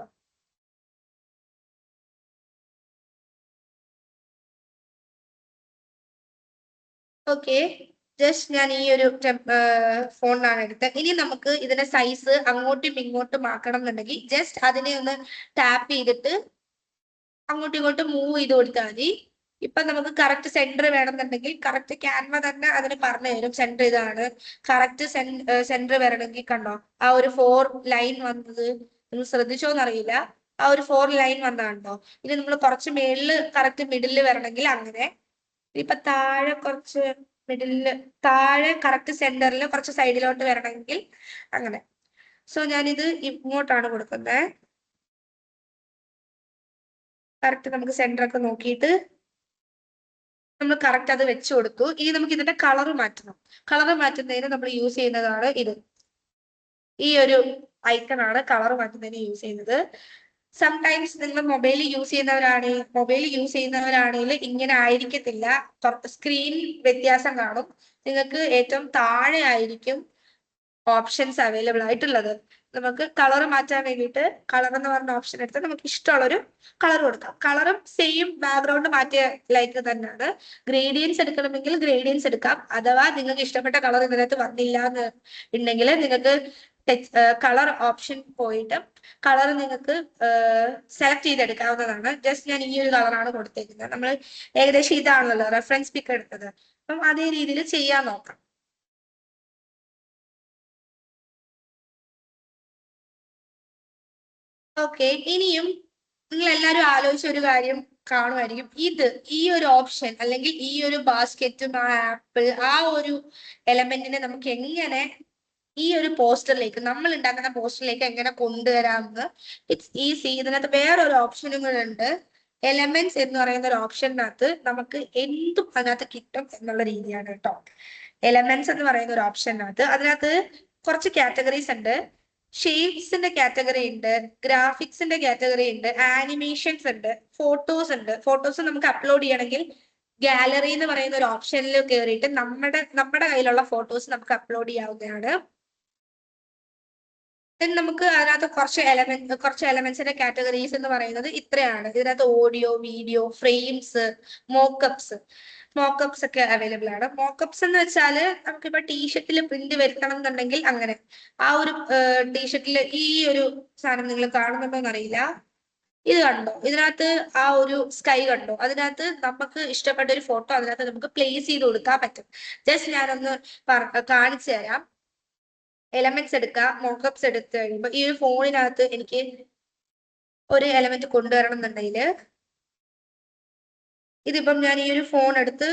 ഓക്കെ, ജസ്റ്റ് ഞാൻ ഈ ഒരു ഫോണിലാണ് എടുത്തത്. ഇനി നമുക്ക് ഇതിന്റെ സൈസ് അങ്ങോട്ടും ഇങ്ങോട്ടും ആക്കണം എന്നുണ്ടെങ്കിൽ ജസ്റ്റ് അതിനെ ഒന്ന് ടാപ്പ് ചെയ്തിട്ട് അങ്ങോട്ടും ഇങ്ങോട്ടും മൂവ് ചെയ്ത് കൊടുത്താൽ മതി. ഇപ്പൊ നമുക്ക് കറക്റ്റ് സെന്റർ വേണമെന്നുണ്ടെങ്കിൽ കറക്റ്റ് ക്യാൻവ തന്നെ അതിന് പറഞ്ഞു തരും സെന്റർ ഇതാണ്. കറക്റ്റ് സെന്റർ വരണമെങ്കിൽ കണ്ടോ ആ ഒരു 4 ലൈൻ വന്നത് നിങ്ങൾ ശ്രദ്ധിച്ചോന്നറിയില്ല. ആ ഒരു 4 ലൈൻ വന്നതാണ്ടോ. ഇനി നമ്മൾ കുറച്ച് മേളില് കറക്റ്റ് മിഡില് വരണമെങ്കിൽ അങ്ങനെ. ഇപ്പൊ താഴെ കുറച്ച് മിഡില് താഴെ കറക്റ്റ് സെന്ററിൽ കുറച്ച് സൈഡിലോട്ട് വരണമെങ്കിൽ അങ്ങനെ. സോ ഞാനിത് ഇങ്ങോട്ടാണ് കൊടുക്കുന്നത്. കറക്റ്റ് നമുക്ക് സെന്റർ ഒക്കെ നോക്കിയിട്ട് നമ്മൾ കറക്റ്റ് അത് വെച്ചു കൊടുത്തു. ഇനി നമുക്ക് ഇതിന്റെ കളർ മാറ്റണം. കളർ മാറ്റുന്നതിന് നമ്മൾ യൂസ് ചെയ്യുന്നതാണ് ഇത്. ഈ ഒരു ഐക്കൺ ആണ് കളർ മാറ്റുന്നതിന് യൂസ് ചെയ്യുന്നത്. സംടൈംസ് നിങ്ങൾ മൊബൈൽ യൂസ് ചെയ്യുന്നവരാണെങ്കിൽ ഇങ്ങനെ ആയിരിക്കത്തില്ല. സ്ക്രീൻ വ്യത്യാസം കാണും. നിങ്ങൾക്ക് ഏറ്റവും താഴെ ആയിരിക്കും ഓപ്ഷൻസ് അവൈലബിൾ ആയിട്ടുള്ളത്. നമുക്ക് കളർ മാറ്റാൻ വേണ്ടിയിട്ട് കളർ എന്ന് പറഞ്ഞ ഓപ്ഷൻ എടുത്ത് നമുക്ക് ഇഷ്ടമുള്ളൊരു കളർ കൊടുക്കാം. കളറും സെയിം ബാക്ക്ഗ്രൗണ്ട് മാറ്റിയ ലൈക്ക് തന്നെയാണ്. ഗ്രേഡിയൻസ് എടുക്കണമെങ്കിൽ ഗ്രേഡിയൻസ് എടുക്കാം. അഥവാ നിങ്ങൾക്ക് ഇഷ്ടപ്പെട്ട കളർ ഇതിനകത്ത് വന്നില്ല എന്ന് ഉണ്ടെങ്കിൽ നിങ്ങൾക്ക് കളർ ഓപ്ഷൻ പോയിട്ട് കളർ നിങ്ങൾക്ക് സെലക്ട് ചെയ്തെടുക്കാവുന്നതാണ്. ജസ്റ്റ് ഞാൻ ഈ ഒരു കളറാണ് കൊടുത്തേക്കുന്നത്. നമ്മൾ ഏകദേശം ഇതാണല്ലോ റെഫറൻസ് പിക്ക് എടുത്തത്. അപ്പം അതേ രീതിയിൽ ചെയ്യാൻ നോക്കാം. ഓക്കെ, ഇനിയും നിങ്ങൾ എല്ലാവരും ആലോചിച്ച ഒരു കാര്യം കാണുമായിരിക്കും. ഈ ഒരു ഓപ്ഷൻ അല്ലെങ്കിൽ ഈ ഒരു ബാസ്ക്കറ്റും ആ ആപ്പിൾ ആ ഒരു എലമെന്റിനെ നമുക്ക് എങ്ങനെ ഈ ഒരു പോസ്റ്ററിലേക്ക് നമ്മൾ ഉണ്ടാക്കുന്ന പോസ്റ്ററിലേക്ക് എങ്ങനെ കൊണ്ടുവരാമെന്ന്. It's easy. ഇതിനകത്ത് വേറൊരു ഓപ്ഷനും കൂടെ ഉണ്ട്. എലമെന്റ്സ് എന്ന് പറയുന്ന ഒരു ഓപ്ഷനകത്ത് നമുക്ക് എന്തും അതിനകത്ത് കിട്ടും എന്നുള്ള രീതിയാണ് കേട്ടോ. എലമെന്റ്സ് എന്ന് പറയുന്ന ഒരു ഓപ്ഷനകത്ത് അതിനകത്ത് കുറച്ച് കാറ്റഗറീസ് ഉണ്ട്. ഷേപ്സിന്റെ കാറ്റഗറി ഉണ്ട്, ഗ്രാഫിക്സിന്റെ കാറ്റഗറി ഉണ്ട്, ആനിമേഷൻസ് ഉണ്ട്, ഫോട്ടോസ് ഉണ്ട്. ഫോട്ടോസ് നമുക്ക് അപ്ലോഡ് ചെയ്യണമെങ്കിൽ ഗാലറി എന്ന് പറയുന്ന ഒരു ഓപ്ഷനിൽ കയറിയിട്ട് നമ്മുടെ കയ്യിലുള്ള ഫോട്ടോസ് നമുക്ക് അപ്ലോഡ് ചെയ്യാവുന്നതാണ്. നമുക്ക് അതിനകത്ത് കുറച്ച് എലമെന്റ്സിന്റെ കാറ്റഗറീസ് എന്ന് പറയുന്നത് ഇത്രയാണ്. ഇതിനകത്ത് ഓഡിയോ, വീഡിയോ, ഫ്രെയിംസ്, മോക്കപ്സ് ഒക്കെ അവൈലബിൾ ആണ്. മോക്കപ്സ് എന്ന് വെച്ചാല് നമുക്കിപ്പോ ടീഷർട്ടിൽ പ്രിന്റ് വരുത്തണം എന്നുണ്ടെങ്കിൽ അങ്ങനെ ആ ഒരു ടീഷർട്ടിൽ ഈ ഒരു സാധനം നിങ്ങൾ കാണുന്നുണ്ടോ എന്നറിയില്ല. ഇത് കണ്ടോ, ഇതിനകത്ത് ആ ഒരു സ്കൈ കണ്ടോ, അതിനകത്ത് നമുക്ക് ഇഷ്ടപ്പെട്ട ഒരു ഫോട്ടോ അതിനകത്ത് നമുക്ക് പ്ലേസ് ചെയ്ത് കൊടുക്കാൻ പറ്റും. ജസ്റ്റ് ഞാനൊന്ന് കാണിച്ചു തരാം. എലമെന്റ്സ് എടുക്കാം, മോക്കപ്സ് എടുത്ത് കഴിയുമ്പോൾ ഈ ഒരു ഫോണിനകത്ത് എനിക്ക് ഒരു എലമെന്റ് കൊണ്ടുവരണം എന്നുണ്ടെങ്കിൽ ഇതിപ്പം ഞാൻ ഈ ഒരു ഫോൺ എടുത്ത്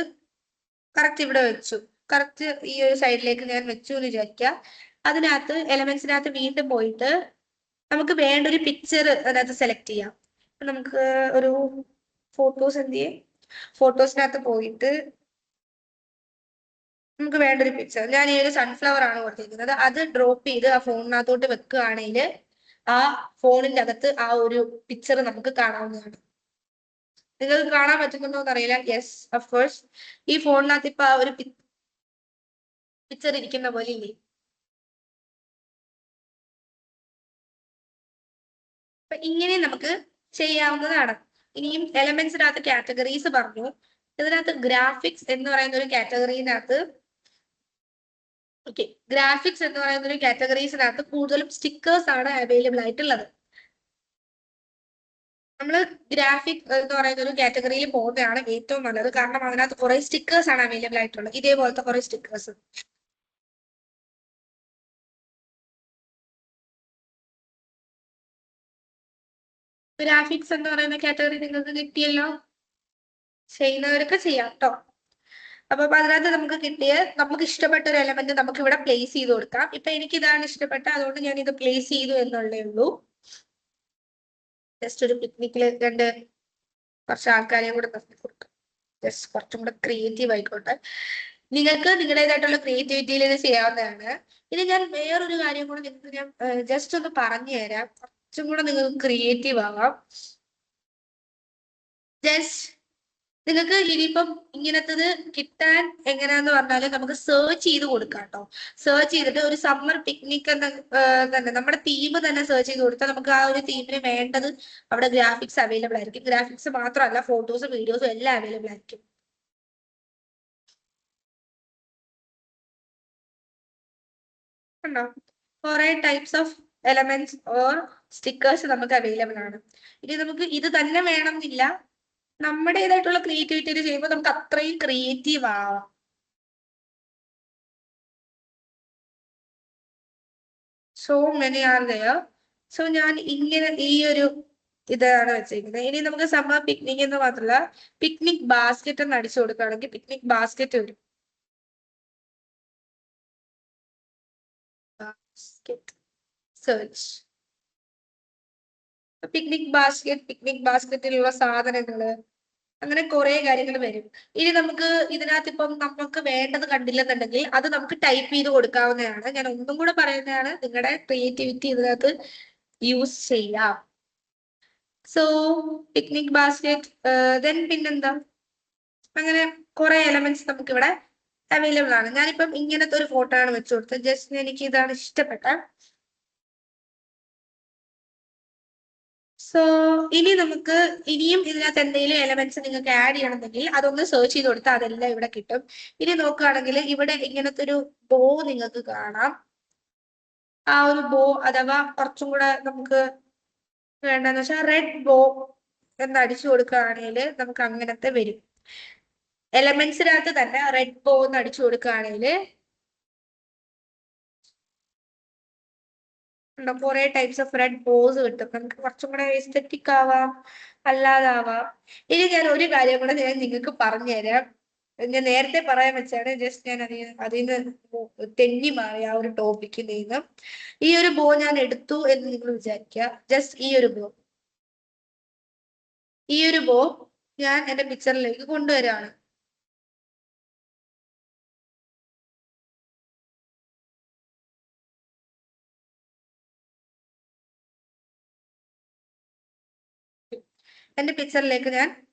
കറക്റ്റ് ഇവിടെ വെച്ചു. കറക്റ്റ് ഈ ഒരു സൈഡിലേക്ക് ഞാൻ വെച്ചു എന്ന് വിചാരിക്കുക. അതിനകത്ത് എലമെന്റ്സിനകത്ത് വീണ്ടും പോയിട്ട് നമുക്ക് വേണ്ട ഒരു പിക്ചർ അതിനകത്ത് സെലക്ട് ചെയ്യാം. നമുക്ക് ഒരു ഫോട്ടോസിനകത്ത് പോയിട്ട് നമുക്ക് വേണ്ട ഒരു പിക്ചർ, ഞാൻ ഈ ഒരു സൺഫ്ലവർ ആണ് കൊടുത്തിരിക്കുന്നത്. അത് ഡ്രോപ്പ് ചെയ്ത് ആ ഫോണിനകത്തോട്ട് വെക്കുകയാണെങ്കിൽ ആ ഫോണിന്റെ അകത്ത് ആ ഒരു പിക്ചർ നമുക്ക് കാണാവുന്നതാണ്. നിങ്ങൾക്ക് കാണാൻ പറ്റുന്നുണ്ടോ എന്നറിയില്ല. Yes, of course. ഈ ഫോണിനകത്ത് ഇപ്പൊ ആ ഒരു പിക്ചർ ഇരിക്കുന്ന പോലെ ഇല്ലേ. അപ്പൊ ഇങ്ങനെ നമുക്ക് ചെയ്യാവുന്നതാണ്. ഇനിയും എലമെന്റ്സിനകത്ത് കാറ്റഗറീസ് പറഞ്ഞു. ഇതിനകത്ത് ഗ്രാഫിക്സ് എന്ന് പറയുന്ന ഒരു കാറ്റഗറിനകത്ത് ഗ്രാഫിക്സ് എന്ന് പറയുന്ന ഒരു കാറ്റഗറീസിനകത്ത് കൂടുതലും സ്റ്റിക്കേഴ്സ് ആണ് അവൈലബിൾ ആയിട്ടുള്ളത്. നമ്മൾ ഗ്രാഫിക് എന്ന് പറയുന്ന ഒരു കാറ്റഗറിയിൽ പോകുന്നതാണ് ഏറ്റവും നല്ലത്. കാരണം അതിനകത്ത് കുറെ സ്റ്റിക്കേഴ്സ് ആണ് അവൈലബിൾ ആയിട്ടുള്ളത്. ഇതേപോലത്തെ കുറെ സ്റ്റിക്കേഴ്സ്. ഗ്രാഫിക്സ് എന്ന് പറയുന്ന കാറ്റഗറി നിങ്ങൾക്ക് കിട്ടിയല്ലോ. ചെയ്യുന്നവരൊക്കെ ചെയ്യാം കേട്ടോ. അപ്പൊ അതിനകത്ത് നമുക്ക് ഇഷ്ടപ്പെട്ട ഒരു എലമെന്റ് നമുക്ക് ഇവിടെ പ്ലേസ് ചെയ്ത് കൊടുക്കാം. ഇപ്പൊ എനിക്ക് ഇതാണ് ഇഷ്ടപ്പെട്ട, അതുകൊണ്ട് ഞാൻ ഇത് പ്ലേസ് ചെയ്തു എന്നുള്ളേ ഉള്ളൂ. ജസ്റ്റ് ഒരു പിക്നിക്കില് കുറച്ച് ആൾക്കാരെയും കൂടെ നിർത്തി കൊടുക്കാം. ജസ്റ്റ് കുറച്ചും കൂടെ ക്രിയേറ്റീവ് ആയിക്കോട്ടെ. നിങ്ങൾക്ക് നിങ്ങളുടേതായിട്ടുള്ള ക്രിയേറ്റിവിറ്റിയിൽ ഇത് ചെയ്യാവുന്നതാണ്. ഇനി ഞാൻ വേറൊരു കാര്യം കൂടെ നിങ്ങൾക്ക് ഞാൻ ജസ്റ്റ് ഒന്ന് പറഞ്ഞു തരാം. കുറച്ചും കൂടെ നിങ്ങൾക്ക് ക്രിയേറ്റീവ് ആവാം. ജസ്റ്റ് നിങ്ങൾക്ക് ഇനിയിപ്പം ഇങ്ങനത്തത് കിട്ടാൻ എങ്ങനെയാന്ന് പറഞ്ഞാല് നമുക്ക് സെർച്ച് ചെയ്ത് കൊടുക്കാം കേട്ടോ. സെർച്ച് ചെയ്തിട്ട് ഒരു സമ്മർ പിക്നിക് എന്ന തന്നെ നമ്മുടെ തീം തന്നെ സെർച്ച് ചെയ്ത് കൊടുത്താൽ നമുക്ക് ആ ഒരു തീമിന് വേണ്ടത് അവിടെ ഗ്രാഫിക്സ് അവൈലബിൾ ആയിരിക്കും. ഗ്രാഫിക്സ് മാത്രമല്ല, ഫോട്ടോസും വീഡിയോസും എല്ലാം അവൈലബിൾ ആയിരിക്കും. കണ്ടോ, കുറെ types of elements or stickers നമുക്ക് അവൈലബിൾ ആണ്. ഇനി നമുക്ക് ഇത് തന്നെ വേണമെന്നില്ല, നമ്മുടേതായിട്ടുള്ള ക്രിയേറ്റിവിറ്റി ചെയ്യുമ്പോൾ നമുക്ക് അത്രയും ക്രിയേറ്റീവ് ആവാം. So many are there. So ഞാൻ ഇങ്ങനെ ഈ ഒരു ഇതാണ് വെച്ചിരിക്കുന്നത്. ഇനി നമുക്ക് സമ്മർ പിക്നിക് എന്ന് മാത്രമല്ല, പിക്നിക് ബാസ്ക്കറ്റ് എന്ന് അടിച്ചു കൊടുക്കുകയാണെങ്കിൽ പിക്നിക് ബാസ്ക്കറ്റ് വരും. സെർച്ച് പിക്നിക് ബാസ്ക്കറ്റിലുള്ള സാധനങ്ങള്, അങ്ങനെ കുറെ കാര്യങ്ങൾ വരും. ഇനി നമുക്ക് ഇതിനകത്ത് ഇപ്പം നമുക്ക് വേണ്ടത് കണ്ടില്ലെന്നുണ്ടെങ്കിൽ അത് നമുക്ക് ടൈപ്പ് ചെയ്ത് കൊടുക്കാവുന്നതാണ്. ഞാൻ ഒന്നും കൂടെ പറയുന്നതാണ്, നിങ്ങളുടെ ക്രിയേറ്റിവിറ്റി ഇതിനകത്ത് യൂസ് ചെയ്യാം. സോ പിക്നിക് ബാസ്ക്കറ്റ്, ദെൻ പിന്നെന്താ, അങ്ങനെ കുറെ എലമെന്റ്സ് നമുക്ക് ഇവിടെ അവൈലബിൾ ആണ്. ഞാനിപ്പം ഇങ്ങനത്തെ ഒരു ഫോട്ടോ ആണ് വെച്ചു കൊടുത്തത്. ജസ്റ്റ് എനിക്ക് ഇതാണ് ഇഷ്ടപ്പെട്ട. സോ ഇനി നമുക്ക് ഇനിയും ഇതിനകത്ത് എന്തെങ്കിലും എലമെന്റ്സ് നിങ്ങൾക്ക് ആഡ് ചെയ്യണമെന്നുണ്ടെങ്കിൽ അതൊന്ന് സെർച്ച് ചെയ്ത് കൊടുത്താൽ അതെല്ലാം ഇവിടെ കിട്ടും. ഇനി നോക്കുകയാണെങ്കിൽ ഇവിടെ ഇങ്ങനത്തെ ഒരു ബോ നിങ്ങൾക്ക് കാണാം. ആ ഒരു ബോ അഥവാ കുറച്ചും കൂടെ നമുക്ക് വേണ്ടെന്ന് വെച്ചാൽ റെഡ് ബോ എന്ന് അടിച്ചു കൊടുക്കുകയാണെങ്കിൽ നമുക്ക് അങ്ങനത്തെ വരും. എലമെന്റ്സിനകത്ത് തന്നെ റെഡ് ബോ എന്ന് അടിച്ചു കൊടുക്കുകയാണെങ്കിൽ കുറെ ടൈപ്സ് ഓഫ് റെഡ് ബോസ് കിട്ടും. നമുക്ക് കുറച്ചും കൂടെ എസ്തെറ്റിക് ആവാം, അല്ലാതാവാം. ഇനി ഞാൻ ഒരു കാര്യം കൂടെ ഞാൻ നിങ്ങൾക്ക് പറഞ്ഞുതരാം. ഞാൻ നേരത്തെ പറയാൻ വെച്ചാണ്, ജസ്റ്റ് ഞാൻ അതിന് തെന്നി മാറി ആ ഒരു ടോപ്പിക്കിൽ നിന്ന്. ഈ ഒരു ബോ ഞാൻ എടുത്തു എന്ന് നിങ്ങൾ വിചാരിക്കുക. ജസ്റ്റ് ഈ ഒരു ബോ ഞാൻ എന്റെ പിക്ചറിലേക്ക് കൊണ്ടുവരാണ്. എന്റെ പിക്ചറിലേക്ക് ഞാൻ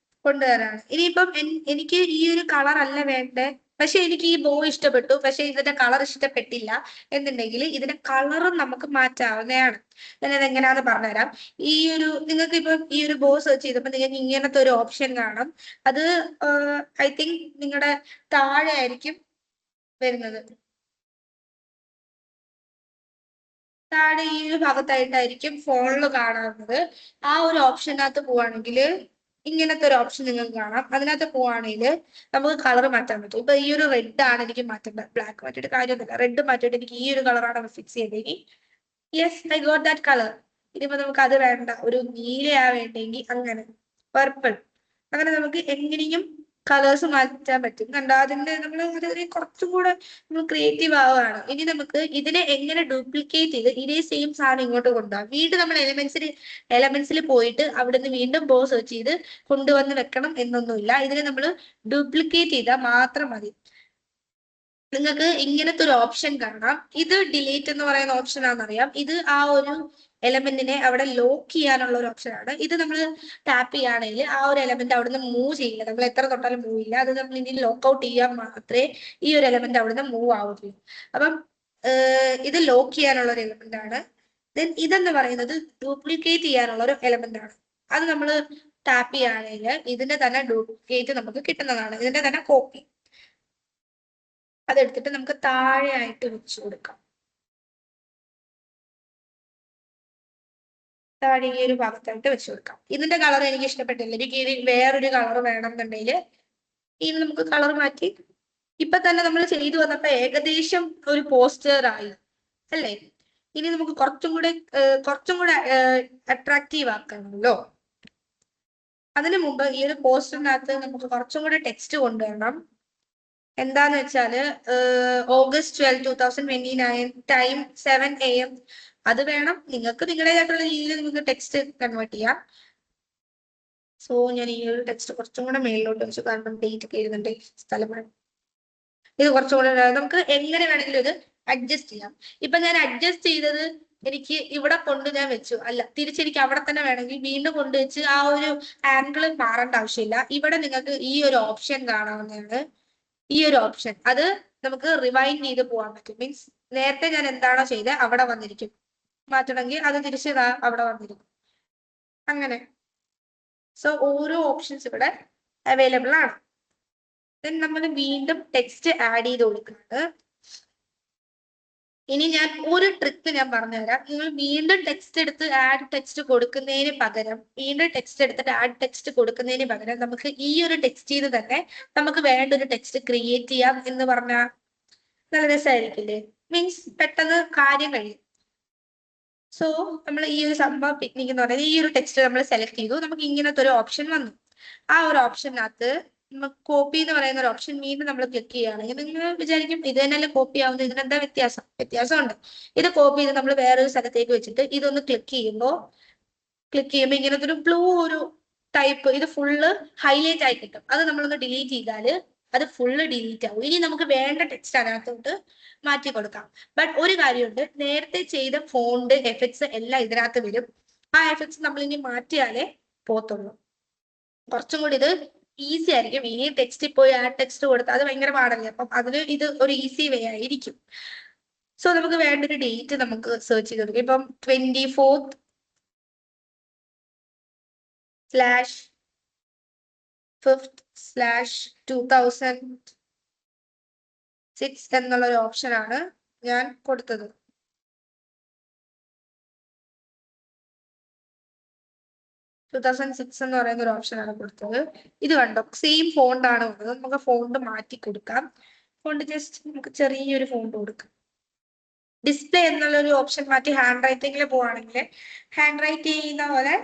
കൊണ്ടുവരാണ്. ഇനിയിപ്പം എനിക്ക് ഈ ഒരു കളർ അല്ല വേണ്ടേ, പക്ഷെ എനിക്ക് ഈ ബോ ഇഷ്ടപ്പെട്ടു, പക്ഷെ ഇതിന്റെ കളർ ഇഷ്ടപ്പെട്ടില്ല എന്നുണ്ടെങ്കിൽ ഇതിന്റെ കളറും നമുക്ക് മാറ്റാവുന്നതാണ്. ഞാൻ അതെങ്ങനെയാന്ന് പറഞ്ഞുതരാം. ഈ ഒരു നിങ്ങൾക്ക് ഇപ്പം ഈ ഒരു ബോ സെർച്ച് ചെയ്തപ്പോൾ നിങ്ങൾക്ക് ഇങ്ങനത്തെ ഒരു ഓപ്ഷൻ കാണാം. അത് ഐ തിങ്ക് നിങ്ങളുടെ താഴെ ആയിരിക്കും വരുന്നത്. താഴെ ഈ ഒരു ഭാഗത്തായിട്ടായിരിക്കും ഫോണിൽ കാണാവുന്നത്. ആ ഒരു ഓപ്ഷനകത്ത് പോവാണെങ്കിൽ ഇങ്ങനത്തെ ഒരു ഓപ്ഷൻ നിങ്ങൾക്ക് കാണാം. അതിനകത്ത് പോവാണെങ്കിൽ നമുക്ക് കളർ മാറ്റാൻ പറ്റും. ഇപ്പൊ ഈ ഒരു റെഡ് ആണ് എനിക്ക് മാറ്റേണ്ടത്, ബ്ലാക്ക് മാറ്റിയിട്ട് കാര്യമൊന്നുമില്ല. റെഡ് മാറ്റിയിട്ട് എനിക്ക് ഈ ഒരു കളറാണ് ഫിക്സ് ചെയ്തെങ്കിൽ yes I got that colour. ഇനിയിപ്പോ നമുക്ക് അത് വേണ്ട, ഒരു നീലയാ വേണ്ടെങ്കിൽ അങ്ങനെ പർപ്പിൾ, അങ്ങനെ നമുക്ക് എങ്ങനെയും കളേഴ്സ് മാറ്റാൻ പറ്റും. കണ്ടോ, അതിന്റെ നമ്മൾ കുറച്ചും കൂടെ നമ്മൾ ക്രിയേറ്റീവ് ആവുകയാണ്. ഇനി നമുക്ക് ഇതിനെ എങ്ങനെ ഡ്യൂപ്ലിക്കേറ്റ് ചെയ്ത് ഇതേ സെയിം സാധനം ഇങ്ങോട്ട് കൊണ്ടുപോകാം. വീണ്ടും നമ്മൾ എലമെന്റ്സിൽ പോയിട്ട് അവിടെ നിന്ന് വീണ്ടും ബോ സെർച്ച് ചെയ്ത് കൊണ്ടുവന്ന് വെക്കണം എന്നൊന്നുമില്ല. ഇതിനെ നമ്മൾ ഡ്യൂപ്ലിക്കേറ്റ് ചെയ്താൽ മാത്രം മതി. നിങ്ങൾക്ക് ഇങ്ങനത്തെ ഒരു ഓപ്ഷൻ കാണാം. ഇത് ഡിലീറ്റ് എന്ന് പറയുന്ന ഓപ്ഷൻ ആണെന്നറിയാം. ഇത് ആ ഒരു എലമെന്റിനെ അവിടെ ലോക്ക് ചെയ്യാനുള്ള ഒരു ഓപ്ഷൻ ആണ്. ഇത് നമ്മൾ ടാപ്പ് ചെയ്യുകയാണെങ്കിൽ ആ ഒരു എലമെന്റ് അവിടുന്ന് മൂവ് ചെയ്യില്ല. നമ്മൾ എത്ര തൊട്ടാലും മൂവ് ചെയ്യില്ല. അത് നമ്മൾ ഇനി ലോക്ക് ഔട്ട് ചെയ്യാൻ മാത്രമേ ഈ ഒരു എലമെന്റ് അവിടുന്ന് മൂവ് ആവുള്ളൂ. അപ്പം ഇത് ലോക്ക് ചെയ്യാനുള്ള ഒരു എലമെന്റ് ആണ്. ദെൻ ഇതെന്ന് പറയുന്നത് ഡ്യൂപ്ലിക്കേറ്റ് ചെയ്യാനുള്ള ഒരു എലമെന്റ് ആണ്. അത് നമ്മൾ ടാപ്പ് ചെയ്യുകയാണെങ്കിൽ ഇതിന്റെ തന്നെ ഡ്യൂപ്ലിക്കേറ്റ് നമുക്ക് കിട്ടുന്നതാണ്, ഇതിന്റെ തന്നെ കോപ്പി. അതെടുത്തിട്ട് നമുക്ക് താഴെയായിട്ട് വെച്ചു കൊടുക്കാം. താഴെ ഈ ഒരു ഭാഗത്തായിട്ട് വെച്ചു കൊടുക്കാം. ഇതിന്റെ കളർ എനിക്ക് ഇഷ്ടപ്പെട്ടില്ല, എനിക്ക് ഇത് വേറൊരു കളർ വേണം എന്നുണ്ടെങ്കിൽ ഇത് നമുക്ക് കളർ മാറ്റി. ഇപ്പൊ തന്നെ നമ്മൾ ചെയ്തു വന്നപ്പോ ഏകദേശം ഒരു പോസ്റ്റർ ആയി അല്ലേ. ഇനി നമുക്ക് കുറച്ചും കൂടെ അട്രാക്റ്റീവ് ആക്കണമല്ലോ. അതിനു മുമ്പ് ഈ ഒരു പോസ്റ്ററിനകത്ത് നമുക്ക് കുറച്ചും കൂടെ ടെക്സ്റ്റ് കൊണ്ടുവരണം. എന്താന്ന് വെച്ചാല് August 12, 2029, ടൈം 7 AM. അത് വേണം. നിങ്ങൾക്ക് നിങ്ങളുടേതായിട്ടുള്ള രീതിയിൽ നിങ്ങൾക്ക് ടെക്സ്റ്റ് കൺവേർട്ട് ചെയ്യാം. സോ ഞാൻ ഈ ഒരു ടെക്സ്റ്റ് കുറച്ചും കൂടെ മേളിലോട്ട് വെച്ചു, കാരണം ഡേറ്റ് ഒക്കെ എഴുതുന്നുണ്ട്, സ്ഥലമാണ്. ഇത് കുറച്ചും കൂടെ നമുക്ക് എങ്ങനെ വേണമെങ്കിലും ഇത് അഡ്ജസ്റ്റ് ചെയ്യാം. ഇപ്പൊ ഞാൻ അഡ്ജസ്റ്റ് ചെയ്തത് എനിക്ക് ഇവിടെ കൊണ്ട് ഞാൻ വെച്ചു, അല്ല തിരിച്ചെനിക്ക് അവിടെ തന്നെ വേണമെങ്കിൽ വീണ്ടും കൊണ്ടുവച്ച് ആ ഒരു ആംഗിൾ മാറേണ്ട ആവശ്യമില്ല. ഇവിടെ നിങ്ങൾക്ക് ഈ ഒരു ഓപ്ഷൻ കാണാവുന്നതാണ്. ഈ ഒരു ഓപ്ഷൻ അത് നമുക്ക് റിവൈൻഡ് ചെയ്ത് പോകാൻ പറ്റും. മീൻസ് നേരത്തെ ഞാൻ എന്താണോ ചെയ്തത് അവിടെ വന്നിരിക്കും, മാറ്റണമെങ്കിൽ അത് തിരിച്ച് അവിടെ വന്നിരിക്കും, അങ്ങനെ. സോ ഓരോ ഓപ്ഷൻസ് ഇവിടെ അവൈലബിൾ ആണ്. ദെൻ നമ്മൾ വീണ്ടും ടെക്സ്റ്റ് ആഡ് ചെയ്ത് കൊടുക്കുന്നത്. ഇനി ഞാൻ ഒരു ട്രിക്ക് ഞാൻ പറഞ്ഞുതരാം. നിങ്ങൾ വീണ്ടും ടെക്സ്റ്റ് എടുത്ത് ആഡ് ടെക്സ്റ്റ് കൊടുക്കുന്നതിന് പകരം ആഡ് ടെക്സ്റ്റ് കൊടുക്കുന്നതിന് പകരം നമുക്ക് ഈ ഒരു ടെക്സ്റ്റിൽ നിന്ന് തന്നെ നമുക്ക് വേണ്ട ഒരു ടെക്സ്റ്റ് ക്രിയേറ്റ് ചെയ്യാം എന്ന് പറഞ്ഞാൽ നല്ല രസമായിരിക്കില്ലേ? മീൻസ് പെട്ടെന്ന് കാര്യം കഴിയും. സോ നമ്മൾ ഈ ഒരു സംഭവം പിക്നിക് എന്ന് പറയുന്നത് ഈ ഒരു ടെക്സ്റ്റ് നമ്മൾ സെലക്ട് ചെയ്തു, നമുക്ക് ഇങ്ങനത്തെ ഒരു ഓപ്ഷൻ വന്നു. ആ ഒരു ഓപ്ഷനകത്ത് കോപ്പി എന്ന് പറയുന്ന ഒരു ഓപ്ഷൻ വീണ്ടും നമ്മൾ ക്ലിക്ക് ചെയ്യുകയാണെങ്കിൽ നിങ്ങൾ വിചാരിക്കും ഇത് തന്നെയല്ലേ കോപ്പി ആവുന്നത്, ഇതിനെന്താ വ്യത്യാസമുണ്ട്. ഇത് കോപ്പി ചെയ്ത് നമ്മൾ വേറൊരു സ്ഥലത്തേക്ക് വെച്ചിട്ട് ഇതൊന്ന് ക്ലിക്ക് ചെയ്യുമ്പോൾ ഇങ്ങനത്തെ ഒരു ബ്ലൂ ഒരു ടൈപ്പ് ഇത് ഫുള്ള് ഹൈലൈറ്റ് ആയി കിട്ടും. അത് നമ്മളൊന്ന് ഡിലീറ്റ് ചെയ്താൽ അത് ഫുള്ള് ഡിലീറ്റ് ആവും. ഇനി നമുക്ക് വേണ്ട ടെക്സ്റ്റ് അതിനകത്തോട്ട് മാറ്റി കൊടുക്കാം. ബട്ട് ഒരു കാര്യമുണ്ട്, നേരത്തെ ചെയ്ത ഫോണ്ട് എഫക്ട്സ് എല്ലാം ഇതിനകത്ത് വരും. ആ എഫക്ട്സ് നമ്മൾ ഇനി മാറ്റിയാലേ പോത്തുള്ളൂ. കുറച്ചും കൂടി ഇത് ഈസി ആയിരിക്കും. ഇനി ടെക്സ്റ്റിൽ പോയി ആ ടെക്സ്റ്റ് കൊടുത്താൽ അത് ഭയങ്കര പാടല്ലേ. അപ്പം അതിന് ഇത് ഒരു ഈസി വേ ആയിരിക്കും. സോ നമുക്ക് വേണ്ട ഒരു ഡേറ്റ് നമുക്ക് സെർച്ച് ചെയ്ത് കൊടുക്കും. ഇപ്പം 24/5/2006 എന്നുള്ള ഒരു ഓപ്ഷനാണ് ഞാൻ കൊടുത്തത്. എന്ന് പറയുന്ന ഒരു ഓപ്ഷനാണ് കൊടുത്തത്. ഇത് കണ്ടോ, സെയിം ഫോണ്ട് ആണ് വന്നത്. നമുക്ക് ഫോണ്ട് മാറ്റി കൊടുക്കാം. ഫോണ്ട് ജസ്റ്റ് നമുക്ക് ചെറിയൊരു ഫോണ്ട് കൊടുക്കാം. ഡിസ്പ്ലേ എന്നുള്ള ഒരു ഓപ്ഷൻ മാറ്റി ഹാൻഡ് റൈറ്റിംഗിൽ പോവാണെങ്കിൽ ഹാൻഡ് റൈറ്റ് ചെയ്യുന്ന പോലെ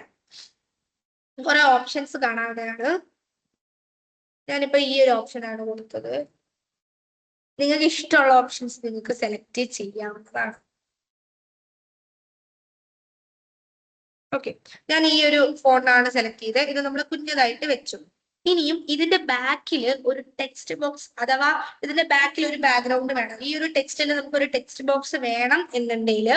കുറെ ഓപ്ഷൻസ് കാണാവുന്നതാണ്. ഞാനിപ്പോ ഈ ഒരു ഓപ്ഷനാണ് കൊടുത്തത്. നിങ്ങൾക്ക് ഇഷ്ടമുള്ള ഓപ്ഷൻസ് നിങ്ങൾക്ക് സെലക്ട് ചെയ്യാവുന്നതാണ്. ഓക്കെ, ഞാൻ ഈ ഒരു ഫോണ്ടാണ് സെലക്ട് ചെയ്തത്. ഇത് നമ്മൾ കുഞ്ഞതായിട്ട് വെച്ചു. ഇനിയും ഇതിന്റെ ബാക്കിൽ ഒരു ടെക്സ്റ്റ് ബോക്സ് അഥവാ ഇതിന്റെ ബാക്കിൽ ഒരു ബാക്ക്ഗ്രൗണ്ട് വേണം. ഈ ഒരു ടെക്സ്റ്റിൽ നമുക്ക് ഒരു ടെക്സ്റ്റ് ബോക്സ് വേണം എന്നുണ്ടെങ്കിൽ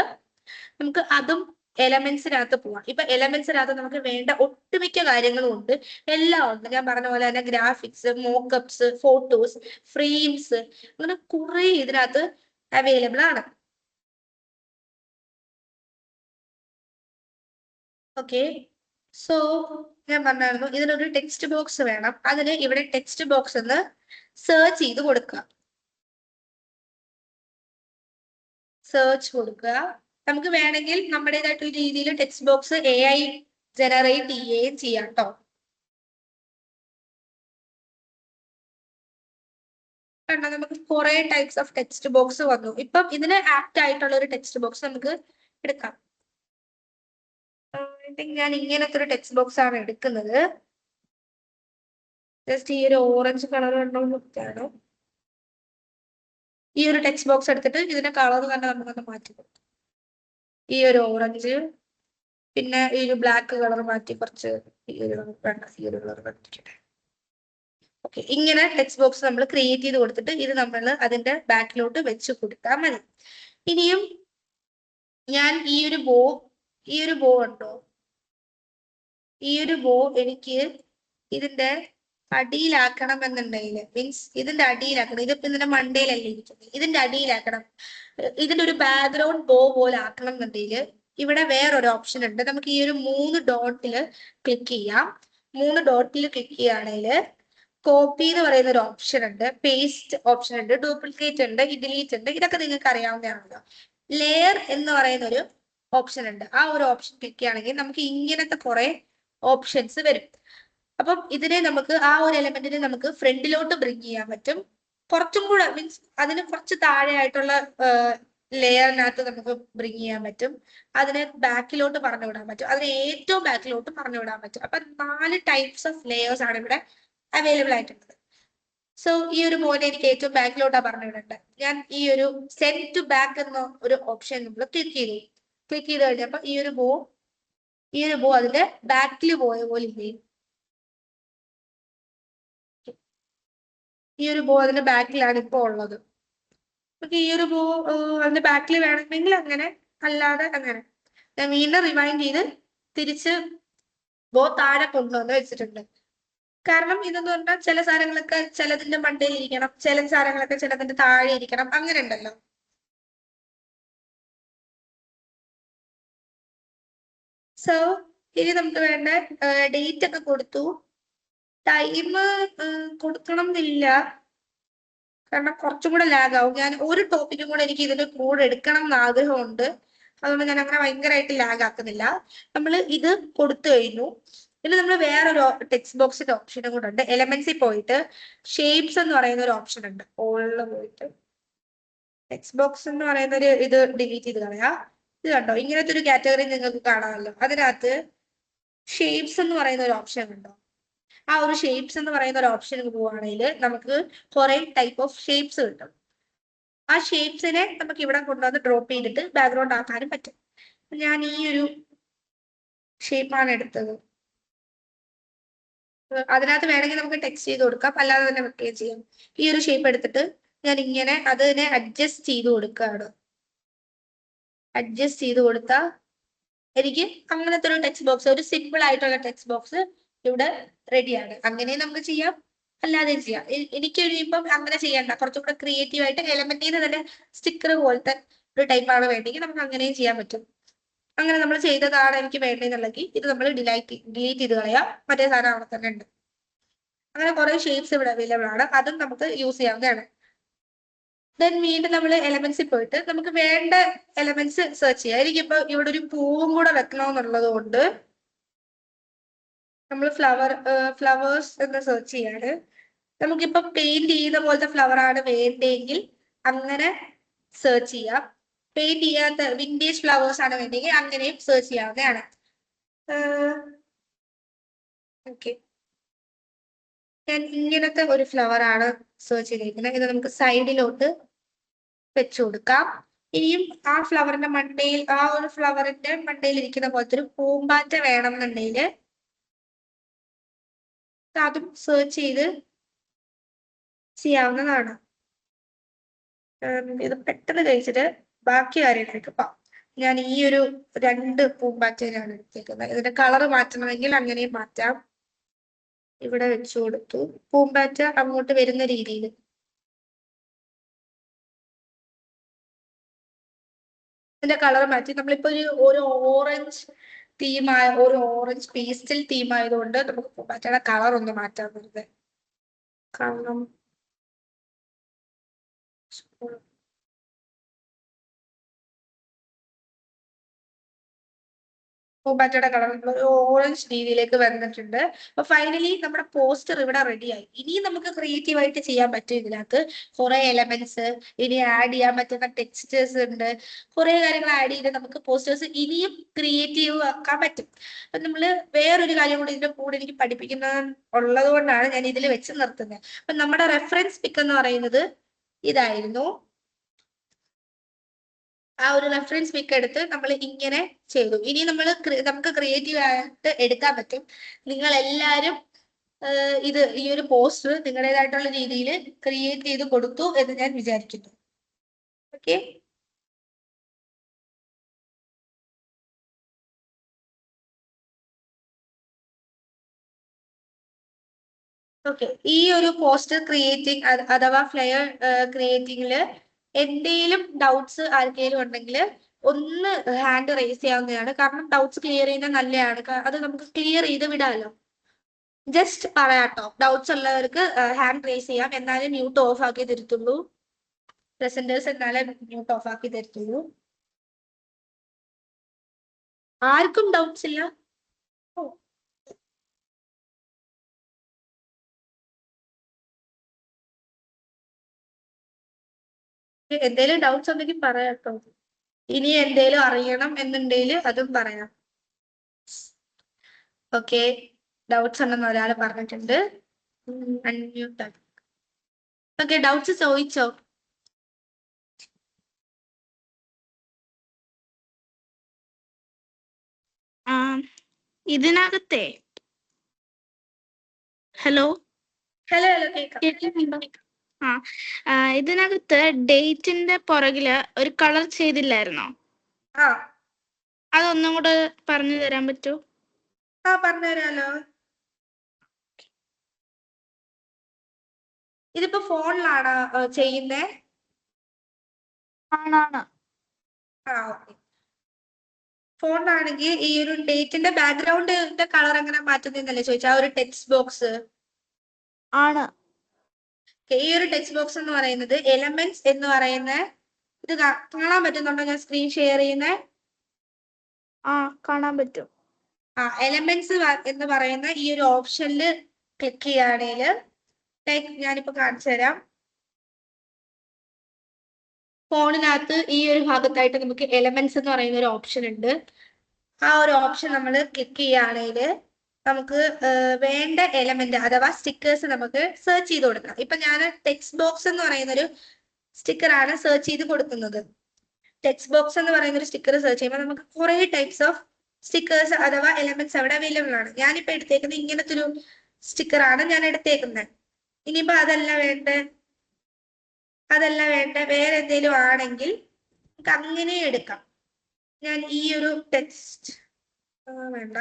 നമുക്ക് അതും എലമെന്റ്സിനകത്ത് പോവാം. ഇപ്പൊ എലമെന്റ്സിനകത്ത് നമുക്ക് വേണ്ട ഒട്ടുമിക്ക കാര്യങ്ങളും ഉണ്ട്, എല്ലാം ഉണ്ട്. ഞാൻ പറഞ്ഞ പോലെ തന്നെ ഗ്രാഫിക്സ്, മോക്കപ്സ്, ഫോട്ടോസ്, ഫ്രെയിംസ്, അങ്ങനെ കുറെ ഇതിനകത്ത് അവൈലബിൾ ആണ്. ഓക്കെ, സോ ഞാൻ പറഞ്ഞായിരുന്നു ഇതിനൊരു ടെക്സ്റ്റ് ബോക്സ് വേണം. അതിന് ഇവിടെ ടെക്സ്റ്റ് ബോക്സ് എന്ന് സെർച്ച് ചെയ്ത് കൊടുക്കുക. സെർച്ച് കൊടുക്കുക. നമുക്ക് വേണമെങ്കിൽ നമ്മുടേതായിട്ടുള്ള രീതിയിൽ ടെക്സ്റ്റ് ബോക്സ് AI ജനറേറ്റ് ചെയ്യുകയും ചെയ്യാം കേട്ടോ. കണ്ടോ, നമുക്ക് കുറെ ടൈപ്സ് ഓഫ് ടെക്സ്റ്റ് ബോക്സ് വന്നു. ഇപ്പം ഇതിന് ആപ്റ്റ് ആയിട്ടുള്ള ഒരു ടെക്സ്റ്റ് ബോക്സ് നമുക്ക് എടുക്കാം. ഞാൻ ഇങ്ങനത്തെ ഒരു ടെക്സ്റ്റ് ബോക്സ് ആണ് എടുക്കുന്നത്. ജസ്റ്റ് ഈ ഒരു ഓറഞ്ച് കളർ കണ്ടോ, ഈ ഒരു ടെക്സ്റ്റ് ബോക്സ് എടുത്തിട്ട് ഇതിന്റെ കളർ തന്നെ നമുക്കൊന്ന് മാറ്റി കൊടുക്കാം. ഈ ഒരു ഓറഞ്ച്, പിന്നെ ഈ ഒരു ബ്ലാക്ക് കളർ മാറ്റി കുറച്ച് ഈ ഒരു കളർ കണ്ടിരിക്കട്ടെ. ഓക്കെ, ഇങ്ങനെ ടെക്സ്റ്റ് ബോക്സ് നമ്മൾ ക്രിയേറ്റ് ചെയ്ത് കൊടുത്തിട്ട് ഇത് നമ്മൾ അതിന്റെ ബാക്കിലോട്ട് വെച്ച് കൊടുത്താൽ മതി. ഇനിയും ഞാൻ ഈ ഒരു ബോ ഉണ്ടോ, ഈ ഒരു ബോ എനിക്ക് ഇതിന്റെ അടിയിലാക്കണം എന്നുണ്ടെങ്കിൽ, മീൻസ് ഇതിന്റെ അടിയിലാക്കണം. ഇതിപ്പോ ഇതിന്റെ മണ്ടയിലല്ലേ ഇരിക്കുന്നത്, ഇതിന്റെ അടിയിലാക്കണം. ഇതിന്റെ ഒരു ബാക്ക്ഗ്രൗണ്ട് ബോ പോലെ ആക്കണം എന്നുണ്ടെങ്കിൽ ഇവിടെ വേറൊരു ഓപ്ഷൻ ഉണ്ട്. നമുക്ക് ഈ ഒരു 3 ഡോട്ടിൽ ക്ലിക്ക് ചെയ്യാം. 3 ഡോട്ടിൽ ക്ലിക്ക് ചെയ്യുകയാണെങ്കിൽ കോപ്പി എന്ന് പറയുന്ന ഒരു ഓപ്ഷൻ ഉണ്ട്, പേസ്റ്റ് ഓപ്ഷൻ ഉണ്ട്, ഡ്യൂപ്ലിക്കേറ്റ് ഉണ്ട്, ഡിലീറ്റ് ഉണ്ട്. ഇതൊക്കെ നിങ്ങൾക്ക് അറിയാവുന്നതാണല്ലോ. ലെയർ എന്ന് പറയുന്ന ഒരു ഓപ്ഷൻ ഉണ്ട്. ആ ഒരു ഓപ്ഷൻ ക്ലിക്ക് ചെയ്യുകയാണെങ്കിൽ നമുക്ക് ഇങ്ങനത്തെ കുറെ ഓപ്ഷൻസ് വരും. അപ്പം ഇതിനെ നമുക്ക് ആ ഒരു എലമെന്റിനെ നമുക്ക് ഫ്രണ്ടിലോട്ട് ബ്രിങ് ചെയ്യാൻ പറ്റും. കുറച്ചും കൂടെ മീൻസ് അതിന് കുറച്ച് താഴെ ആയിട്ടുള്ള ലെയറിനകത്ത് നമുക്ക് ബ്രിങ് ചെയ്യാൻ പറ്റും. അതിനെ ബാക്കിലോട്ട് പറഞ്ഞു വിടാൻ പറ്റും. അതിനെ ഏറ്റവും ബാക്കിലോട്ട് പറഞ്ഞു വിടാൻ പറ്റും. അപ്പൊ 4 ടൈപ്സ് ഓഫ് ലെയേഴ്സ് ആണ് ഇവിടെ അവൈലബിൾ ആയിട്ടുള്ളത്. സോ ഈ ഒരു മോനെ എനിക്ക് ഏറ്റവും ബാക്കിലോട്ടാണ് പറഞ്ഞു വിടേണ്ടത്. ഞാൻ ഈ ഒരു സെൻഡ് ടു ബാക്ക് എന്ന ഒരു ഓപ്ഷൻ നമ്മൾ ക്ലിക്ക് ചെയ്ത് കഴിഞ്ഞപ്പോ ഈ ഒരു ബോ അതിന്റെ ബാക്കിൽ പോയ പോലെ ഇല്ലേ, ഈ ഒരു ബോ അതിന്റെ ബാക്കിലാണ് ഇപ്പൊ ഉള്ളത്. നമുക്ക് ഈ ഒരു ബോ അതിന്റെ ബാക്കിൽ വേണമെങ്കിൽ അങ്ങനെ, അല്ലാതെ അങ്ങനെ. ഞാൻ വീണ്ടും റിവൈൻഡ് ചെയ്ത് തിരിച്ച് ബോ താഴെ കൊണ്ടുവന്ന് വെച്ചിട്ടുണ്ട്. കാരണം ഇതെന്ന് പറഞ്ഞാൽ ചില സാധനങ്ങളൊക്കെ ചിലതിന്റെ മണ്ടയിൽ ഇരിക്കണം, ചില സാധനങ്ങളൊക്കെ ചിലതിന്റെ താഴെ ഇരിക്കണം, അങ്ങനെ ഉണ്ടല്ലോ. സോ ഇനി നമുക്ക് വേണ്ട ഡേറ്റ് ഒക്കെ കൊടുത്തു. ടൈം കൊടുക്കണം എന്നില്ല, കാരണം കുറച്ചും കൂടെ ലാഗ് ആവും. ഞാൻ ഒരു ടോപ്പിക്കും കൂടെ എനിക്ക് ഇതിന്റെ കൂടെ എടുക്കണം എന്ന് ആഗ്രഹമുണ്ട്. അതുകൊണ്ട് ഞാൻ അങ്ങനെ ഭയങ്കരമായിട്ട് ലാഗ് ആക്കുന്നില്ല. നമ്മൾ ഇത് കൊടുത്തു കഴിഞ്ഞു. പിന്നെ നമ്മൾ വേറൊരു ടെക്സ്റ്റ് ബോക്സിന്റെ ഓപ്ഷനും കൂടെ ഉണ്ട്. എലമെന്റ്സിൽ പോയിട്ട് ഷേപ്സ് എന്ന് പറയുന്ന ഒരു ഓപ്ഷൻ ഉണ്ട്. ഓളിൽ പോയിട്ട് ടെക്സ്റ്റ് ബോക്സ് എന്ന് പറയുന്ന ഒരു ഇത് ഡിലീറ്റ് ചെയ്ത് കളയാം. ഇത് കണ്ടോ, ഇങ്ങനത്തെ ഒരു കാറ്റഗറി നിങ്ങൾക്ക് കാണാമല്ലോ. അതിനകത്ത് ഷേപ്സ് എന്ന് പറയുന്ന ഒരു ഓപ്ഷൻ ഉണ്ടോ? ആ ഒരു ഷേപ്സ് എന്ന് പറയുന്ന ഒരു ഓപ്ഷൻ പോവുകയാണെങ്കിൽ നമുക്ക് കുറെ ടൈപ്പ് ഓഫ് ഷേപ്സ് കിട്ടും. ആ ഷേപ്സിനെ നമുക്ക് ഇവിടെ കൊണ്ടുവന്ന് ഡ്രോപ്പ് ചെയ്തിട്ട് ബാക്ക്ഗ്രൗണ്ട് ആക്കാനും പറ്റും. ഞാൻ ഈ ഒരു ഷേപ്പാണ് എടുത്തത്. അതിനകത്ത് വേണമെങ്കിൽ നമുക്ക് ടെക്സ്റ്റ് ചെയ്ത് കൊടുക്കാം, അല്ലാതെ തന്നെ വെക്കുകയും ചെയ്യാം. ഈ ഒരു ഷേപ്പ് എടുത്തിട്ട് ഞാൻ ഇങ്ങനെ അതിനെ അഡ്ജസ്റ്റ് ചെയ്ത് കൊടുക്കുകയാണ്. അഡ്ജസ്റ്റ് ചെയ്ത് കൊടുത്താൽ എനിക്ക് അങ്ങനത്തെ ഒരു ടെക്സ്റ്റ് ബോക്സ്, ഒരു സിമ്പിൾ ആയിട്ടുള്ള ടെക്സ്റ്റ് ബോക്സ് ഇവിടെ റെഡിയാണ്. അങ്ങനെ നമുക്ക് ചെയ്യാം, അല്ലാതെ ചെയ്യാം. എനിക്കൊരു ഇപ്പം അങ്ങനെ ചെയ്യണ്ട, കുറച്ചും കൂടെ ക്രിയേറ്റീവ് ആയിട്ട് എലമെന്റിൽ തന്നെ സ്റ്റിക്കർ പോലത്തെ ഒരു ടൈപ്പാണ് വേണ്ടെങ്കിൽ നമുക്ക് അങ്ങനെയും ചെയ്യാൻ പറ്റും. അങ്ങനെ നമ്മൾ ചെയ്തതാണ് എനിക്ക് വേണ്ടതെന്നുണ്ടെങ്കിൽ ഇത് നമ്മൾ ഡിലീറ്റ് ചെയ്ത് കളയാം. മറ്റേ സാധനം അവിടെ തന്നെ ഉണ്ട്. അങ്ങനെ കുറെ ഷേപ്സ് ഇവിടെ അവൈലബിൾ ആണ്. അതും നമുക്ക് യൂസ് ചെയ്യാവുന്നതാണ്. ദെൻ വീണ്ടും നമ്മൾ എലമെന്റ്സിൽ പോയിട്ട് നമുക്ക് വേണ്ട എലമെന്റ്സ് സെർച്ച് ചെയ്യാം. എനിക്കിപ്പോ ഇവിടെ ഒരു പൂവും കൂടെ വെക്കണമെന്നുള്ളത് കൊണ്ട് നമ്മൾ ഫ്ലവേഴ്സ് എന്ന് സെർച്ച് ചെയ്യാണ്. നമുക്കിപ്പോ പെയിന്റ് ചെയ്യുന്ന പോലത്തെ ഫ്ലവർ ആണ് വേണ്ടെങ്കിൽ അങ്ങനെ സെർച്ച് ചെയ്യാം. പെയിന്റ് ചെയ്യാത്ത വിന്റേജ് ഫ്ലവേഴ്സ് ആണ് വേണ്ടെങ്കിൽ അങ്ങനെയും സെർച്ച് ചെയ്യാവുന്നതാണ്. ഓക്കെ, ഞാൻ ഇങ്ങനത്തെ ഒരു ഫ്ലവർ ആണ് സെർച്ച് ചെയ്തിരിക്കുന്നത്. ഇത് നമുക്ക് സൈഡിലോട്ട് വെച്ചു കൊടുക്കാം. ഇനിയും ആ ഫ്ലവറിന്റെ മണ്ടയിൽ, ആ ഒരു ഫ്ലവറിന്റെ മണ്ടയിൽ ഇരിക്കുന്ന പോലത്തെ ഒരു പൂമ്പാറ്റ വേണം എന്നുണ്ടെങ്കിൽ അതും സെർച്ച് ചെയ്ത് ചെയ്യാവുന്നതാണ്. ഇത് പെട്ടെന്ന് കഴിച്ചിട്ട് ബാക്കി കാര്യങ്ങൾക്ക് പോവാം. ഞാൻ ഈ ഒരു 2 പൂമ്പാറ്റയാണ് എടുത്തേക്കുന്നത്. ഇതിന്റെ കളർ മാറ്റണമെങ്കിൽ അങ്ങനെയും മാറ്റാം. ഇവിടെ വെച്ചു കൊടുത്തു. പൂമ്പാറ്റ അങ്ങോട്ട് വരുന്ന രീതിയിൽ ഇതിന്റെ കളർ മാറ്റി. നമ്മളിപ്പോ ഒരു ഓറഞ്ച് തീമായ, ഒരു ഓറഞ്ച് പേസ്റ്റൽ തീം ആയതുകൊണ്ട് നമുക്ക് പൂമ്പാറ്റയുടെ കളർ ഒന്ന് മാറ്റാൻ വരുന്നത്. കാരണം പൂമ്പാറ്റയുടെ കളർ ഒരു ഓറഞ്ച് രീതിയിലേക്ക് വന്നിട്ടുണ്ട്. അപ്പൊ ഫൈനലി നമ്മുടെ പോസ്റ്റർ ഇവിടെ റെഡിയായി. ഇനിയും നമുക്ക് ക്രിയേറ്റീവ് ആയിട്ട് ചെയ്യാൻ പറ്റും. ഇതിനകത്ത് കുറെ എലമെന്റ്സ്, ഇനി ആഡ് ചെയ്യാൻ പറ്റുന്ന ടെക്സ്റ്റേഴ്സ് ഉണ്ട്. കുറെ കാര്യങ്ങൾ ആഡ് ചെയ്ത് നമുക്ക് പോസ്റ്റേഴ്സ് ഇനിയും ക്രിയേറ്റീവ് ആക്കാൻ പറ്റും. അപ്പൊ നമ്മള് വേറൊരു കാര്യം കൂടി ഇതിന്റെ കൂടെ എനിക്ക് പഠിപ്പിക്കുന്നത് ഉള്ളത് കൊണ്ടാണ് ഞാൻ ഇതിൽ വെച്ച് നിർത്തുന്നത്. അപ്പൊ നമ്മുടെ റെഫറൻസ് പിക്ക് എന്ന് പറയുന്നത് ഇതായിരുന്നു. ആ ഒരു റെഫറൻസ് പിക്ക് എടുത്ത് നമ്മൾ ഇങ്ങനെ ചെയ്തു. ഇനി നമുക്ക് ക്രിയേറ്റീവ് ആയിട്ട് എടുക്കാൻ പറ്റും. നിങ്ങൾ എല്ലാവരും ഈ ഒരു പോസ്റ്റർ നിങ്ങളുടേതായിട്ടുള്ള രീതിയിൽ ക്രിയേറ്റ് ചെയ്ത് കൊടുത്തു എന്ന് ഞാൻ വിചാരിക്കുന്നു. Okay, okay. ഈ ഒരു പോസ്റ്റർ ക്രിയേറ്റിംഗ് അഥവാ ഫ്ലെയർ ക്രിയേറ്റിംഗില് എന്തെങ്കിലും ഡൗട്ട്സ് ആർക്കെങ്കിലും ഉണ്ടെങ്കിൽ ഒന്ന് ഹാൻഡ് റേസ് ചെയ്യാവുന്നതാണ്. കാരണം ഡൗട്ട്സ് ക്ലിയർ ചെയ്യുന്നത് നല്ലതാണ്. അത് നമുക്ക് ക്ലിയർ ചെയ്ത് വിടാമല്ലോ. ജസ്റ്റ് പറയാട്ടോ, ഡൗട്ട്സ് ഉള്ളവർക്ക് ഹാൻഡ് റേസ് ചെയ്യാം. എന്നാലും മ്യൂട്ട് ഓഫ് ആക്കി തരത്തുള്ളൂ. പ്രസന്റേഴ്സ് എന്നാലും മ്യൂട്ട് ഓഫ് ആക്കി തരത്തുള്ളൂ. ആർക്കും ഡൗട്ട്സ് ഇല്ല? എന്തേലും ഡൗട്ട്സ് ഉണ്ടെങ്കിൽ പറയാട്ടോ. ഇനി എന്തേലും അറിയണം എന്നുണ്ടെങ്കിൽ അതും പറയാം. ഓക്കെ, ഡൗട്ട്സ് ഉണ്ടെന്ന് ഒരാൾ പറഞ്ഞിട്ടുണ്ട്. അൺമ്യൂട്ട്. ഓക്കെ, ഡൗട്ട്സ് ചോദിച്ചോ? ഇതിനകത്തെ ഹലോ ഹലോ ഹലോ കേൾക്കാം. കേൾക്കുന്നുണ്ടോ? ഇതിനകത്ത് ഡേറ്റിന്റെ പുറകില് ഒരു കളർ ചെയ്തില്ലായിരുന്നോ? ആ അതൊന്നും കൂടെ പറഞ്ഞു തരാൻ പറ്റുമോ? പറഞ്ഞുതരാലോ. ഇതിപ്പോ ഫോണിലാണ് ചെയ്യുന്നേ? ആണാണ്. ഓക്കെ. ഫോണിലാണെങ്കിൽ ഈ ഒരു ഡേറ്റിന്റെ ബാക്ക്ഗ്രൗണ്ടിന്റെ കളർ എങ്ങനെ മാറ്റുന്നല്ലേ ചോദിച്ചാ? ഒരു ടെക്സ്റ്റ് ബോക്സ് ആണ്. ഈ ഒരു ടെക്സ്റ്റ് ബോക്സ് എന്ന് പറയുന്നത് എലമെന്റ്സ് എന്ന് പറയുന്ന ഇത് കാണാൻ പറ്റുന്നുണ്ടോ? ഞാൻ സ്ക്രീൻ ഷെയർ ചെയ്യുന്ന കാണാൻ പറ്റും. എലമെന്റ്സ് എന്ന് പറയുന്ന ഈ ഒരു ഓപ്ഷനിൽ ക്ലിക്ക് ചെയ്യുകയാണെങ്കിൽ ഞാനിപ്പോ കാണിച്ചു തരാം. ഫോണിനകത്ത് ഈ ഒരു ഭാഗത്തായിട്ട് നമുക്ക് എലമെന്റ്സ് എന്ന് പറയുന്ന ഒരു ഓപ്ഷൻ ഉണ്ട്. ആ ഒരു ഓപ്ഷൻ നമ്മൾ ക്ലിക്ക് ചെയ്യുകയാണെങ്കിൽ നമുക്ക് വേണ്ട എലമെന്റ് അഥവാ സ്റ്റിക്കേഴ്സ് നമുക്ക് സെർച്ച് ചെയ്ത് കൊടുക്കാം. ഇപ്പൊ ഞാൻ ടെക്സ്റ്റ് ബോക്സ് എന്ന് പറയുന്ന ഒരു സ്റ്റിക്കറാണ് സെർച്ച് ചെയ്ത് കൊടുക്കുന്നത്. ടെക്സ്റ്റ് ബോക്സ് എന്ന് പറയുന്ന ഒരു സ്റ്റിക്കർ സെർച്ച് ചെയ്യുമ്പോൾ നമുക്ക് കുറെ ടൈപ്സ് ഓഫ് സ്റ്റിക്കേഴ്സ് അഥവാ എലമെന്റ്സ് അവിടെ അവൈലബിൾ ആണ്. ഞാനിപ്പോ എടുത്തേക്കുന്നത് ഇങ്ങനത്തെ ഒരു സ്റ്റിക്കറാണ് ഞാൻ എടുത്തേക്കുന്നത്. ഇനിയിപ്പോ അതല്ല വേണ്ട വേറെ എന്തെങ്കിലും ആണെങ്കിൽ നമുക്ക് അങ്ങനെ എടുക്കാം. ഞാൻ ഈ ഒരു ടെക്സ്റ്റ് വേണ്ട,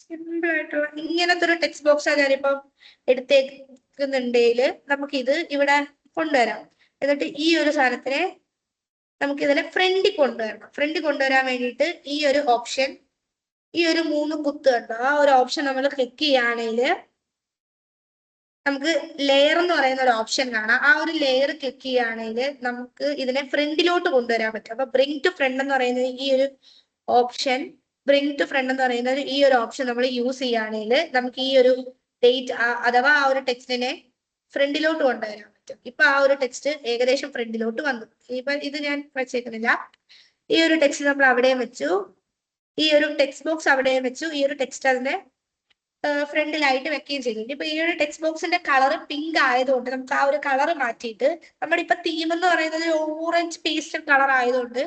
സിമ്പിൾ ആയിട്ടുള്ള ഇങ്ങനത്തെ ഒരു ടെക്സ്റ്റ് ബോക്സാണ് ഞാനിപ്പം എടുത്തേക്കുന്നുണ്ടെങ്കിൽ നമുക്ക് ഇത് ഇവിടെ കൊണ്ടുവരാം. എന്നിട്ട് ഈ ഒരു സാധനത്തിനെ നമുക്ക് ഇതിനെ ഫ്രണ്ടിൽ കൊണ്ടുവരണം. ഫ്രണ്ടിൽ കൊണ്ടുവരാൻ വേണ്ടിയിട്ട് ഈ ഒരു ഓപ്ഷൻ, ഈ ഒരു 3 കുത്ത് കണ്ടോ, ആ ഒരു ഓപ്ഷൻ നമ്മൾ ക്ലിക്ക് ചെയ്യുകയാണെങ്കിൽ നമുക്ക് ലെയർ എന്ന് പറയുന്ന ഒരു ഓപ്ഷൻ കാണാം. ആ ഒരു ലെയർ ക്ലിക്ക് ചെയ്യുകയാണെങ്കിൽ നമുക്ക് ഇതിനെ ഫ്രണ്ടിലോട്ട് കൊണ്ടുവരാൻ പറ്റും. അപ്പൊ ബ്രിങ് ടു ഫ്രണ്ട് എന്ന് പറയുന്നത് ഈ ഒരു ഓപ്ഷൻ, ബ്രിങ് ടു ഫ്രണ്ട് എന്ന് പറയുന്ന ഈ ഒരു ഓപ്ഷൻ നമ്മൾ യൂസ് ചെയ്യുകയാണെങ്കിൽ നമുക്ക് ഈ ഒരു ഡേറ്റ് അഥവാ ആ ഒരു ടെക്സ്റ്റിനെ ഫ്രണ്ടിലോട്ട് കൊണ്ടുവരാൻ പറ്റും. ഇപ്പൊ ആ ഒരു ടെക്സ്റ്റ് ഏകദേശം ഫ്രണ്ടിലോട്ട് വന്നു. ഇപ്പൊ ഇത് ഞാൻ വെച്ചേക്കുന്നില്ല. ഈ ഒരു ടെക്സ്റ്റ് നമ്മൾ അവിടെയും വെച്ചു, ഈ ഒരു ടെക്സ്റ്റ് ബോക്സ് അവിടെയും വെച്ചു, ഈ ഒരു ടെക്സ്റ്റ് അതിന്റെ ഫ്രണ്ടിലായിട്ട് വെക്കുകയും ചെയ്തു. ഇപ്പൊ ഈ ഒരു ടെക്സ്റ്റ് ബോക്സിന്റെ കളർ പിങ്ക് ആയതുകൊണ്ട് നമുക്ക് ആ ഒരു കളർ മാറ്റിയിട്ട് നമ്മുടെ ഇപ്പൊ തീം എന്ന് പറയുന്നത് ഓറഞ്ച് പേസ്റ്റൽ കളർ ആയതുകൊണ്ട്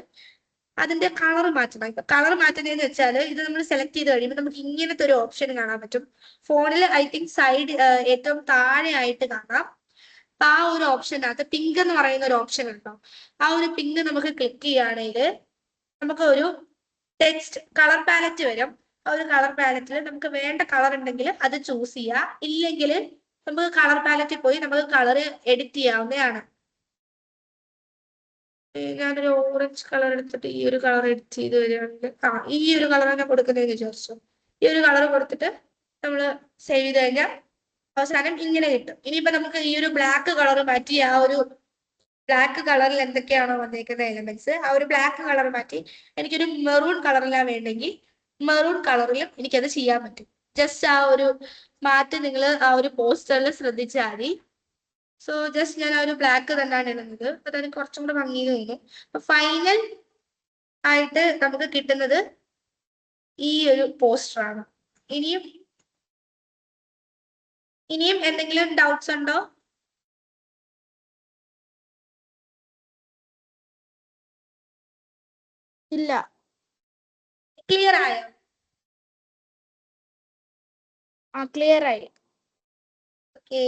അതിന്റെ കളർ മാറ്റണം. ഇപ്പൊ കളർ മാറ്റുന്നതെന്ന് വെച്ചാൽ ഇത് നമ്മൾ സെലക്ട് ചെയ്ത് കഴിയുമ്പോൾ നമുക്ക് ഇങ്ങനത്തെ ഒരു ഓപ്ഷൻ കാണാൻ പറ്റും. ഫോണിൽ ഐ തിങ്ക് സൈഡ് ഏറ്റവും താഴെ ആയിട്ട് കാണാം. അപ്പൊ ആ ഒരു ഓപ്ഷനകത്ത് പിങ്ക് എന്ന് പറയുന്ന ഒരു ഓപ്ഷൻ ഉണ്ടോ, ആ ഒരു പിങ്ക് നമുക്ക് ക്ലിക്ക് ചെയ്യുകയാണെങ്കിൽ നമുക്ക് ഒരു ടെക്സ്റ്റ് കളർ പാലറ്റ് വരും. ആ ഒരു കളർ പാലറ്റിൽ നമുക്ക് വേണ്ട കളർ ഉണ്ടെങ്കിൽ അത് ചൂസ് ചെയ്യാം, ഇല്ലെങ്കിൽ നമുക്ക് കളർ പാലറ്റിൽ പോയി നമുക്ക് കളർ എഡിറ്റ് ചെയ്യാവുന്നതാണ്. ഞാനൊരു ഓറഞ്ച് കളർ എടുത്തിട്ട് ഈ ഒരു കളർ എഡിറ്റ് ചെയ്ത് വരികയാണെങ്കിൽ ഈ ഒരു കളറാണ് കൊടുക്കുന്നതെന്ന് വിചാരിച്ചു. ഈ ഒരു കളർ കൊടുത്തിട്ട് നമ്മൾ സേവ് ചെയ്ത് കഴിഞ്ഞാൽ അവസാനം ഇങ്ങനെ കിട്ടും. ഇനിയിപ്പോ നമുക്ക് ഈ ഒരു ബ്ലാക്ക് കളർ മാറ്റി ആ ഒരു ബ്ലാക്ക് കളറിൽ എന്തൊക്കെയാണോ വന്നേക്കുന്ന എലമെന്റ്സ് ആ ഒരു ബ്ലാക്ക് കളർ മാറ്റി എനിക്കൊരു മെറൂൺ കളറിലാണ് വേണ്ടെങ്കിൽ മെറൂൺ കളറിലും എനിക്കത് ചെയ്യാൻ പറ്റും. ജസ്റ്റ് ആ ഒരു മാറ്റം നിങ്ങൾ ആ ഒരു പോസ്റ്ററിൽ ശ്രദ്ധിച്ചാൽ മതി. സോ ജസ്റ്റ് ഞാൻ ആ ഒരു ബ്ലാക്ക് തന്നെയാണ് ഇടുന്നത്. അപ്പൊ അതിന് കുറച്ചും കൂടെ ഭംഗി തോന്നും. അപ്പൊ ഫൈനൽ ആയിട്ട് നമുക്ക് കിട്ടുന്നത് ഈ ഒരു പോസ്റ്ററാണ്. ഇനിയും എന്തെങ്കിലും ഡൗട്ട്സ് ഉണ്ടോ? ഇല്ല. ക്ലിയർ ആയോ? ക്ലിയർ ആയി. ഓക്കെ.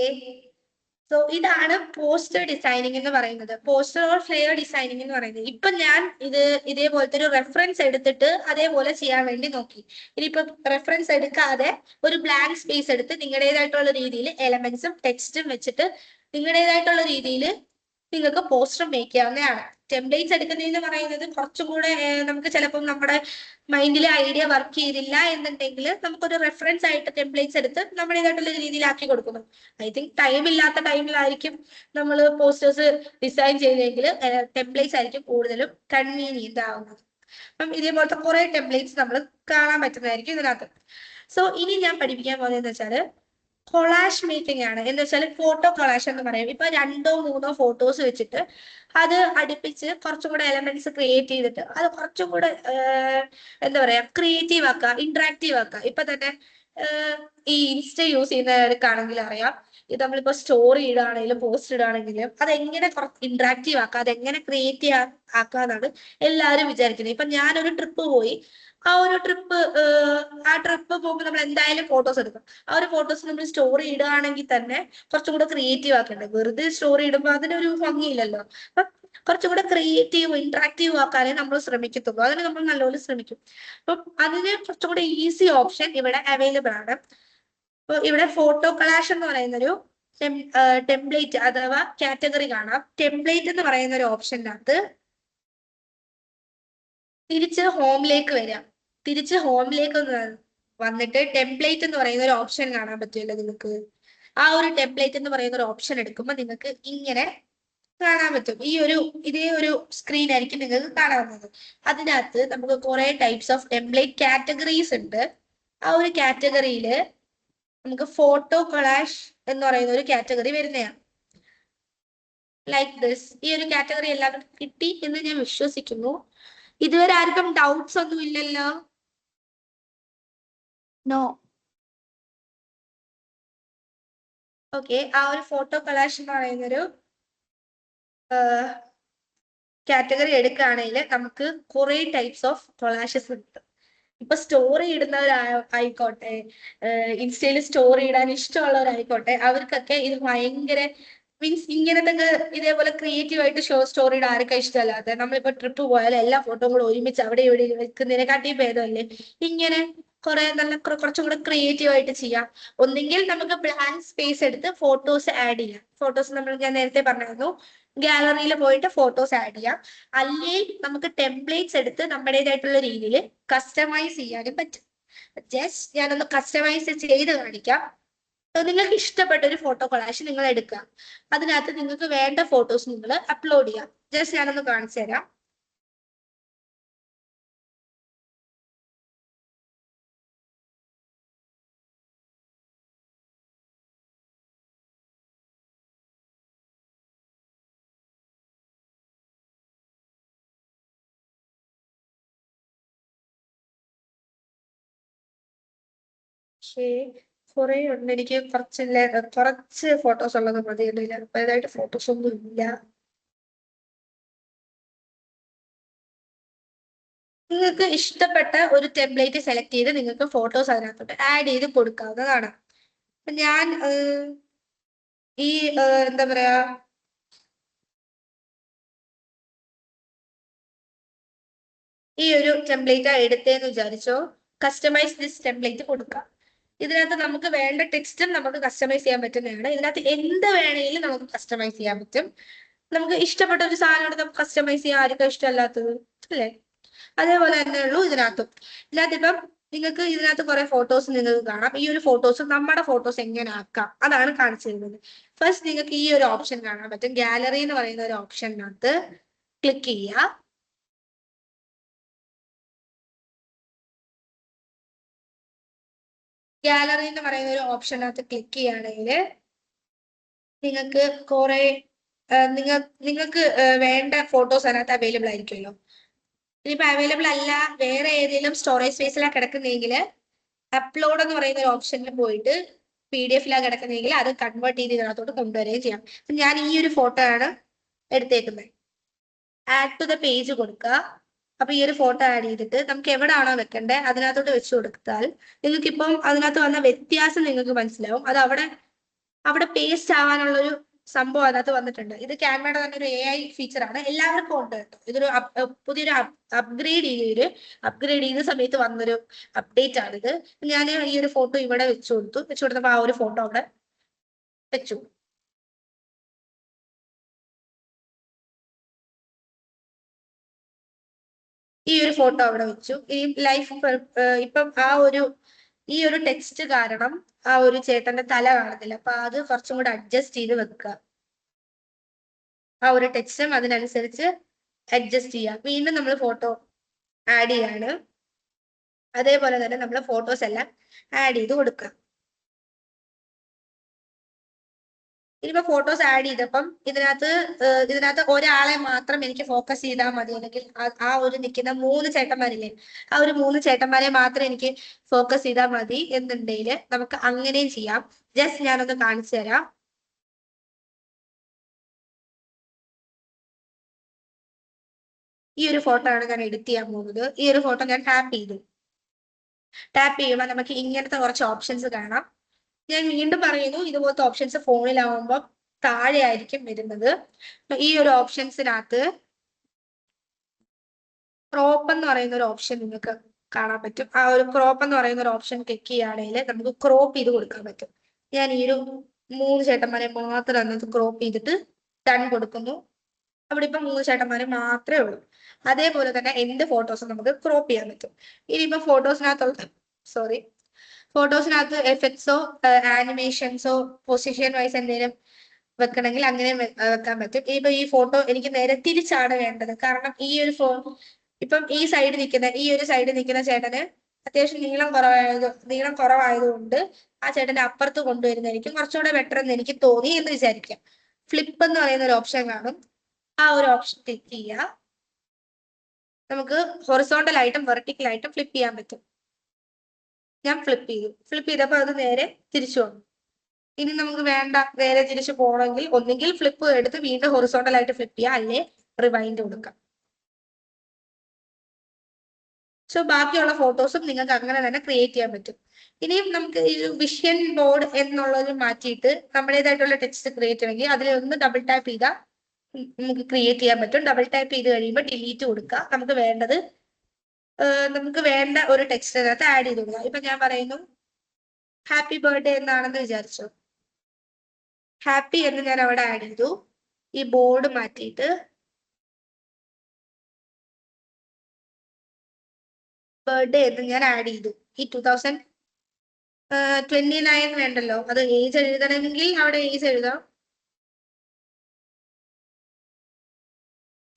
സോ ഇതാണ് പോസ്റ്റർ ഡിസൈനിങ് എന്ന് പറയുന്നത്, പോസ്റ്റർ ഓർ ഫ്ലെയർ ഡിസൈനിങ് എന്ന് പറയുന്നത്. ഇപ്പൊ ഞാൻ ഇതേപോലത്തെ ഒരു റെഫറൻസ് എടുത്തിട്ട് അതേപോലെ ചെയ്യാൻ വേണ്ടി നോക്കി. ഇനിയിപ്പൊ റെഫറൻസ് എടുക്കാതെ ഒരു ബ്ലാങ്ക് സ്പേസ് എടുത്ത് നിങ്ങളുടേതായിട്ടുള്ള രീതിയിൽ എലമെന്റ്സും ടെക്സ്റ്റും വെച്ചിട്ട് നിങ്ങളുടേതായിട്ടുള്ള രീതിയിൽ നിങ്ങൾക്ക് പോസ്റ്റർ മേക്ക് ചെയ്യാവുന്നതാണ്. ടെംപ്ലേറ്റ്സ് എടുക്കുന്നതെന്ന് പറയുന്നത് കുറച്ചും കൂടെ നമുക്ക് ചിലപ്പോൾ നമ്മുടെ മൈൻഡിലെ ഐഡിയ വർക്ക് ചെയ്തില്ല എന്നുണ്ടെങ്കിൽ നമുക്കൊരു റെഫറൻസ് ആയിട്ട് ടെംപ്ലേറ്റ്സ് എടുത്ത് നമ്മുടേതായിട്ടുള്ള രീതിയിലാക്കി കൊടുക്കുന്നു. ഐ തിങ്ക് ടൈം ഇല്ലാത്ത ടൈമിലായിരിക്കും നമ്മൾ പോസ്റ്റേഴ്സ് ഡിസൈൻ ചെയ്തെങ്കിൽ ടെംപ്ലേറ്റ്സ് ആയിരിക്കും കൂടുതലും കൺവീനിയന്റ് ആവുന്നത്. അപ്പം ഇതേപോലത്തെ കുറെ ടെംപ്ലേറ്റ്സ് നമ്മൾ കാണാൻ പറ്റുന്നതായിരിക്കും ഇതിനകത്ത്. സോ ഇനി ഞാൻ പഠിപ്പിക്കാൻ പോകുന്നതെന്ന് വെച്ചാൽ കൊളാഷ് മേക്കിംഗ് ആണ്. എന്ന് വെച്ചാൽ ഫോട്ടോ കൊളാഷ് എന്ന് പറയും. ഇപ്പൊ 2 or 3 ഫോട്ടോസ് വെച്ചിട്ട് അത് അടുപ്പിച്ച് കുറച്ചും കൂടെ എലമെന്റ്സ് ക്രിയേറ്റ് ചെയ്തിട്ട് അത് കുറച്ചും കൂടെ എന്താ പറയാ ക്രിയേറ്റീവ് ആക്കുക, ഇന്ററാക്റ്റീവ് ആക്കുക. ഇപ്പൊ തന്നെ ഈ ഇൻസ്റ്റ യൂസ് ചെയ്യുന്നവർക്കാണെങ്കിൽ അറിയാം, ഇത് നമ്മളിപ്പോ സ്റ്റോറി ഇടുകയാണെങ്കിലും പോസ്റ്റ് ഇടുകയാണെങ്കിലും അതെങ്ങനെ ഇന്ററാക്റ്റീവ് ആക്കുക, അതെങ്ങനെ ക്രിയേറ്റീവ് ആക്കുക എന്നാണ് എല്ലാവരും വിചാരിക്കുന്നത്. ഇപ്പൊ ഞാനൊരു ട്രിപ്പ് പോയി, ആ ട്രിപ്പ് പോകുമ്പോൾ നമ്മൾ എന്തായാലും ഫോട്ടോസ് എടുക്കും. ആ ഒരു ഫോട്ടോസ് നമ്മൾ സ്റ്റോറി ഇടുകയാണെങ്കിൽ തന്നെ കുറച്ചും കൂടെ ക്രിയേറ്റീവ് ആക്കണ്ടേ. വെറുതെ സ്റ്റോറി ഇടുമ്പോൾ അതിനൊരു ഭംഗിയില്ലല്ലോ. അപ്പൊ കുറച്ചും കൂടെ ക്രിയേറ്റീവ് ഇന്ററാക്റ്റീവ് ആക്കാനേ നമ്മൾ ശ്രമിക്കത്തുള്ളൂ. അതിന് നമ്മൾ നല്ലപോലെ ശ്രമിക്കും. അപ്പം അതിന് കുറച്ചും കൂടെ ഈസി ഓപ്ഷൻ ഇവിടെ അവൈലബിൾ ആണ്. അപ്പൊ ഇവിടെ ഫോട്ടോ കൊളാഷ് എന്ന് പറയുന്നൊരു ടെംപ്ലേറ്റ് അഥവാ കാറ്റഗറി കാണാം. ടെംപ്ലേറ്റ് എന്ന് പറയുന്ന ഒരു ഓപ്ഷനകത്ത് തിരിച്ച് ഹോമിലേക്ക് വരാം. തിരിച്ച് ഹോമിലേക്ക് ഒന്ന് വന്നിട്ട് ടെംപ്ലേറ്റ് എന്ന് പറയുന്ന ഒരു ഓപ്ഷൻ കാണാൻ പറ്റുമല്ലോ നിങ്ങൾക്ക്. ആ ഒരു ടെംപ്ലേറ്റ് എന്ന് പറയുന്ന ഒരു ഓപ്ഷൻ എടുക്കുമ്പോൾ നിങ്ങൾക്ക് ഇങ്ങനെ കാണാൻ പറ്റും. ഇതേ ഒരു സ്ക്രീൻ ആയിരിക്കും നിങ്ങൾക്ക് കാണാവുന്നത്. അതിനകത്ത് നമുക്ക് കുറെ ടൈപ്സ് ഓഫ് ടെംപ്ലേറ്റ് കാറ്റഗറീസ് ഉണ്ട്. ആ ഒരു കാറ്റഗറിയിൽ നമുക്ക് ഫോട്ടോ കൊളാഷ് എന്ന് പറയുന്ന ഒരു കാറ്റഗറി വരുന്നതാണ്. Like this. ഈ ഒരു കാറ്റഗറി എല്ലാവർക്കും കിട്ടി എന്ന് ഞാൻ വിശ്വസിക്കുന്നു. ഇതുവരെ ആർക്കും ഡൗട്ട്സ് ഒന്നും ഇല്ലല്ലോ? നോ. ഓക്കെ. ആ ഒരു ഫോട്ടോ കൊളാഷ് എന്ന് പറയുന്നൊരു കാറ്റഗറി എടുക്കുകയാണെങ്കിൽ നമുക്ക് കുറെ ടൈപ്സ് ഓഫ് കൊളാഷസ് ഉണ്ട്. ഇപ്പൊ സ്റ്റോറി ഇടുന്നവരായിക്കോട്ടെ, ഇൻസ്റ്റയിൽ സ്റ്റോറി ഇടാൻ ഇഷ്ടമുള്ളവരായിക്കോട്ടെ, അവർക്കൊക്കെ ഇത് ഭയങ്കര മീൻസ് ഇങ്ങനത്തെ ഇതേപോലെ ക്രിയേറ്റീവ് ആയിട്ട് സ്റ്റോറി ഇടാൻ ആർക്കും ഇഷ്ടമല്ലാതെ. നമ്മളിപ്പോ ട്രിപ്പ് പോയാൽ എല്ലാ ഫോട്ടോയും കൂടെ ഒരുമിച്ച് അവിടെ ഇവിടെ വെക്കുന്നതിനെക്കാട്ടി ഭേദമല്ലേ ഇങ്ങനെ കുറെ നല്ല കുറച്ചും കൂടെ ക്രിയേറ്റീവ് ആയിട്ട് ചെയ്യാം. ഒന്നെങ്കിൽ നമുക്ക് ബ്ലാങ്ക് സ്പേസ് എടുത്ത് ഫോട്ടോസ് ആഡ് ചെയ്യാം. ഫോട്ടോസ് ഞാൻ നേരത്തെ പറഞ്ഞായിരുന്നു, ഗാലറിയിൽ പോയിട്ട് ഫോട്ടോസ് ആഡ് ചെയ്യാം. അല്ലെങ്കിൽ നമുക്ക് ടെംപ്ലേറ്റ്സ് എടുത്ത് നമ്മുടേതായിട്ടുള്ള രീതിയിൽ കസ്റ്റമൈസ് ചെയ്യാനും പറ്റും. ജസ്റ്റ് ഞാനൊന്ന് കസ്റ്റമൈസ് ചെയ്ത് കാണിക്കാം. നിങ്ങൾക്ക് ഇഷ്ടപ്പെട്ട ഒരു ഫോട്ടോ കൊളാഷ് നിങ്ങൾ എടുക്കുക. അതിനകത്ത് നിങ്ങൾക്ക് വേണ്ട ഫോട്ടോസ് നിങ്ങൾ അപ്ലോഡ് ചെയ്യാം. ജസ്റ്റ് ഞാനൊന്ന് കാണിച്ചു തരാം. കുറെ ഉണ്ട്. എനിക്ക് കുറച്ച് ഫോട്ടോസ് ഉള്ളത് മതി. വലുതായിട്ട് ഫോട്ടോസ് ഒന്നും ഇല്ല. നിങ്ങൾക്ക് ഇഷ്ടപ്പെട്ട ഒരു ടെംപ്ലേറ്റ് സെലക്ട് ചെയ്ത് നിങ്ങൾക്ക് ഫോട്ടോസ് അതിനകത്തോട്ട് ആഡ് ചെയ്ത് കൊടുക്കാവുന്നതാണ്. ഞാൻ ഈ എന്താ പറയാ, ഈ ഒരു ടെംപ്ലേറ്റ് എടുത്തേന്ന് വിചാരിച്ചോ, കസ്റ്റമൈസ് ദിസ് ടെംപ്ലേറ്റ് കൊടുക്കാം. ഇതിനകത്ത് നമുക്ക് വേണ്ട ടെക്സ്റ്റും നമുക്ക് കസ്റ്റമൈസ് ചെയ്യാൻ പറ്റുന്നതാണ്. ഇതിനകത്ത് എന്ത് വേണമെങ്കിലും നമുക്ക് കസ്റ്റമൈസ് ചെയ്യാൻ പറ്റും. നമുക്ക് ഇഷ്ടപ്പെട്ട ഒരു സാധനം നമുക്ക് കസ്റ്റമൈസ് ചെയ്യാൻ ആർക്കും ഇഷ്ടമല്ലാത്തത് അല്ലേ? അതേപോലെ തന്നെ ഉള്ളൂ ഇതിനകത്തും. ഇപ്പം നിങ്ങൾക്ക് ഇതിനകത്ത് കുറെ ഫോട്ടോസ് നിങ്ങൾക്ക് കാണാം. ഈ ഒരു ഫോട്ടോസ് നമ്മുടെ ഫോട്ടോസ് എങ്ങനെ ആക്കാം അതാണ് കാണിച്ചു തരുന്നത്. ഫസ്റ്റ് നിങ്ങൾക്ക് ഈ ഒരു ഓപ്ഷൻ കാണാൻ പറ്റും. ഗാലറി എന്ന് പറയുന്ന ഒരു ഓപ്ഷനകത്ത് ക്ലിക്ക് ചെയ്യുക. ഗാലറി എന്ന് പറയുന്ന ഒരു ഓപ്ഷനകത്ത് ക്ലിക്ക് ചെയ്യുകയാണെങ്കിൽ നിങ്ങൾക്ക് കുറെ നിങ്ങൾക്ക് വേണ്ട ഫോട്ടോസ് അതിനകത്ത് അവൈലബിൾ ആയിരിക്കുമല്ലോ. ഇനിയിപ്പോ അവൈലബിൾ അല്ല, വേറെ ഏതെങ്കിലും സ്റ്റോറേജ് സ്പേസിലാണ് കിടക്കുന്നെങ്കിൽ അപ്ലോഡ് എന്ന് പറയുന്ന ഒരു ഓപ്ഷനിൽ പോയിട്ട് PDF കിടക്കുന്നെങ്കിൽ അത് കൺവേർട്ട് ചെയ്ത് ഇതിനകത്തോട്ട് കൊണ്ടുവരികയും ചെയ്യാം. ഞാൻ ഈ ഒരു ഫോട്ടോ ആണ് എടുത്തേക്കുന്നത്. ആഡ് ടു ദ പേജ് കൊടുക്കുക. അപ്പൊ ഈ ഒരു ഫോട്ടോ ആഡ് ചെയ്തിട്ട് നമുക്ക് എവിടെയാണോ വെക്കേണ്ടത് അതിനകത്തോട്ട് വെച്ച് കൊടുത്താൽ നിങ്ങൾക്ക് ഇപ്പം അതിനകത്ത് വന്ന വ്യത്യാസം നിങ്ങൾക്ക് മനസ്സിലാവും. അത് അവിടെ പേസ്റ്റ് ആവാനുള്ളൊരു സംഭവം അതിനകത്ത് വന്നിട്ടുണ്ട്. ഇത് ക്യാൻവയുടെ തന്നെ ഒരു AI ഫീച്ചർ ആണ്. എല്ലാവർക്കും ഉണ്ട് കേട്ടോ. ഇതൊരു പുതിയൊരു അപ്ഗ്രേഡ് ചെയ്ത സമയത്ത് വന്നൊരു അപ്ഡേറ്റ് ആണിത്. ഞാൻ ഈ ഒരു ഫോട്ടോ ഇവിടെ വെച്ചു കൊടുത്തപ്പോൾ ആ ഒരു ഫോട്ടോ അവിടെ വെച്ചു. ഈ ഒരു ഫോട്ടോ അവിടെ വെച്ചു. ഈ ലൈഫ് ഇപ്പം ഈ ഒരു ടെക്സ്റ്റ് കാരണം ആ ഒരു ചേട്ടന്റെ തല കാണത്തില്ല. അപ്പൊ അത് കുറച്ചും കൂടെ അഡ്ജസ്റ്റ് ചെയ്ത് വെക്കുക. ആ ഒരു ടെക്സ്റ്റും അതിനനുസരിച്ച് അഡ്ജസ്റ്റ് ചെയ്യുക. വീണ്ടും നമ്മൾ ഫോട്ടോ ആഡ് ചെയ്യാണ്. അതേപോലെ തന്നെ നമ്മൾ ഫോട്ടോസ് എല്ലാം ആഡ് ചെയ്ത് കൊടുക്കുക. ഇനിയിപ്പോ ഫോട്ടോസ് ആഡ് ചെയ്തപ്പം ഇതിനകത്ത് ഒരാളെ മാത്രം എനിക്ക് ഫോക്കസ് ചെയ്താൽ മതി. അല്ലെങ്കിൽ ആ ഒരു നിൽക്കുന്ന 3 ചേട്ടന്മാരില്ലേ, ആ ഒരു 3 ചേട്ടന്മാരെ മാത്രം എനിക്ക് ഫോക്കസ് ചെയ്താൽ മതി എന്നുണ്ടെങ്കിൽ നമുക്ക് അങ്ങനെയും ചെയ്യാം. ജസ്റ്റ് ഞാനൊന്ന് കാണിച്ചു തരാം. ഈ ഒരു ഫോട്ടോ ആണ് ഞാൻ എഡിറ്റ് ചെയ്യാൻ പോകുന്നത്. ഈ ഒരു ഫോട്ടോ ഞാൻ ടാപ്പ് ചെയ്യുമ്പോൾ നമുക്ക് ഇങ്ങനത്തെ കുറച്ച് ഓപ്ഷൻസ് കാണാം. ഞാൻ വീണ്ടും പറയുന്നു, ഇതുപോലത്തെ ഓപ്ഷൻസ് ഫോണിലാവുമ്പോൾ താഴെ ആയിരിക്കും വരുന്നത്. ഈ ഒരു ഓപ്ഷൻസിനകത്ത് ക്രോപ്പ് എന്ന് പറയുന്ന ഒരു ഓപ്ഷൻ നിങ്ങൾക്ക് കാണാൻ പറ്റും. ആ ഒരു ക്രോപ്പ് എന്ന് പറയുന്ന ഒരു ഓപ്ഷൻ ക്ലിക്ക് ചെയ്യുകയാണെങ്കിൽ നമുക്ക് ക്രോപ്പ് ചെയ്ത് കൊടുക്കാൻ പറ്റും. ഞാൻ ഈ ഒരു 3 ചേട്ടന്മാരെ മാത്രം അതിനകത്ത് ക്രോപ്പ് ചെയ്തിട്ട് ഡൺ കൊടുക്കുന്നു. അവിടെ ഇപ്പൊ 3 ചേട്ടന്മാര് മാത്രമേ ഉള്ളൂ. അതേപോലെ തന്നെ എന്ത് ഫോട്ടോസും നമുക്ക് ക്രോപ്പ് ചെയ്യാൻ പറ്റും. ഇനിയിപ്പോ ഫോട്ടോസിനകത്ത് എഫക്ട്സോ ആനിമേഷൻസോ പൊസിഷൻ വൈസ് എന്തെങ്കിലും വെക്കണമെങ്കിൽ അങ്ങനെ വെക്കാൻ പറ്റും. ഇപ്പൊ ഈ ഫോട്ടോ എനിക്ക് നേരെ തിരിച്ചാണ് വേണ്ടത്. കാരണം ഇപ്പം ഈ സൈഡിൽ നിൽക്കുന്ന ചേട്ടന് അത്യാവശ്യം നീളം കുറവായതുകൊണ്ട് ആ ചേട്ടന്റെ അപ്പുറത്ത് കൊണ്ടുവരുന്നതായിരിക്കും കുറച്ചുകൂടെ ബെറ്റർ എന്ന് എനിക്ക് തോന്നി എന്ന് വിചാരിക്കാം. ഫ്ലിപ്പ് എന്ന് പറയുന്ന ഒരു ഓപ്ഷൻ കാണും. ആ ഒരു ഓപ്ഷൻ ക്ലിക്ക് ചെയ്യുക. നമുക്ക് ഹൊറിസോണ്ടൽ ആയിട്ടും വെർട്ടിക്കൽ ആയിട്ടും ഫ്ലിപ്പ് ചെയ്യാൻ പറ്റും. ഞാൻ ഫ്ലിപ്പ് ചെയ്തപ്പോൾ അത് നേരെ തിരിച്ചു വന്നു. ഇനി നമുക്ക് വേണ്ട നേരെ തിരിച്ചു പോകണമെങ്കിൽ ഒന്നുകിൽ ഫ്ലിപ്പ് എടുത്ത് വീണ്ടും ഹൊറിസോണ്ടൽ ആയിട്ട് ഫ്ലിപ്പ് ചെയ്യുക, അല്ലെ റിവൈൻഡ് കൊടുക്കാം. സോ ബാക്കിയുള്ള ഫോട്ടോസും നിങ്ങൾക്ക് അങ്ങനെ തന്നെ ക്രിയേറ്റ് ചെയ്യാൻ പറ്റും. ഇനിയും നമുക്ക് ഈ വിഷൻ ബോർഡ് എന്നുള്ളത് മാറ്റിയിട്ട് നമ്മുടേതായിട്ടുള്ള ടെക്സ്റ്റ് ക്രിയേറ്റ് ചെയ്യണമെങ്കിൽ അതിൽ ഒന്ന് ഡബിൾ ടാപ്പ് ചെയ്താൽ നമുക്ക് ക്രിയേറ്റ് ചെയ്യാൻ പറ്റും. ഡബിൾ ടാപ്പ് ചെയ്ത് കഴിയുമ്പോൾ ഡിലീറ്റ് കൊടുക്കുക. നമുക്ക് വേണ്ട ഒരു ടെക്സ്റ്റ് അതിനകത്ത് ആഡ് ചെയ്ത് കൊടുക്കുക. ഇപ്പൊ ഞാൻ പറയുന്നു ഹാപ്പി ബർത്ത്ഡേ എന്നാണെന്ന് വിചാരിച്ചു. ഹാപ്പി എന്ന് ഞാൻ അവിടെ ആഡ് ചെയ്തു. ഈ ബോർഡ് മാറ്റിയിട്ട് ബർത്ത്ഡേ എന്ന് ഞാൻ ആഡ് ചെയ്തു. ഈ 2029 വേണ്ടല്ലോ, അത് ഏജ് എഴുതണമെങ്കിൽ അവിടെ ഏജ് എഴുതാം.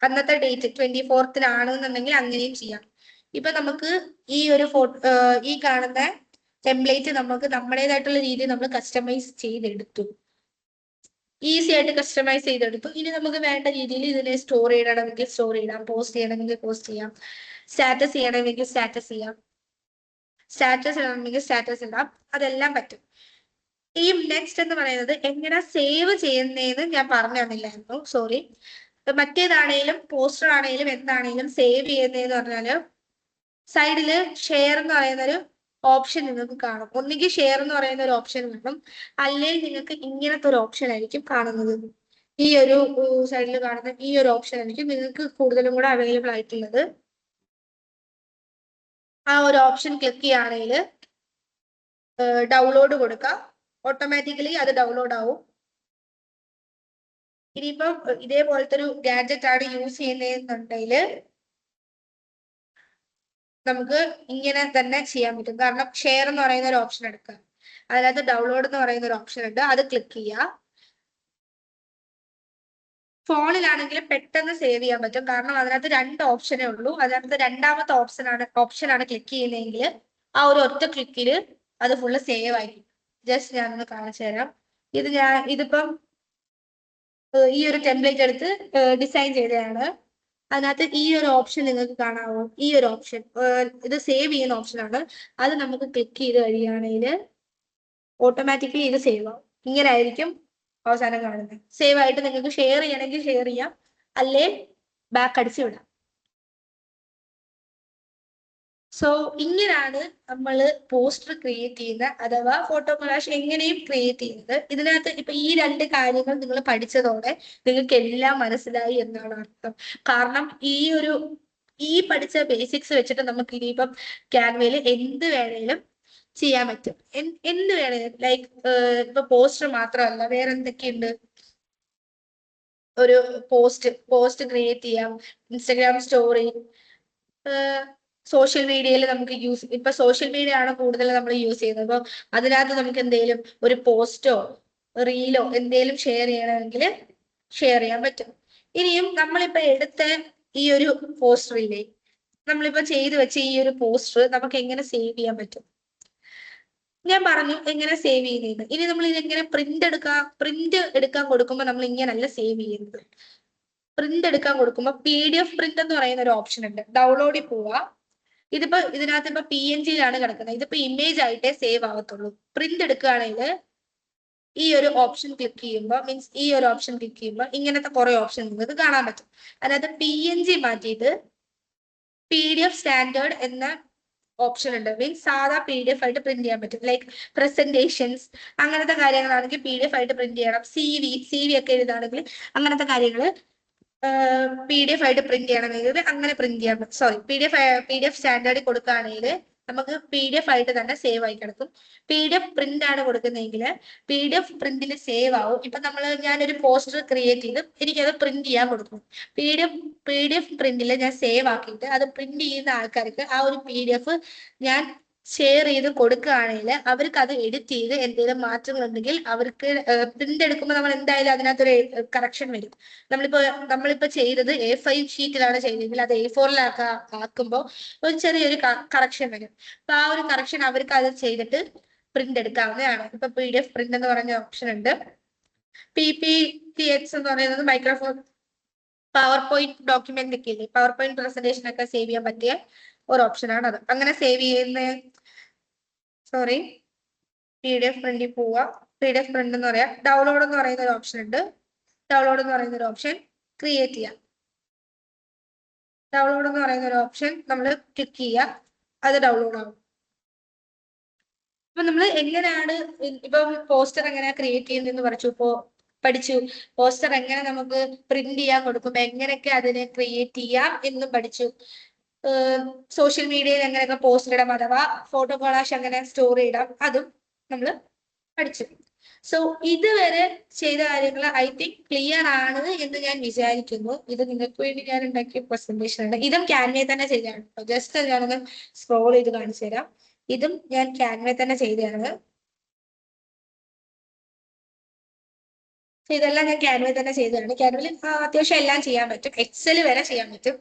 അന്നത്തെ ഡേറ്റ് 24th ആണെന്നുണ്ടെങ്കിൽ അങ്ങനെയും ചെയ്യാം. ഇപ്പൊ നമുക്ക് ഈ ഒരു ഈ കാണുന്ന ടെംപ്ലേറ്റ് നമുക്ക് നമ്മുടേതായിട്ടുള്ള രീതിയിൽ നമ്മൾ കസ്റ്റമൈസ് ചെയ്തെടുത്തു. ഈസി ആയിട്ട് കസ്റ്റമൈസ് ചെയ്തെടുത്തു. ഇനി നമുക്ക് വേണ്ട രീതിയിൽ ഇതിനെ സ്റ്റോർ ചെയ്യണമെങ്കിൽ സ്റ്റോർ ചെയ്യാം, പോസ്റ്റ് ചെയ്യണമെങ്കിൽ പോസ്റ്റ് ചെയ്യാം, സ്റ്റാറ്റസ് ചെയ്യണമെങ്കിൽ സ്റ്റാറ്റസ് ചെയ്യാം, സ്റ്റാറ്റസ് ഇടണമെങ്കിൽ സ്റ്റാറ്റസ് ഇടാം. അതെല്ലാം പറ്റും. ഈ നെക്സ്റ്റ് എന്ന് പറയുന്നത് എങ്ങനെ സേവ് ചെയ്യുന്നതെന്ന് ഞാൻ പറഞ്ഞു തന്നില്ലായിരുന്നു, സോറി. മറ്റേതാണേലും പോസ്റ്റർ ആണേലും എന്താണേലും സേവ് ചെയ്യുന്നതെന്ന് പറഞ്ഞാല് സൈഡില് ഷെയർ എന്ന് പറയുന്നൊരു ഓപ്ഷൻ നിങ്ങൾക്ക് കാണും. ഒന്നുകിൽ ഷെയർ എന്ന് പറയുന്ന ഒരു ഓപ്ഷൻ കാണും, അല്ലെങ്കിൽ നിങ്ങൾക്ക് ഇങ്ങനത്തെ ഒരു ഓപ്ഷൻ ആയിരിക്കും കാണുന്നത്. ഈ ഒരു സൈഡിൽ കാണുന്ന ഈ ഒരു ഓപ്ഷൻ ആയിരിക്കും നിങ്ങൾക്ക് കൂടുതലും കൂടെ അവൈലബിൾ ആയിട്ടുള്ളത്. ആ ഒരു ഓപ്ഷൻ ക്ലിക്ക് ചെയ്യുകയാണെങ്കിൽ ഡൗൺലോഡ് കൊടുക്കുക, ഓട്ടോമാറ്റിക്കലി അത് ഡൗൺലോഡ് ആവും. ഇനിയിപ്പം ഇതേപോലത്തെ ഒരു ഗാഡ്ജറ്റ് ആണ് യൂസ് ചെയ്യുന്നതെന്നുണ്ടെങ്കിൽ നമുക്ക് ഇങ്ങനെ തന്നെ ചെയ്യാൻ പറ്റും. കാരണം ഷെയർ എന്ന് പറയുന്ന ഒരു ഓപ്ഷൻ എടുക്കുക, അതിനകത്ത് ഡൗൺലോഡ് എന്ന് പറയുന്ന ഒരു ഓപ്ഷൻ ഉണ്ട്, അത് ക്ലിക്ക് ചെയ്യുക. ഫോണിലാണെങ്കിൽ പെട്ടെന്ന് സേവ് ചെയ്യാൻ പറ്റും. കാരണം അതിനകത്ത് 2 ഓപ്ഷനേ ഉള്ളൂ. അതിനകത്ത് രണ്ടാമത്തെ ഓപ്ഷനാണ് ക്ലിക്ക് ചെയ്യുന്നതെങ്കിൽ ആ ഒരു ഒറ്റ ക്ലിക്കിൽ അത് ഫുള്ള് സേവ് ആയിരിക്കും. ജസ്റ്റ് ഞാനൊന്ന് കാണിച്ചു തരാം. ഇതിപ്പം ഈ ഒരു ടെംപ്ലേറ്റ് എടുത്ത് ഡിസൈൻ ചെയ്തതാണ്. അതിനകത്ത് ഈ ഒരു ഓപ്ഷൻ നിങ്ങൾക്ക് കാണാമോ? ഈ ഒരു ഓപ്ഷൻ ഇത് സേവ് ചെയ്യുന്ന ഓപ്ഷനാണ്. അത് നമുക്ക് ക്ലിക്ക് ചെയ്ത് കഴിയുകയാണെങ്കിൽ ഓട്ടോമാറ്റിക്കലി ഇത് സേവ് ആവും. ഇങ്ങനെ ആയിരിക്കും അവസാനം കാണുന്നത്. സേവ് ആയിട്ട് നിങ്ങൾക്ക് ഷെയർ ചെയ്യണമെങ്കിൽ ഷെയർ ചെയ്യാം, അല്ലേ ബാക്ക് അടിച്ച് വിടാം. സോ ഇങ്ങനെയാണ് നമ്മൾ പോസ്റ്റർ ക്രിയേറ്റ് ചെയ്യുന്ന അഥവാ ഫോട്ടോ കൊളാഷ് എങ്ങനെയും ക്രിയേറ്റ് ചെയ്യുന്നത്. ഇതിനകത്ത് ഇപ്പൊ ഈ 2 കാര്യങ്ങൾ നിങ്ങൾ പഠിച്ചതോടെ നിങ്ങൾക്ക് എല്ലാം മനസ്സിലായി എന്നാണ് അർത്ഥം. കാരണം ഈ പഠിച്ച ബേസിക്സ് വെച്ചിട്ട് നമുക്ക് ഇനിയിപ്പം ക്യാൻവയിൽ എന്ത് വേണേലും ചെയ്യാൻ പറ്റും. എന്ത് വേണേലും ലൈക്ക് ഇപ്പൊ പോസ്റ്റർ മാത്രമല്ല, വേറെ എന്തൊക്കെയുണ്ട്. ഒരു പോസ്റ്റ് ക്രിയേറ്റ് ചെയ്യാം, ഇൻസ്റ്റഗ്രാം സ്റ്റോറി, സോഷ്യൽ മീഡിയയിൽ നമുക്ക് ഇപ്പൊ സോഷ്യൽ മീഡിയ ആണ് കൂടുതൽ നമ്മൾ യൂസ് ചെയ്യുന്നത്. അപ്പൊ അതിനകത്ത് നമുക്ക് എന്തെങ്കിലും ഒരു പോസ്റ്റോ റീലോ എന്തെങ്കിലും ഷെയർ ചെയ്യണമെങ്കിൽ ഷെയർ ചെയ്യാൻ പറ്റും. ഇനിയും നമ്മളിപ്പോ എടുത്ത ഈ ഒരു പോസ്റ്റർ ഇല്ലേ, നമ്മളിപ്പോ ചെയ്തു വെച്ച ഈ ഒരു പോസ്റ്റർ നമുക്ക് എങ്ങനെ സേവ് ചെയ്യാൻ പറ്റും? ഞാൻ പറഞ്ഞു എങ്ങനെ സേവ് ചെയ്യുന്നത്. ഇനി നമ്മൾ ഇതെങ്ങനെ പ്രിന്റ് എടുക്കാൻ കൊടുക്കുമ്പോൾ നമ്മൾ ഇങ്ങനല്ല സേവ് ചെയ്യുന്നത്. പ്രിന്റ് എടുക്കാൻ കൊടുക്കുമ്പോൾ PDF പ്രിന്റ് എന്ന് പറയുന്ന ഒരു ഓപ്ഷൻ ഉണ്ട്. ഡൗൺലോഡിൽ പോവുക. ഇതിനകത്ത് ഇപ്പൊ PNG-യിലാണ് കിടക്കുന്നത്. ഇതിപ്പോ ഇമേജ് ആയിട്ടേ സേവ് ആവത്തുള്ളൂ. പ്രിന്റ് എടുക്കുകയാണെങ്കിൽ ഈ ഒരു ഓപ്ഷൻ ക്ലിക്ക് ചെയ്യുമ്പോൾ ഇങ്ങനത്തെ കുറെ ഓപ്ഷൻ നിങ്ങൾക്ക് കാണാൻ പറ്റും. അതിനകത്ത് PNG മാറ്റിയിട്ട് PDF സ്റ്റാൻഡേർഡ് എന്ന ഓപ്ഷൻ ഉണ്ട്. മീൻസ് സാധാ PDF ആയിട്ട് പ്രിന്റ് ചെയ്യാൻ പറ്റും. ലൈക്ക് പ്രസന്റേഷൻസ് അങ്ങനത്തെ കാര്യങ്ങളാണെങ്കിൽ PDF ആയിട്ട് പ്രിന്റ് ചെയ്യണം. CV ഒക്കെ എഴുതാണെങ്കിൽ അങ്ങനത്തെ കാര്യങ്ങൾ PDF ആയിട്ട് പ്രിന്റ് ചെയ്യണമെങ്കിൽ അങ്ങനെ പ്രിന്റ് ചെയ്യാൻ പറ്റും. PDF സ്റ്റാൻഡേർഡിൽ കൊടുക്കുകയാണെങ്കിൽ നമുക്ക് PDF ആയിട്ട് തന്നെ സേവ് ആയി കിടക്കും. PDF പ്രിന്റ് ആണ് കൊടുക്കുന്നതെങ്കിൽ PDF പ്രിന്റിൽ സേവ് ആവും. ഇപ്പൊ ഞാനൊരു പോസ്റ്റർ ക്രിയേറ്റ് ചെയ്ത് എനിക്കത് പ്രിന്റ് ചെയ്യാൻ കൊടുക്കും. PDF പ്രിന്റിൽ ഞാൻ സേവ് ആക്കിയിട്ട് അത് പ്രിന്റ് ചെയ്യുന്ന ആൾക്കാർക്ക് ആ ഒരു PDF ഞാൻ ഷെയർ ചെയ്ത് കൊടുക്കുകയാണെങ്കിൽ അവർക്ക് അത് എഡിറ്റ് ചെയ്ത് എന്തെങ്കിലും മാറ്റങ്ങൾ ഉണ്ടെങ്കിൽ അവർക്ക് പ്രിന്റ് എടുക്കുമ്പോൾ നമ്മൾ എന്തായാലും അതിനകത്തൊരു കറക്ഷൻ വരും. നമ്മളിപ്പോ ചെയ്തത് A5 ഷീറ്റിലാണ് ചെയ്തതെങ്കിൽ അത് A4 ആക്കുമ്പോൾ ഒരു ചെറിയൊരു കറക്ഷൻ വരും. അപ്പൊ ആ ഒരു കറക്ഷൻ അവർക്ക് അത് ചെയ്തിട്ട് പ്രിന്റ് എടുക്കാവുന്നതാണ്. ഇപ്പൊ PDF പ്രിന്റ് എന്ന് പറഞ്ഞ ഓപ്ഷൻ ഉണ്ട്. PPTX എന്ന് പറയുന്നത് മൈക്രോഫോൺ പവർ പോയിന്റ് ഡോക്യുമെന്റ് ഒക്കെ ഇല്ലേ, പവർ പോയിന്റ് പ്രസന്റേഷൻ ഒക്കെ സേവ് ചെയ്യാൻ പറ്റിയ ഒരു ഓപ്ഷനാണ് അത്. അങ്ങനെ സേവ് ചെയ്യുന്ന PDF പ്രിന്റിൽ പോവുക. PDF പ്രിന്റ് എന്ന് പറയാം. ഡൗൺലോഡ് എന്ന് പറയുന്ന ഒരു ഓപ്ഷൻ ഉണ്ട്. ഡൗൺലോഡ് എന്ന് പറയുന്ന ഒരു ഓപ്ഷൻ ക്രിയേറ്റ് ചെയ്യാം. ഡൗൺലോഡ് എന്ന് പറയുന്ന ഒരു ഓപ്ഷൻ നമ്മൾ ക്ലിക്ക് ചെയ്യുക, അത് ഡൗൺലോഡ് ആവും. അപ്പൊ നമ്മൾ എങ്ങനെയാണ് ഇപ്പൊ പോസ്റ്റർ എങ്ങനെ ക്രിയേറ്റ് ചെയ്യുന്നതെന്ന് പഠിച്ചു. പോസ്റ്റർ എങ്ങനെ നമുക്ക് പ്രിന്റ് ചെയ്യാൻ കൊടുക്കുമ്പോ എങ്ങനെയൊക്കെ അതിനെ ക്രിയേറ്റ് ചെയ്യാം എന്നും പഠിച്ചു. സോഷ്യൽ മീഡിയയിൽ എങ്ങനെയൊക്കെ പോസ്റ്റ് ഇടാം അഥവാ ഫോട്ടോ കൊളാഷ് എങ്ങനെ സ്റ്റോർ ചെയ്യിടാം അതും നമ്മൾ പഠിച്ചു. സോ ഇതുവരെ ചെയ്ത കാര്യങ്ങൾ ഐ തിങ്ക് ക്ലിയർ ആണ് എന്ന് ഞാൻ വിചാരിക്കുന്നു. ഇത് നിങ്ങൾക്ക് വേണ്ടി ഞാൻ ഉണ്ടാക്കിയ പ്രസന്റേഷൻ ആണ്. ഇതും ക്യാൻവയിൽ തന്നെ ചെയ്തതാണ്. ജസ്റ്റ് ഞാനൊന്ന് സ്ക്രോൾ ചെയ്ത് കാണിച്ചു തരാം. ഇതും ഞാൻ ക്യാൻവയിൽ തന്നെ ചെയ്തതാണ്. ഇതെല്ലാം ഞാൻ ക്യാൻവയിൽ തന്നെ ചെയ്തതാണ്. ക്യാൻവയിൽ അത്യാവശ്യം എല്ലാം ചെയ്യാൻ പറ്റും. എക്സൽ വരെ ചെയ്യാൻ പറ്റും.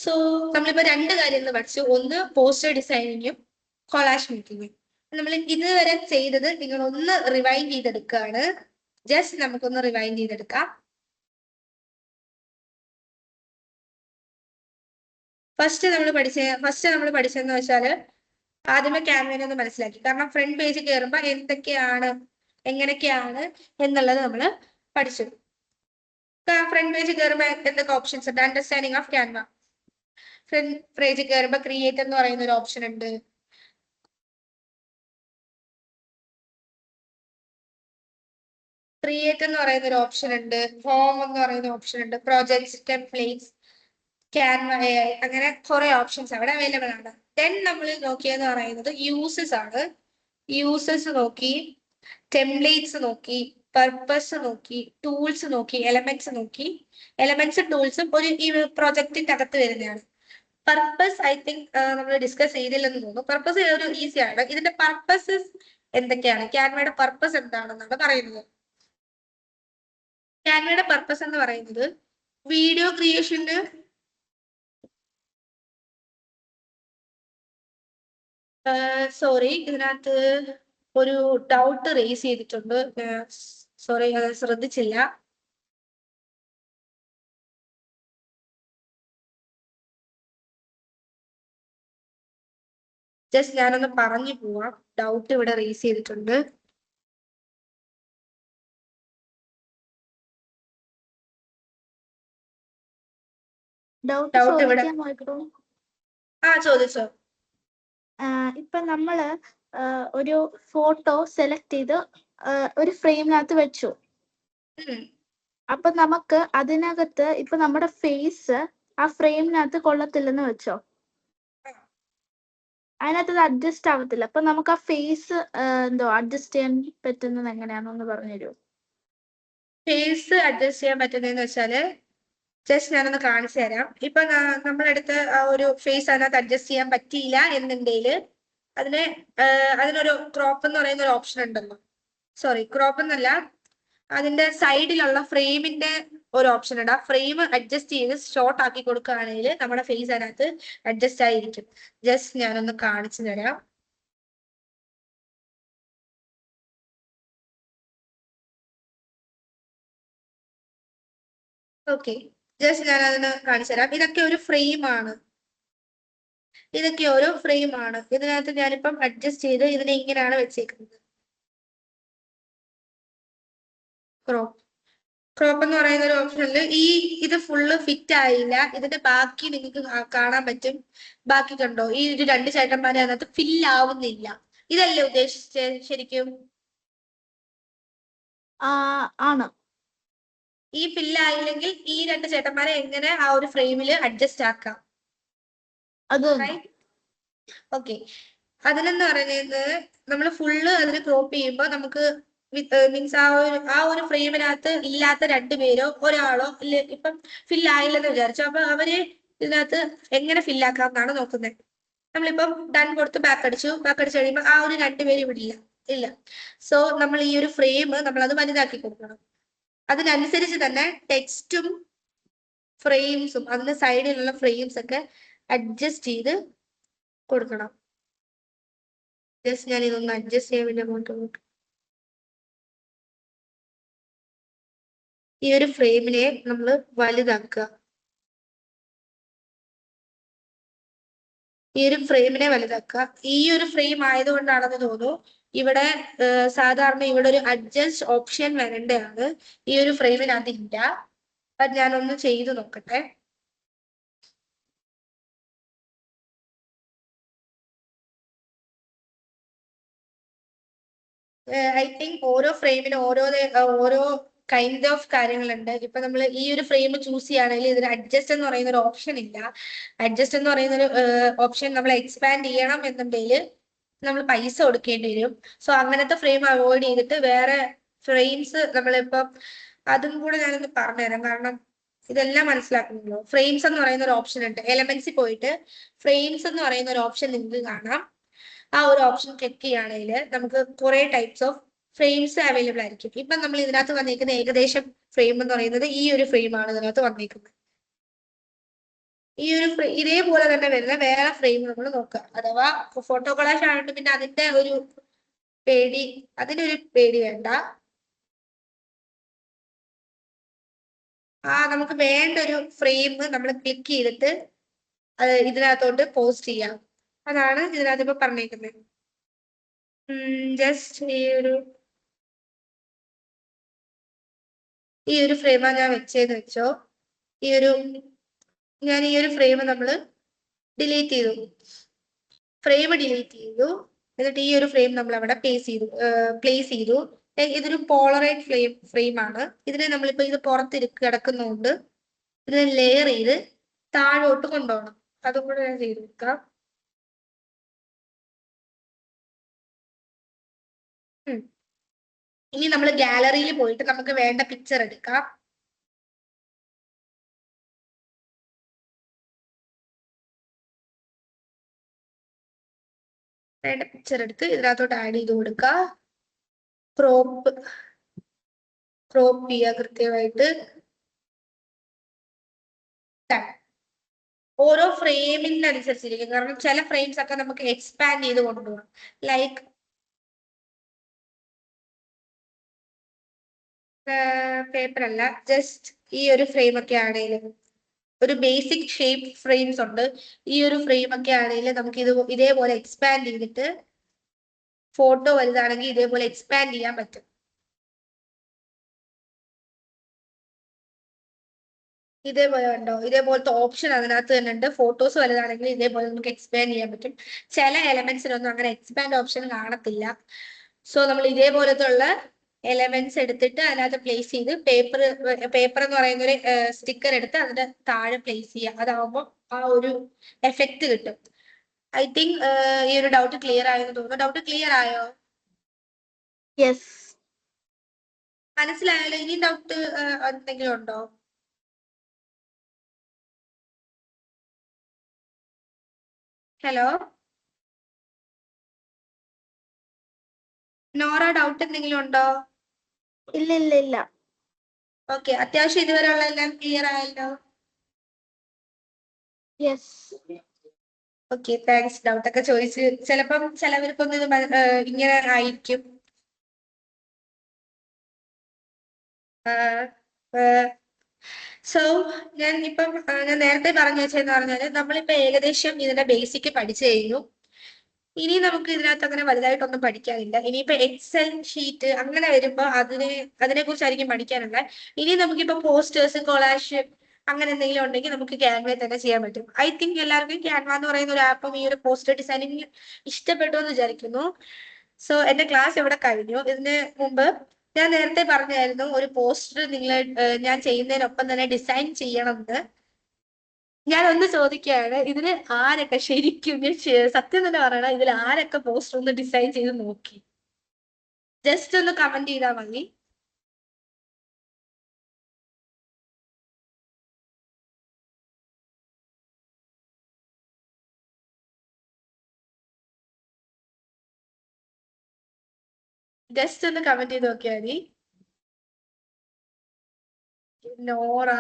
സോ നമ്മളിപ്പോ രണ്ട് കാര്യങ്ങൾ പഠിച്ചു. ഒന്ന് പോസ്റ്റർ ഡിസൈനിങ്ങും കൊളാഷ് മേക്കിങ്ങും. നമ്മൾ ഇതുവരെ ചെയ്തത് നിങ്ങൾ ഒന്ന് റിവൈൻഡ് ചെയ്തെടുക്കുകയാണ്. ജസ്റ്റ് നമുക്കൊന്ന് റിവൈൻഡ് ചെയ്തെടുക്കാം. ഫസ്റ്റ് നമ്മൾ പഠിച്ചതെന്ന് വെച്ചാൽ ആദ്യമേ ക്യാൻവയിൽ ഒന്ന് മനസ്സിലാക്കി. കാരണം ഫ്രണ്ട് പേജ് കയറുമ്പോൾ എങ്ങനെയൊക്കെയാണ് എന്നുള്ളത് നമ്മൾ പഠിച്ചു. ഫ്രണ്ട് പേജ് കയറുമ്പോൾ എന്തൊക്കെ ഓപ്ഷൻസ് ഉണ്ട്? Understanding of Canva. Front page കയറുമ്പോൾ ക്രിയേറ്റ് എന്ന് പറയുന്ന ഒരു ഓപ്ഷൻ ഉണ്ട്. ക്രിയേറ്റ് എന്ന് പറയുന്ന ഒരു ഓപ്ഷൻ ഉണ്ട്. ഹോം എന്ന് പറയുന്ന ഓപ്ഷൻ ഉണ്ട്. പ്രോജക്ട്സ്, ടെംപ്ലേറ്റ്സ്, ക്യാൻവ AI, അങ്ങനെ കുറെ ഓപ്ഷൻസ് അവിടെ അവൈലബിൾ ആണ്. ദെൻ നമ്മൾ നോക്കിയെന്ന് പറയുന്നത് യൂസസ് ആണ്. യൂസസ് നോക്കി, ടെംപ്ലേറ്റ്സ് നോക്കി, പർപ്പസ് നോക്കി, ടൂൾസ് നോക്കി, എലമെന്റ്സ് നോക്കി. എലമെന്റ്സും ടൂൾസും ഈ പ്രൊജക്ടിന്റെ അകത്ത് വരുന്നതാണ്. പർപ്പസ് ഐ തിങ്ക് നമ്മൾ ഡിസ്കസ് ചെയ്തില്ലെന്ന് തോന്നുന്നു. പർപ്പസ് ഒരു ഈസിയാണ്. ഇതിന്റെ പർപ്പസസ് എന്തൊക്കെയാണ്? ക്യാൻവയുടെ പർപ്പസ് എന്താണെന്നാണ് പറയുന്നത്. ക്യാൻവയുടെ പർപ്പസ് എന്ന് പറയുന്നത് വീഡിയോ ക്രിയേഷന് ഇതിനകത്ത് ഒരു ഡൗട്ട് റേസ് ചെയ്തിട്ടുണ്ട്. സോറി, അത് ശ്രദ്ധിച്ചില്ല. ജസ്റ്റ് ഞാനൊന്ന് പറഞ്ഞു പോവാം. ഡൗട്ട് ഇവിടെ റേസ് ചെയ്തിട്ടുണ്ട്. ഡൗട്ട് ഇവിടെ ചോദിച്ചോ. ഇപ്പൊ നമ്മള് ഒരു ഫോട്ടോ സെലക്ട് ചെയ്ത് ഒരു ഫ്രെയിമിനകത്ത് വെച്ചു. അപ്പൊ നമുക്ക് അതിനകത്ത് ഇപ്പൊ നമ്മുടെ ഫേസ് ആ ഫ്രെയിമിനകത്ത് കൊള്ളത്തില്ലെന്ന് വെച്ചോ, അതിനകത്ത് അഡ്ജസ്റ്റ് ആവത്തില്ല. അപ്പൊ നമുക്ക് ആ ഫേസ് അഡ്ജസ്റ്റ് ചെയ്യാൻ പറ്റുന്നത് എങ്ങനെയാണെന്ന് പറഞ്ഞു തരുമോ? ഫേസ് അഡ്ജസ്റ്റ് ചെയ്യാൻ പറ്റുന്നതെന്ന് വെച്ചാല് ജസ്റ്റ് ഞാനൊന്ന് കാണിച്ചു തരാം. ഇപ്പൊ നമ്മളെടുത്ത് ആ ഒരു ഫേസ് അതിനകത്ത് അഡ്ജസ്റ്റ് ചെയ്യാൻ പറ്റിയില്ല എന്നുണ്ടെങ്കിൽ അതിനൊരു ക്രോപ്പ് എന്ന് പറയുന്ന ഒരു ഓപ്ഷൻ ഉണ്ടല്ലോ. സോറി, ക്രോപ്പ് എന്നല്ല, അതിന്റെ സൈഡിലുള്ള ഫ്രെയിമിന്റെ ഒരു ഓപ്ഷൻ ഉണ്ട്. ആ ഫ്രെയിം അഡ്ജസ്റ്റ് ചെയ്ത് ഷോർട്ട് ആക്കി കൊടുക്കുകയാണെങ്കിൽ നമ്മുടെ ഫേസ് അതിനകത്ത് അഡ്ജസ്റ്റ് ആയിരിക്കും. ജസ്റ്റ് ഞാനൊന്ന് കാണിച്ചു തരാം. ഓക്കെ, ജസ്റ്റ് ഞാൻ അതിന് കാണിച്ചു തരാം. ഇതൊക്കെ ഒരു ഫ്രെയിമാണ്. ഇതിനകത്ത് ഞാനിപ്പം അഡ്ജസ്റ്റ് ചെയ്ത് ഇതിനെ ഇങ്ങനെയാണ് വെച്ചേക്കുന്നത്. ക്രോപ്പ് എന്ന് പറയുന്ന ഒരു ഓപ്ഷനിൽ ഇത് ഫുള്ള് ഫിറ്റ് ആയില്ല. ഇതിന്റെ ബാക്കി നിങ്ങൾക്ക് കാണാൻ പറ്റും. ബാക്കി കണ്ടോ, ഈ ഒരു രണ്ട് ചേട്ടന്മാരെ അതിനകത്ത് ഫിൽ ആവുന്നില്ല. ഇതല്ലേ ഉദ്ദേശിച്ചത് ശരിക്കും? ആണ്. ഈ ഫിൽ ആയില്ലെങ്കിൽ ഈ രണ്ട് ചേട്ടന്മാരെ എങ്ങനെ ആ ഒരു ഫ്രെയിമിൽ അഡ്ജസ്റ്റ് ആക്കാം? ഓക്കെ, അതിനെന്ന് പറയുന്നത് നമ്മൾ ഫുള്ള് അതിന് ക്രോപ്പ് ചെയ്യുമ്പോൾ നമുക്ക് മീൻസ് ആ ഒരു ഫ്രെയിമിനകത്ത് ഇല്ലാത്ത രണ്ടുപേരോ ഒരാളോ ഇപ്പം ഫില്ലായില്ലെന്ന് വിചാരിച്ചു. അപ്പൊ അവര് ഇതിനകത്ത് എങ്ങനെ ഫില്ലാക്കാം എന്നാണ് നോക്കുന്നത്. നമ്മളിപ്പം ഡൺ കൊടുത്ത് ബാക്ക് അടിച്ചു കഴിയുമ്പോൾ ആ ഒരു രണ്ടുപേര് ഇവിടെ ഇല്ല. സോ നമ്മൾ ഈ ഒരു ഫ്രെയിം നമ്മൾ അത് വലുതാക്കി കൊടുക്കണം. അതിനനുസരിച്ച് തന്നെ ടെക്സ്റ്റും ഫ്രെയിംസും അതിന്റെ സൈഡിലുള്ള ഫ്രെയിംസ് ഒക്കെ അഡ്ജസ്റ്റ് ചെയ്ത് കൊടുക്കണം. ജസ്റ്റ് ഞാൻ ഇതൊന്ന് അഡ്ജസ്റ്റ് ചെയ്യാൻ വേണ്ടി അങ്ങോട്ട് ഈ ഒരു ഫ്രെയിമിനെ നമ്മൾ വലുതാക്കുക. ഈ ഒരു ഫ്രെയിമിനെ വലുതാക്കുക. ഈ ഒരു ഫ്രെയിം ആയതുകൊണ്ടാണെന്ന് തോന്നുന്നു ഇവിടെ സാധാരണ ഇവിടെ ഒരു അഡ്ജസ്റ്റ് ഓപ്ഷൻ വരേണ്ടതാണ്. ഈ ഒരു ഫ്രെയിമിനകത്ത് ഇല്ല. അത് ഞാനൊന്ന് ചെയ്തു നോക്കട്ടെ. ഐ തിങ്ക് ഓരോ ഫ്രെയിമിനും ഓരോ കൈൻഡ് ഓഫ് കാര്യങ്ങളുണ്ട്. ഇപ്പൊ നമ്മൾ ഈ ഒരു ഫ്രെയിം ചൂസ് ചെയ്യുകയാണെങ്കിൽ ഇതിന് അഡ്ജസ്റ്റ് എന്ന് പറയുന്ന ഒരു ഓപ്ഷൻ ഇല്ല. അഡ്ജസ്റ്റ് എന്ന് പറയുന്ന ഒരു ഓപ്ഷൻ നമ്മൾ എക്സ്പാൻഡ് ചെയ്യണം എന്നുണ്ടെങ്കിൽ നമ്മൾ പൈസ കൊടുക്കേണ്ടി വരും. സോ അങ്ങനത്തെ ഫ്രെയിം അവോയ്ഡ് ചെയ്തിട്ട് വേറെ ഫ്രെയിംസ് നമ്മളിപ്പം അതും കൂടെ ഞാനൊന്ന് പറഞ്ഞുതരാം. കാരണം ഇതെല്ലാം മനസ്സിലാക്കണമല്ലോ. ഫ്രെയിംസ് എന്ന് പറയുന്ന ഒരു ഓപ്ഷൻ ഉണ്ട്. എലമെന്റ്സിൽ പോയിട്ട് ഫ്രെയിംസ് എന്ന് പറയുന്ന ഒരു ഓപ്ഷൻ നിങ്ങൾക്ക് കാണാം. ആ ഒരു ഓപ്ഷൻ ക്ലിക്ക് ചെയ്യുകയാണെങ്കിൽ നമുക്ക് കുറെ ടൈപ്സ് ഓഫ് ഫ്രെയിംസ് അവൈലബിൾ ആയിരിക്കും. ഇപ്പൊ നമ്മൾ ഇതിനകത്ത് വന്നിരിക്കുന്ന ഏകദേശം ഫ്രെയിം എന്ന് പറയുന്നത് ഈ ഒരു ഫ്രെയിം ആണ് ഇതിനകത്ത് വന്നിരിക്കുന്നത്. ഈ ഒരു ഇതേപോലെ തന്നെ വരുന്ന വേറെ ഫ്രെയിം നമ്മൾ നോക്കുക. അഥവാ ഫോട്ടോ കൊളാഷ് ആയിട്ട് പിന്നെ അതിനൊരു പേടി വേണ്ട. നമുക്ക് വേണ്ട ഒരു ഫ്രെയിം നമ്മൾ ക്ലിക്ക് ചെയ്തിട്ട് ഇതിനകത്തോട്ട് പോസ്റ്റ് ചെയ്യാം. അതാണ് ഇതിനകത്ത് ഇപ്പൊ പറഞ്ഞേക്കുന്നത്. ജസ്റ്റ് ഈ ഒരു ഫ്രെയിമാണ് ഞാൻ വെച്ചതെന്ന് വെച്ചോ. ഞാൻ ഈ ഒരു ഫ്രെയിം നമ്മൾ ഡിലീറ്റ് ചെയ്തു. എന്നിട്ട് ഈ ഒരു ഫ്രെയിം നമ്മൾ അവിടെ പ്ലേസ് ചെയ്തു. ഇതൊരു പോളറൈഡ് ഫ്രെയിം ആണ്. ഇതിനെ നമ്മളിപ്പോ ഇത് പുറത്ത് കിടക്കുന്നതുകൊണ്ട് ഇതിനെ ലെയർ ചെയ്ത് താഴോട്ട് കൊണ്ടുപോകണം. അതും കൂടെ ഞാൻ ചെയ്ത് കൊടുക്കാം. ഇനി നമ്മൾ ഗാലറിയിൽ പോയിട്ട് നമുക്ക് വേണ്ട പിക്ചർ എടുക്കാം. വേണ്ട പിക്ചർ എടുത്ത് ഇതിനകത്തോട്ട് ആഡ് ചെയ്ത് കൊടുക്കുക. ക്രോപ്പ് ചെയ്യുക കൃത്യമായിട്ട്. ഓരോ ഫ്രെയിമിനനുസരിച്ചിരിക്കും. കാരണം ചില ഫ്രെയിംസ് ഒക്കെ നമുക്ക് എക്സ്പാൻഡ് ചെയ്ത് കൊണ്ടുപോകാം. ലൈക്ക് പേപ്പർ അല്ല, ജസ്റ്റ് ഈ ഒരു ഫ്രെയിം ഒക്കെ ആണെങ്കിലും ഒരു ബേസിക് ഷേപ്പ് ഫ്രെയിംസ് ഉണ്ട്. ഈ ഒരു ഫ്രെയിം ഒക്കെ ആണെങ്കിൽ നമുക്ക് ഇതേപോലെ എക്സ്പാൻഡ് ചെയ്തിട്ട് ഫോട്ടോ വലുതാണെങ്കിൽ ഇതേപോലെ എക്സ്പാൻഡ് ചെയ്യാൻ പറ്റും. ഇതേപോലെ ഉണ്ടോ? ഇതേപോലത്തെ ഓപ്ഷൻ അതിനകത്ത് തന്നെ ഉണ്ട്. ഫോട്ടോസ് വലുതാണെങ്കിൽ ഇതേപോലെ നമുക്ക് എക്സ്പാൻഡ് ചെയ്യാൻ പറ്റും. ചില എലമെന്റ്സിനൊന്നും അങ്ങനെ എക്സ്പാൻഡ് ഓപ്ഷൻ കാണത്തില്ല. സോ നമ്മൾ ഇതേപോലത്തെ ഉള്ള എലമെന്റ്സ് എടുത്തിട്ട് അതിനകത്ത് പ്ലേസ് ചെയ്ത് പേപ്പർ എന്ന് പറയുന്ന ഒരു സ്റ്റിക്കർ എടുത്ത് അതിന്റെ താഴെ പ്ലേസ് ചെയ്യുക. അതാവുമ്പോൾ ആ ഒരു എഫക്റ്റ് കിട്ടും. ഐ തിങ്ക് ഈ ഒരു ഡൗട്ട് ക്ലിയർ ആയെന്ന് തോന്നുന്നു. ഡൗട്ട് ക്ലിയർ ആയോ? യെസ്. മനസ്സിലായാലോ? ഇനി ഡൗട്ട് എന്തെങ്കിലും ഉണ്ടോ? ഹലോ നോറ, ഡൗട്ട് എന്തെങ്കിലും ഉണ്ടോ? ഇല്ല. ഓക്കെ, അത്യാവശ്യം ഇതുവരെ ഉള്ള എല്ലാം ക്ലിയർ ആയല്ലോ. യെസ്. Okay, thanks. ഡൗട്ട് ഒക്കെ ചോദിച്ച് ചിലപ്പം ചിലവർക്കൊന്നും ഇത് ഇങ്ങനെ ആയിരിക്കും. സോ ഞാൻ നേരത്തെ പറഞ്ഞു വെച്ചെന്ന് പറഞ്ഞാല് നമ്മളിപ്പോ ഏകദേശം ഇതിന്റെ ബേസിക് പഠിച്ചു കഴിഞ്ഞു. ഇനി നമുക്ക് ഇതിനകത്ത് അങ്ങനെ വലുതായിട്ടൊന്നും പഠിക്കാനില്ല. ഇനിയിപ്പോ എക്സൽ ഷീറ്റ് അങ്ങനെ വരുമ്പോ അതിനെ കുറിച്ചായിരിക്കും പഠിക്കാനുള്ള. ഇനി നമുക്കിപ്പോ പോസ്റ്റേഴ്സ്, കൊളാഷ് അങ്ങനെ എന്തെങ്കിലും ഉണ്ടെങ്കിൽ നമുക്ക് ക്യാൻവയിൽ തന്നെ ചെയ്യാൻ പറ്റും. ഐ തിങ്ക് എല്ലാവർക്കും ക്യാൻവ എന്ന് പറയുന്ന ഒരു ആപ്പും ഈ ഒരു പോസ്റ്റർ ഡിസൈനിങ് ഇഷ്ടപ്പെട്ടു എന്ന് വിചാരിക്കുന്നു. സോ എന്റെ ക്ലാസ് ഇവിടെ കഴിഞ്ഞു. ഇതിന് മുമ്പ് ഞാൻ നേരത്തെ പറഞ്ഞായിരുന്നു ഒരു പോസ്റ്റർ ഞാൻ ചെയ്യുന്നതിനൊപ്പം തന്നെ ഡിസൈൻ ചെയ്യണമെന്ന്. ഞാനൊന്ന് ചോദിക്കുകയാണ്, ഇതില് ആരൊക്കെ ശരിക്കും സത്യം തന്നെ പറയണം, ഇതിൽ ആരൊക്കെ പോസ്റ്റർ ഒന്ന് ഡിസൈൻ ചെയ്ത് നോക്കി? ജസ്റ്റ് ഒന്ന് കമന്റ് ചെയ്താൽ മതി. ജസ്റ്റ് ഒന്ന് കമന്റ് ചെയ്ത് നോക്കിയാൽ മതി. നോറ,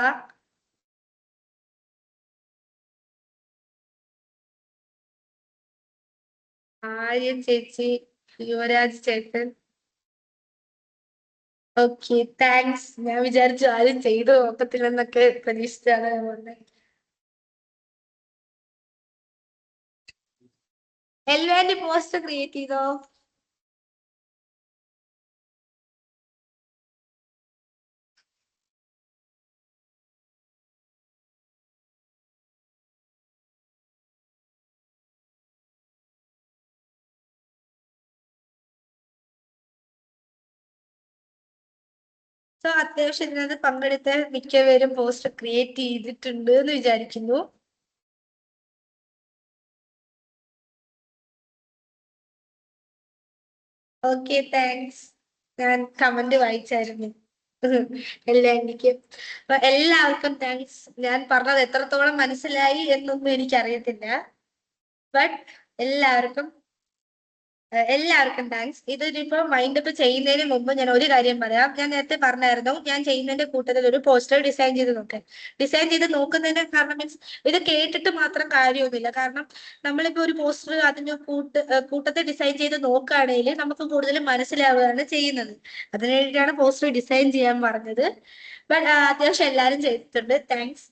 ആര്യൻ ചേച്ചി, യുവരാജ് ചേട്ടൻ. Okay, thanks. ഞാൻ വിചാരിച്ചു ആരും ചെയ്തു നോക്കത്തില്ലെന്നൊക്കെ പ്രതീക്ഷിച്ചാണ് പറഞ്ഞത്. എൽവാൻഡി പോസ്റ്റർ ക്രിയേറ്റ് ചെയ്തോ? സോ അത്യാവശ്യം ഇതിനകത്ത് പങ്കെടുത്ത മിക്കവരും പോസ്റ്റർ ക്രിയേറ്റ് ചെയ്തിട്ടുണ്ട് എന്ന് വിചാരിക്കുന്നു. Okay, thanks. ഞാൻ കമന്റ് വായിച്ചായിരുന്നു എല്ലാവർക്കും. അപ്പൊ എല്ലാവർക്കും താങ്ക്സ്. ഞാൻ പറഞ്ഞത് എത്രത്തോളം മനസ്സിലായി എന്നൊന്നും എനിക്കറിയത്തില്ല. ബട്ട് എല്ലാവർക്കും താങ്ക്സ്. ഇതിനിപ്പോ മൈൻഡ് അപ്പ് ചെയ്യുന്നതിന് മുമ്പ് ഞാൻ ഒരു കാര്യം പറയാം. ഞാൻ നേരത്തെ പറഞ്ഞായിരുന്നു, ഞാൻ ചെയ്യുന്നതിന്റെ കൂട്ടത്തിൽ ഒരു പോസ്റ്റർ ഡിസൈൻ ചെയ്ത് നോക്കാൻ. ഡിസൈൻ ചെയ്ത് നോക്കുന്നതിന്റെ കാരണം മീൻസ് ഇത് കേട്ടിട്ട് മാത്രം കാര്യമൊന്നുമില്ല. കാരണം നമ്മളിപ്പോ ഒരു പോസ്റ്റർ അതിന്റെ കൂട്ടത്തെ ഡിസൈൻ ചെയ്ത് നോക്കുകയാണെങ്കിൽ നമുക്ക് കൂടുതലും മനസ്സിലാവുകയാണ് ചെയ്യുന്നത്. അതിനു വേണ്ടിയിട്ടാണ് പോസ്റ്റർ ഡിസൈൻ ചെയ്യാൻ പറഞ്ഞത്. ബട്ട് അത്യാവശ്യം എല്ലാവരും ചെയ്തിട്ടുണ്ട്. താങ്ക്സ്.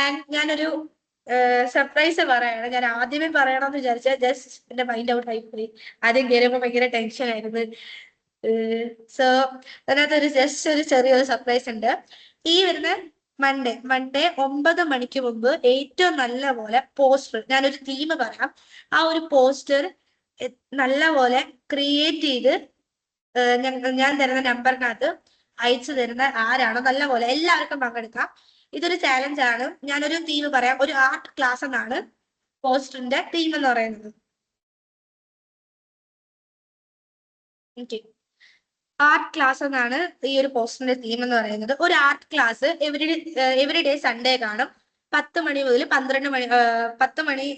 ആൻഡ് ഞാനൊരു സർപ്രൈസ് പറയാണ്. ഞാൻ ആദ്യമേ പറയണമെന്ന് വിചാരിച്ച ജസ്റ്റ് എന്റെ മൈൻഡ് ഔട്ട് ആയി പോയി. ആദ്യം കയറിയപ്പോ ഭയങ്കര ടെൻഷൻ ആയിരുന്നു. സോ അതിനകത്ത് ജസ്റ്റ് ഒരു ചെറിയൊരു സർപ്രൈസ് ഉണ്ട്. ഈ വരുന്ന മൺഡേ 9 മണിക്ക് മുമ്പ് ഏറ്റവും നല്ല പോലെ പോസ്റ്റർ, ഞാനൊരു തീം പറയാം, ആ ഒരു പോസ്റ്റർ നല്ല പോലെ ക്രിയേറ്റ് ചെയ്ത് ഞാൻ തരുന്ന നമ്പറിനകത്ത് അയച്ചു തരുന്ന ആരാണോ നല്ല പോലെ എല്ലാവർക്കും പങ്കെടുക്കാം. ഇതൊരു ചാലഞ്ച് ആണ്. ഞാനൊരു തീം പറയാം. ഒരു ആർട്ട് ക്ലാസ് എന്നാണ് പോസ്റ്ററിന്റെ തീം എന്ന് പറയുന്നത്. ഓക്കെ, ആർട്ട് ക്ലാസ് എന്നാണ് ഈ ഒരു പോസ്റ്ററിന്റെ തീം എന്ന് പറയുന്നത്. ഒരു art class every day Sunday കാണും. 10 മണി മുതൽ 12 മണി, 10 മണി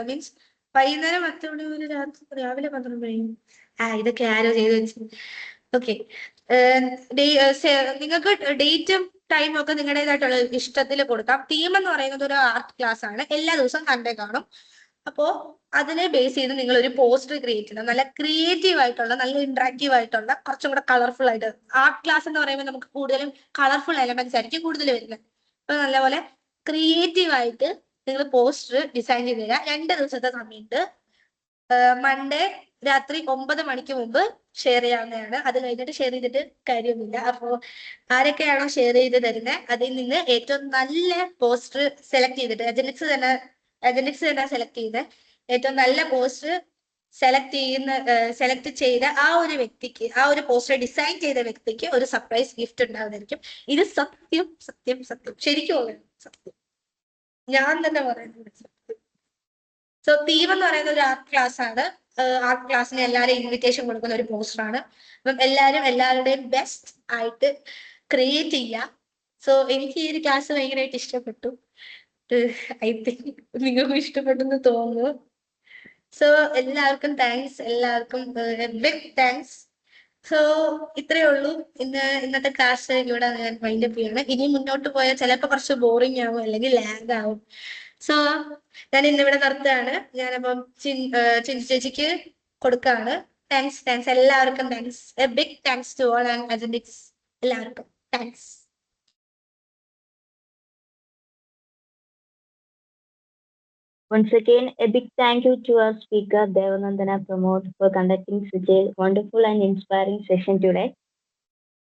മീൻസ് വൈകുന്നേരം 10 മണി മുതൽ രാവിലെ 12 മണി. ഇതൊക്കെ ആരോ ചെയ്ത് വെച്ചു. ഓക്കെ, നിങ്ങൾക്ക് ഡേറ്റും ടൈമും ഒക്കെ നിങ്ങളുടേതായിട്ടുള്ള ഇഷ്ടത്തിൽ കൊടുക്കാം. തീം എന്ന് പറയുന്നത് ഒരു ആർട്ട് ക്ലാസ് ആണ്. എല്ലാ ദിവസവും സൺഡേ കാണും. അപ്പോ അതിനെ ബേസ് ചെയ്ത് നിങ്ങൾ ഒരു പോസ്റ്റർ ക്രിയേറ്റ് ചെയ്യണം. നല്ല ക്രിയേറ്റീവ് ആയിട്ടുള്ള, നല്ല ഇന്ററാക്റ്റീവ് ആയിട്ടുള്ള, കുറച്ചും കൂടെ കളർഫുൾ ആയിട്ട്. ആർട്ട് ക്ലാസ് എന്ന് പറയുമ്പോൾ നമുക്ക് കൂടുതലും കളർഫുൾ എലമെന്റ്സ് ആയിരിക്കും കൂടുതൽ വരുന്നത്. അപ്പൊ നല്ലപോലെ ക്രിയേറ്റീവ് ആയിട്ട് നിങ്ങൾ പോസ്റ്റർ ഡിസൈൻ ചെയ്ത് തരിക. 2 ദിവസത്തെ സമയത്ത് മൺഡേ രാത്രി 9 മണിക്ക് മുമ്പ് ഷെയർ ചെയ്യാവുന്നതാണ്. അത് കഴിഞ്ഞിട്ട് ഷെയർ ചെയ്തിട്ട് കാര്യമൊന്നുമില്ല. അപ്പോ ആരൊക്കെയാണോ ഷെയർ ചെയ്ത് തരുന്നത് അതിൽ നിന്ന് ഏറ്റവും നല്ല പോസ്റ്റർ സെലക്ട് ചെയ്തിട്ട് അജനിക്സ് തന്നെ സെലക്ട് ചെയ്ത് ഏറ്റവും നല്ല പോസ്റ്റർ സെലക്ട് ചെയ്ത ആ ഒരു വ്യക്തിക്ക്, ആ ഒരു പോസ്റ്റർ ഡിസൈൻ ചെയ്ത വ്യക്തിക്ക് ഒരു സർപ്രൈസ് ഗിഫ്റ്റ് ഉണ്ടാവുന്നതായിരിക്കും. ഇത് സത്യം സത്യം സത്യം, ശരിക്കും സത്യം, ഞാൻ തന്നെ പറയുന്നത് സത്യം. സോ തീം എന്ന് പറയുന്ന ഒരു ആർട്ട് ക്ലാസ് ആണ്. ആർട്ട് ക്ലാസ്സിന് എല്ലാവരും ഇൻവിറ്റേഷൻ കൊടുക്കുന്ന ഒരു പോസ്റ്റർ ആണ്. അപ്പം എല്ലാവരുടെയും ബെസ്റ്റ് ആയിട്ട് ക്രിയേറ്റ് ചെയ്യുക. സോ എനിക്ക് ഈ ഒരു ക്ലാസ് ഭയങ്കരമായിട്ട് ഇഷ്ടപ്പെട്ടു. ഐ തിങ്ക് നിങ്ങൾക്കും ഇഷ്ടപ്പെട്ടെന്ന് തോന്നുന്നു. സോ എല്ലാവർക്കും താങ്ക്സ്. എല്ലാവർക്കും ബിഗ് താങ്ക്സ്. സോ ഇത്രയേ ഉള്ളൂ. ഇന്നത്തെ ക്ലാസ് ഇവിടെ ഞാൻ മൈൻഡ് അപ്പ് ചെയ്യാണ്. ഇനി മുന്നോട്ട് പോയാൽ ചിലപ്പോൾ കുറച്ച് ബോറിംഗ് ആവും, അല്ലെങ്കിൽ ലാഗ് ആവും. സോ ഞാൻ ഇന്നിവിടെ നിർത്തുകയാണ്. ഞാനപ്പം ചിഞ്ചു ചേച്ചിക്ക് കൊടുക്കുകയാണ്. താങ്ക്സ് എല്ലാവർക്കും thanks. A big thanks to all and അജന്റിക്സ്. എല്ലാവർക്കും thanks. Once again, a big thank you to our speaker, Devanandana Pramod, for conducting such a wonderful and inspiring session today.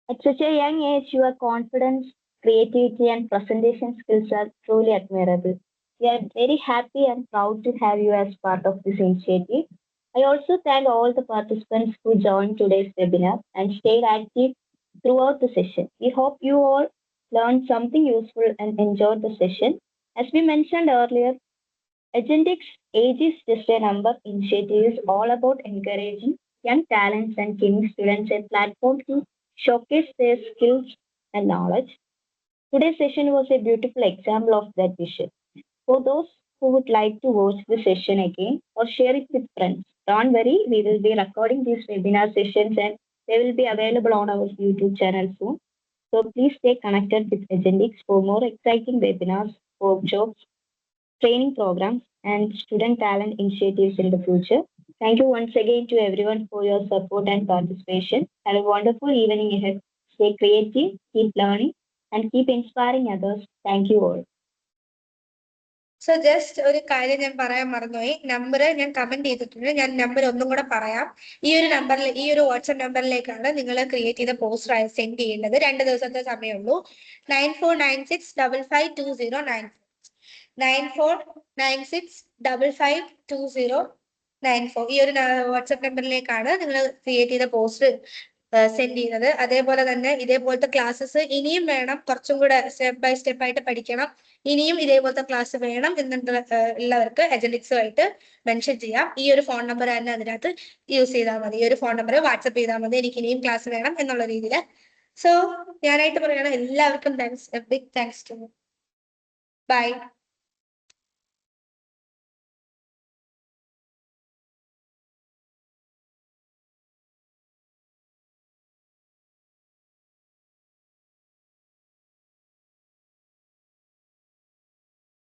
At such a young age, your confidence, creativity, and presentation skills are truly admirable. We are very happy and proud to have you as part of this initiative. I also thank all the participants who joined today's webinar and stayed active throughout the session. We hope you all learned something useful and enjoyed the session. As we mentioned earlier, Agentic's Age is Just a Number initiative is all about encouraging young talents and giving students a platform to showcase their skills and knowledge. Today's session was a beautiful example of that vision. For those who would like to watch the session again or share it with friends, don't worry, we will be recording these webinar sessions and they will be available on our YouTube channel soon. So please stay connected with Agentix for more exciting webinars, workshops, training programs, and student talent initiatives in the future. Thank you once again to everyone for your support and participation. Have a wonderful evening ahead. Stay creative, keep learning, and keep inspiring others. Thank you all. So just ഒരു കാര്യം ഞാൻ പറയാൻ മറന്നുപോയി. Number ഞാൻ comment ചെയ്തിട്ടുണ്ട്. ഞാൻ number ഒന്നും കൂടെ പറയാം. ഈ ഒരു നമ്പറിൽ, ഈ ഒരു വാട്സ്ആപ്പ് നമ്പറിലേക്കാണ് നിങ്ങൾ ക്രിയേറ്റ് ചെയ്ത പോസ്റ്റർ സെൻഡ് ചെയ്യേണ്ടത്. 2 ദിവസത്തെ സമയമുള്ളൂ. 9496552094 9496552094 ഈ ഒരു വാട്സ്ആപ്പ് നമ്പറിലേക്കാണ് നിങ്ങൾ ക്രിയേറ്റ് ചെയ്ത പോസ്റ്റർ സെൻഡ് ചെയ്യുന്നത്. അതേപോലെ തന്നെ ഇതേപോലത്തെ ക്ലാസ്സസ് ഇനിയും വേണം, കുറച്ചും കൂടെ സ്റ്റെപ്പ് ബൈ സ്റ്റെപ്പ് ആയിട്ട് പഠിക്കണം. ഇനിയും ഇതേപോലത്തെ ക്ലാസ് വേണം എന്നുള്ളവർക്ക് അജൻഡിക്സുമായിട്ട് മെൻഷൻ ചെയ്യാം. ഈ ഒരു ഫോൺ നമ്പർ തന്നെ അതിനകത്ത് യൂസ് ചെയ്താൽ മതി. ഈ ഒരു ഫോൺ നമ്പർ വാട്സപ്പ് ചെയ്താൽ മതി, എനിക്ക് ഇനിയും ക്ലാസ് വേണം എന്നുള്ള രീതിയിൽ. സോ ഞാനായിട്ട് പറയണം, എല്ലാവർക്കും thanks, big thanks to. By.